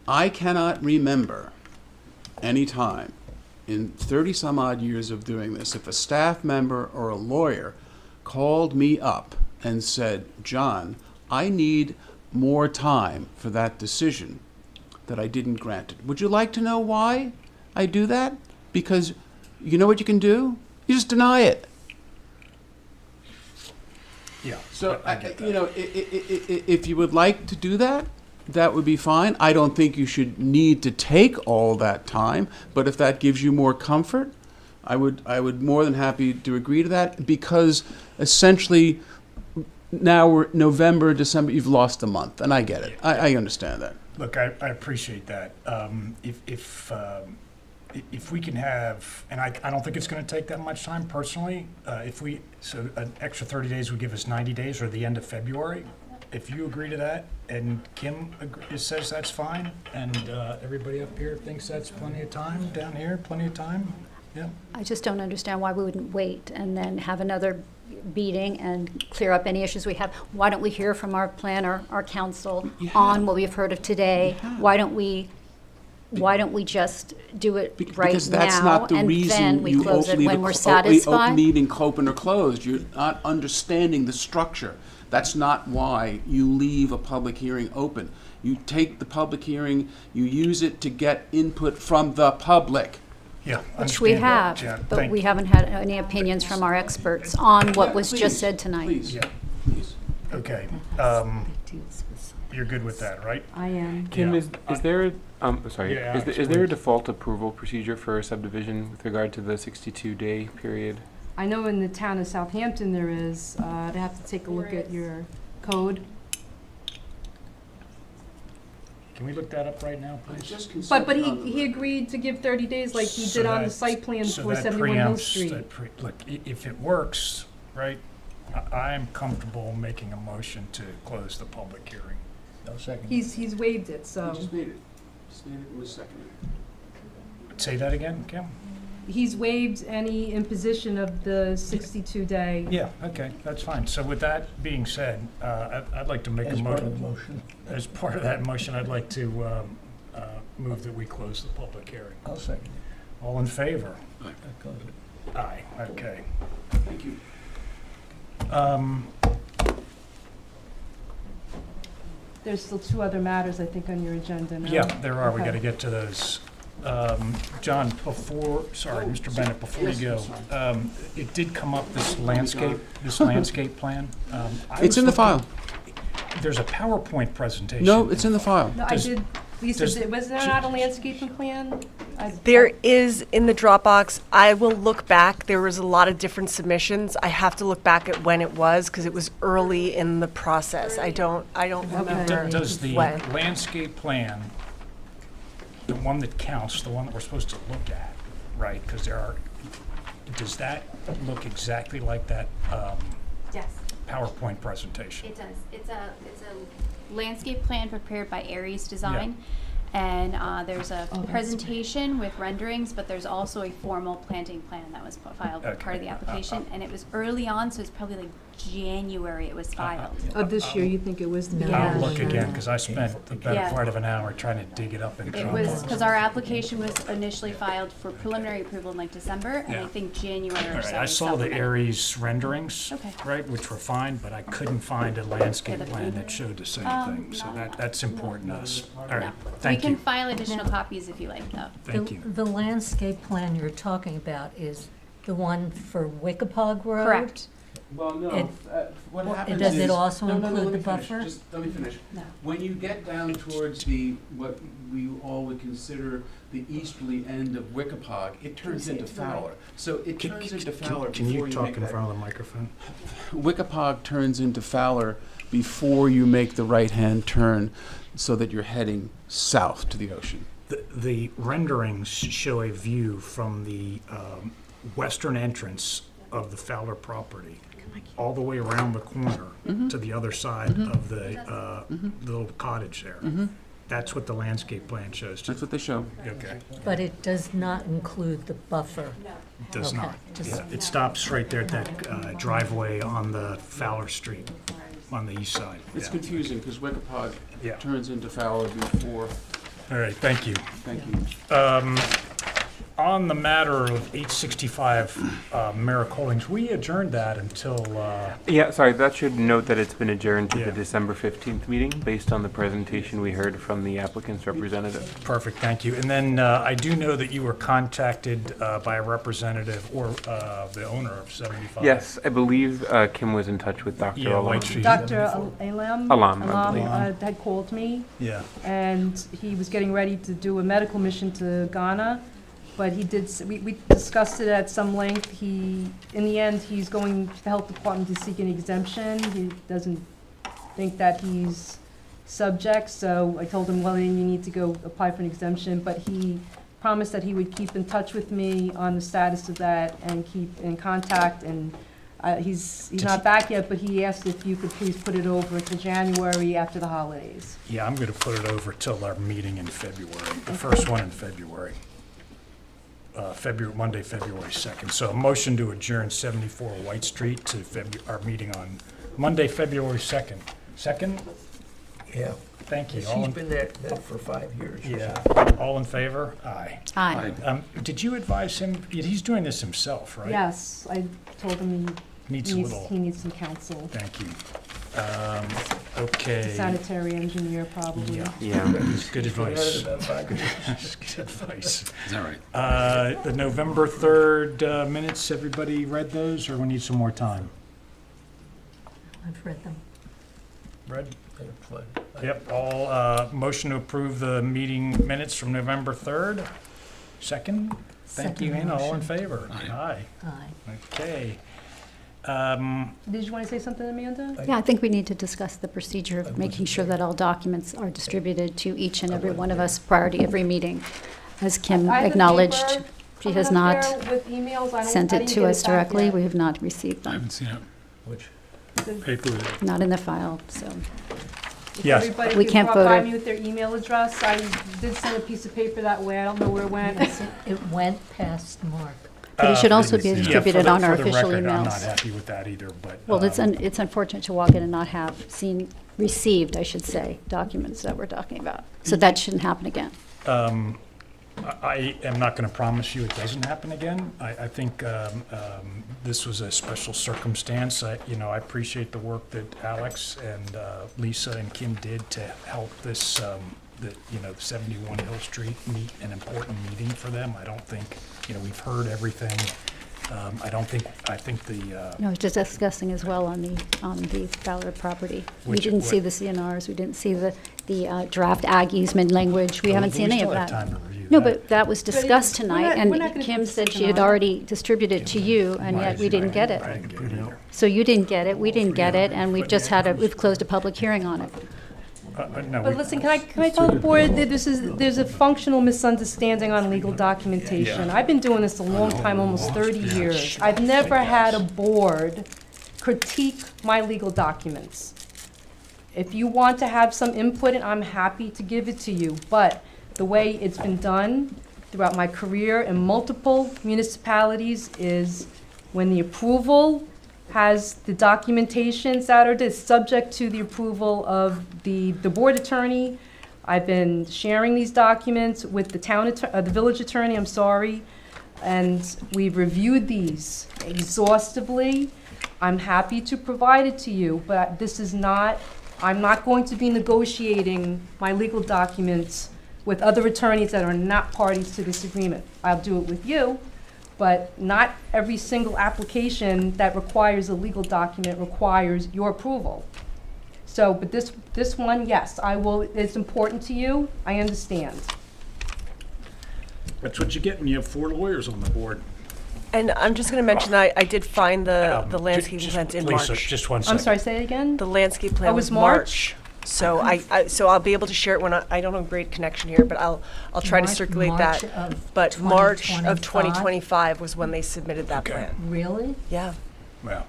I cannot remember any time in 30 some odd years of doing this, if a staff member or a lawyer called me up and said, John, I need more time for that decision, that I didn't grant it. Would you like to know why I do that? Because you know what you can do? You just deny it. Yeah. So, I get that. you know, if you would like to do that, that would be fine. I don't think you should need to take all that time, but if that gives you more comfort, I would more than happy to agree to that, because essentially now we're November, December, you've lost a month, and I get it. I understand that. Look, I appreciate that. If we can have, and I don't think it's going to take that much time personally, so an extra 30 days would give us 90 days, or the end of February. If you agree to that, and Kim says that's fine, and everybody up here thinks that's plenty of time, down here, plenty of time, yeah. I just don't understand why we wouldn't wait and then have another meeting and clear up any issues we have. Why don't we hear from our planner, our council, on what we've heard of today? Why don't we just do it right Because that's now, not the and then reason we you close it leave when a we're open satisfied? meeting open or closed. You're not understanding the structure. That's not why you leave a public hearing open. You take the public hearing, you use it to get input from the public. Yeah, Which we understand have, that. Yeah, but thank we you. haven't had any opinions from our experts on what was Please, just said tonight. Please, Yeah. please. Okay, you're good with that, right? I am. Kim, Yeah. is there, sorry, Yeah, is there a default approval procedure for a subdivision with regard to the 62-day period? I know in the town of Southampton there is. I'd have to take a look at your code. Can we look that up right now, please? But he agreed to give 30 days like he So did on the that- site plan so for that 71 Hill preempts- Street. Look, if it works, right, I'm comfortable making a motion to close the public hearing. No second. He's waived it, so. You just made it. Just made it in a second. Say that again, Kim? He's waived any imposition of the 62-day. Yeah, okay, that's fine. So with that being said, I'd like to make a As part of motion. the motion, As part of that motion, I'd like to move that we close the public hearing. I'll second. All in favor? That closes it. Aye, okay. Thank you. There's still two other matters, I think, on your agenda now. Yeah, there are. We Okay. got to get to those. John, Mr. Bennett, before you go, it did come up, this landscape plan. It's in the file. There's a PowerPoint presentation. No, it's in the file. No, I Does- did, Lisa, does- was there not a landscaping plan? There is in the Dropbox. I will look back. There was a lot of different submissions. I have to look back at when it was, because it was early in the process. I don't remember. Does the when. landscape plan, the one that counts, the one that we're supposed to look at, right? Because does that look exactly like that Yes, PowerPoint presentation? it does. It's a landscape plan prepared by Aries Design. And there's a Oh, that's presentation with renderings, but there's also a formal planting plan that was filed as part of the application. And it was early on, so it's probably like January it was filed. Of this year, you think it was the beginning? I'll Yeah. look again, because I spent the better Yeah. part of an hour trying to dig it up in It was, Dropbox. because our application was initially filed for preliminary approval in like December, and I Yeah. think January All or so. right, I we saw the supplemented. Aries renderings, Okay. right, which were fine, but I couldn't find a landscape Yeah, the- plan that showed the same thing. So that's important to us. All No. right, thank We you. can file additional copies if you like, though. Thank you. The landscape plan you're talking about is the one for Wickapog Road? Correct. Well, no, It- what well, happens is... does it also No, include let me the finish. buffer? Just let me finish. No. When you get down towards what we all would consider the easterly end of Wickapog, it turns into Fowler. So it turns into Fowler Can before you you talk make in that... front of the microphone? Wickapog turns into Fowler before you make the right-hand turn so that you're heading south to the ocean. The renderings show a view from the western entrance of the Fowler property, all the way around the corner to the other side of the little cottage there. That's what the landscape plan shows. That's what they show. Okay, But it does not include the buffer. it does Okay, not. just- Yeah, it stops right there at that driveway on the Fowler Street, on the east side. It's Yeah. confusing because Wickapog Yeah. turns into Fowler before... All right, thank you. Thank you. On the matter of 865 Merrick Holdings, we adjourned that until, Yeah, sorry, that should note that it's been adjourned to Yeah. the December 15th meeting based on the presentation we heard from the applicant's representative. perfect, thank you. And then I do know that you were contacted by a representative or the owner of 75. Yes, I believe Kim was in touch with Dr. Yeah, Alon. White Street. Dr. Alam? Alam, I believe. Had called me, Yeah, and he was getting ready to do a medical mission to Ghana, but he did, we discussed it at some length. In the end, he's going to the health department to seek an exemption. He doesn't think that he's subject, so I told him, well, then you need to go apply for an exemption, but he promised that he would keep in touch with me on the status of that and keep in contact, and he's not back yet, but he asked if you could please put it over to January after the holidays. yeah, I'm going to put it over till our meeting in February, the first one in February. Monday, February 2nd. So a motion to adjourn 74 White Street to our meeting on Monday, February 2nd. Second? Yeah. Thank you. He's been there for 5 years. or Yeah, so. all in favor? Aye. Aye. Did you advise him, he's doing this himself, right? Yes, I told him Needs a little, he needs some counsel. thank you. Okay. Sanitary engineer, probably. Yeah, Yeah. good advice. Better than 5 years. Good advice. Is that right? The November 3rd minutes, everybody read those, or we need some more time? I've read them. Read? They're flood. Yep, all, motion to approve the meeting minutes from November 3rd. Second? Thank you, Second Anna, all in motion. favor? Aye. Aye. Okay. Did you want to say something, Amanda? Yeah, I think we need to discuss the procedure I of wasn't making sure there. that all documents are distributed to each and I every wasn't one of there. us prior to every meeting. As Kim I have a acknowledged, paper she has coming up not there with emails. sent I it didn't to get us back directly. yet. We have not received I them, haven't seen it. Which, Paper with it. not in the file, so. If Yes. everybody We could can't provide vote me with their email address. I did send a piece of paper that way. I don't know where it went. It went past Mark. But it should also be Yeah, distributed on our for the official record, I'm not emails. happy with that either, but. Well, it's unfortunate to walk in and not have received, I should say, documents that we're talking about. So that shouldn't happen again. I am not going to promise you it doesn't happen again. I think this was a special circumstance. I appreciate the work that Alex and Lisa and Kim did to help this, 71 Hill Street meet an important meeting for them. I don't think, we've heard everything. I think the, No, I was just discussing as well on the Ballard property. We Which- didn't see what- the CNRs, we didn't see the draft ag easement language, we haven't seen any of We still have that. time to review No, that. but that was discussed we're tonight, not- we're not and gonna Kim put said this she had on. already distributed it to you, and yet we didn't get it. I didn't get it either. So you didn't get it, we didn't get it, and we've just we've closed a public hearing on it. No, But listen, can I tell the board that there's a functional misunderstanding on legal documentation. I've been doing this a long time, almost 30 years. I've never had a board critique my legal documents. If you want to have some input, I'm happy to give it to you, but the way it's been done throughout my career in multiple municipalities is when the approval has the documentations that are subject to the approval of the board attorney. I've been sharing these documents with the village attorney, and we've reviewed these exhaustively. I'm happy to provide it to you, but I'm not going to be negotiating my legal documents with other attorneys that are not parties to this agreement. I'll do it with you, but not every single application that requires a legal document requires your approval. So, but this one, yes, I will, it's important to you, I understand. That's what you get when you have 4 lawyers on the board. And I'm just going to mention, I did find the landscaping Just- plans in Lisa, March. just one I'm second. sorry, say it again? The landscape plan Oh, was it's March? March. So so I'll be able to share it when I don't have great connection here, but I'll try to March- circulate March that. of But March of 2025? 2025 was when they submitted that Okay. plan. Really? Yeah. Well,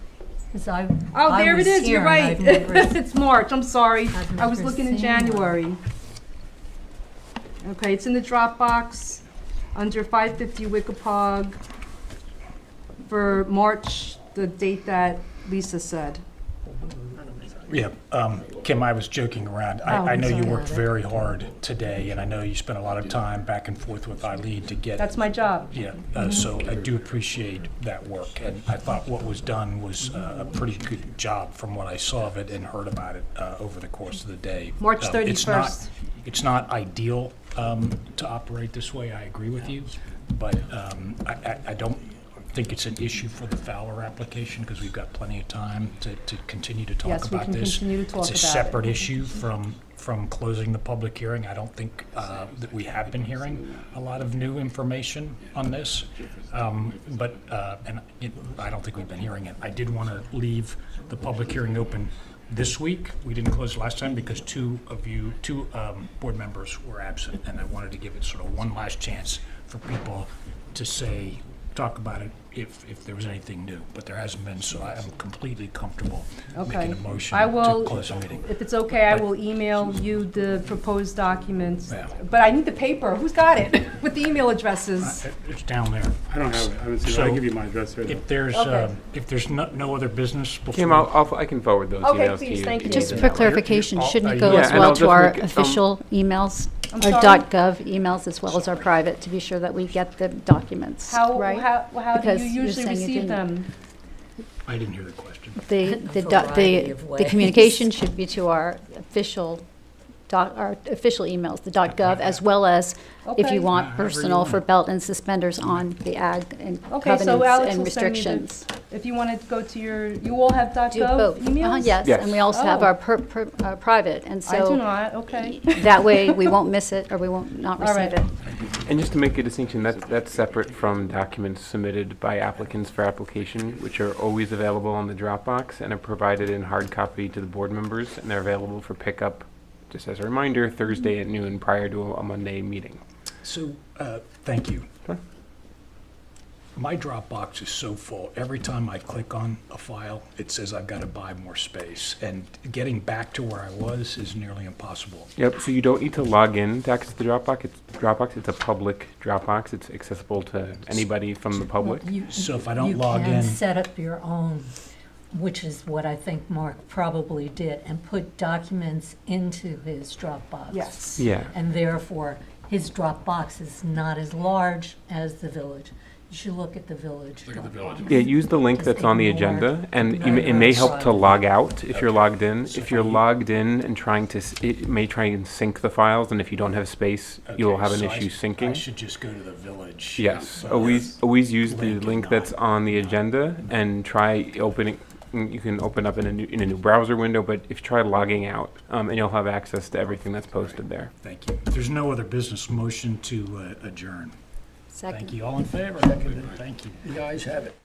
'Cause I Oh, there was it is, you're here and right. I've never- It's March, I'm sorry. I've I was never looking in seen one. January. Okay, it's in the Dropbox under 550 Wickapog for March, the date that Lisa said. yeah, Kim, I was joking around. Oh, I know you sorry. worked very hard today, and I know you spent a lot of time back and forth with Eileen to get. That's my job. Yeah, so I do appreciate that work, and I thought what was done was a pretty good job from what I saw of it and heard about it over the course of the day. March It's not- 31st. It's not ideal to operate this way, I agree with you, but I don't think it's an issue for the Fowler application, because we've got plenty of time to continue to talk Yes, we about can this. continue to talk It's a about it. separate issue from closing the public hearing. I don't think that we have been hearing a lot of new information on this, but I don't think we've been hearing it. I did want to leave the public hearing open this week. We didn't close last time because two board members were absent, and I wanted to give it sort of one last chance for people to talk about it if there was anything new, but there hasn't been, so I am completely comfortable Okay. making a motion I will, to close the meeting. if it's okay, I will email you the proposed documents. Yeah. But I need the paper. Who's got it? With the email addresses. It's down there. I don't have it. I haven't seen it. So, I'll give you my address here. If there's, Okay. no other business before. Kim, I can forward those Okay, emails to please, you. thank you. Just Yeah. for clarification, You're- shouldn't it you're- go Yeah, as and well I'll to just our make it, official emails? I'm Our sorry? .gov emails as well as our private, to be sure that we get the documents, How right? do Because you you're usually saying you receive didn't. them? I didn't hear the question. The variety of the ways. communication should be to our official emails, the .gov, as well as if Okay. you want However you personal want. for belt and suspenders on the ag and Okay, so covenants Alex and will send me the, restrictions. if you want to go to you all have Do .gov both. emails? Yes, Yes. and we also have Oh. our private, and I do so not, okay. that way we won't miss it or we won't not All right. receive it. And just to make a distinction, that's separate from documents submitted by applicants for application, which are always available on the Dropbox and are provided in hard copy to the board members, and they're available for pickup, just as a reminder, Thursday at noon prior to a Monday meeting. So, thank you. Sure. My Dropbox is so full. Every time I click on a file, it says I've got to buy more space. And getting back to where I was is nearly impossible. Yep, so you don't need to log in to access the Dropbox. It's a public Dropbox. It's accessible to anybody from the public. So if I don't log You can in- set up your own, which is what I think Mark probably did, and put documents into his Dropbox. Yes. Yeah. And therefore, his Dropbox is not as large as the village. You should look at the village Dropbox. Yeah, use the link that's on the agenda, and it may help to log out if you're logged in. If you're logged in and trying to, it may try and sync the files, and if you don't have space, you'll Okay, have an so issue I syncing. should just go to the village. Yes, uh, always use the link and link that's not- on the agenda and try opening. You can open up in a new browser window, but if you try logging out, and you'll have access to everything that's posted there. Thank you. If there's no other business, motion to adjourn. Second. Thank you. All in favor? Thank you. The ayes have it.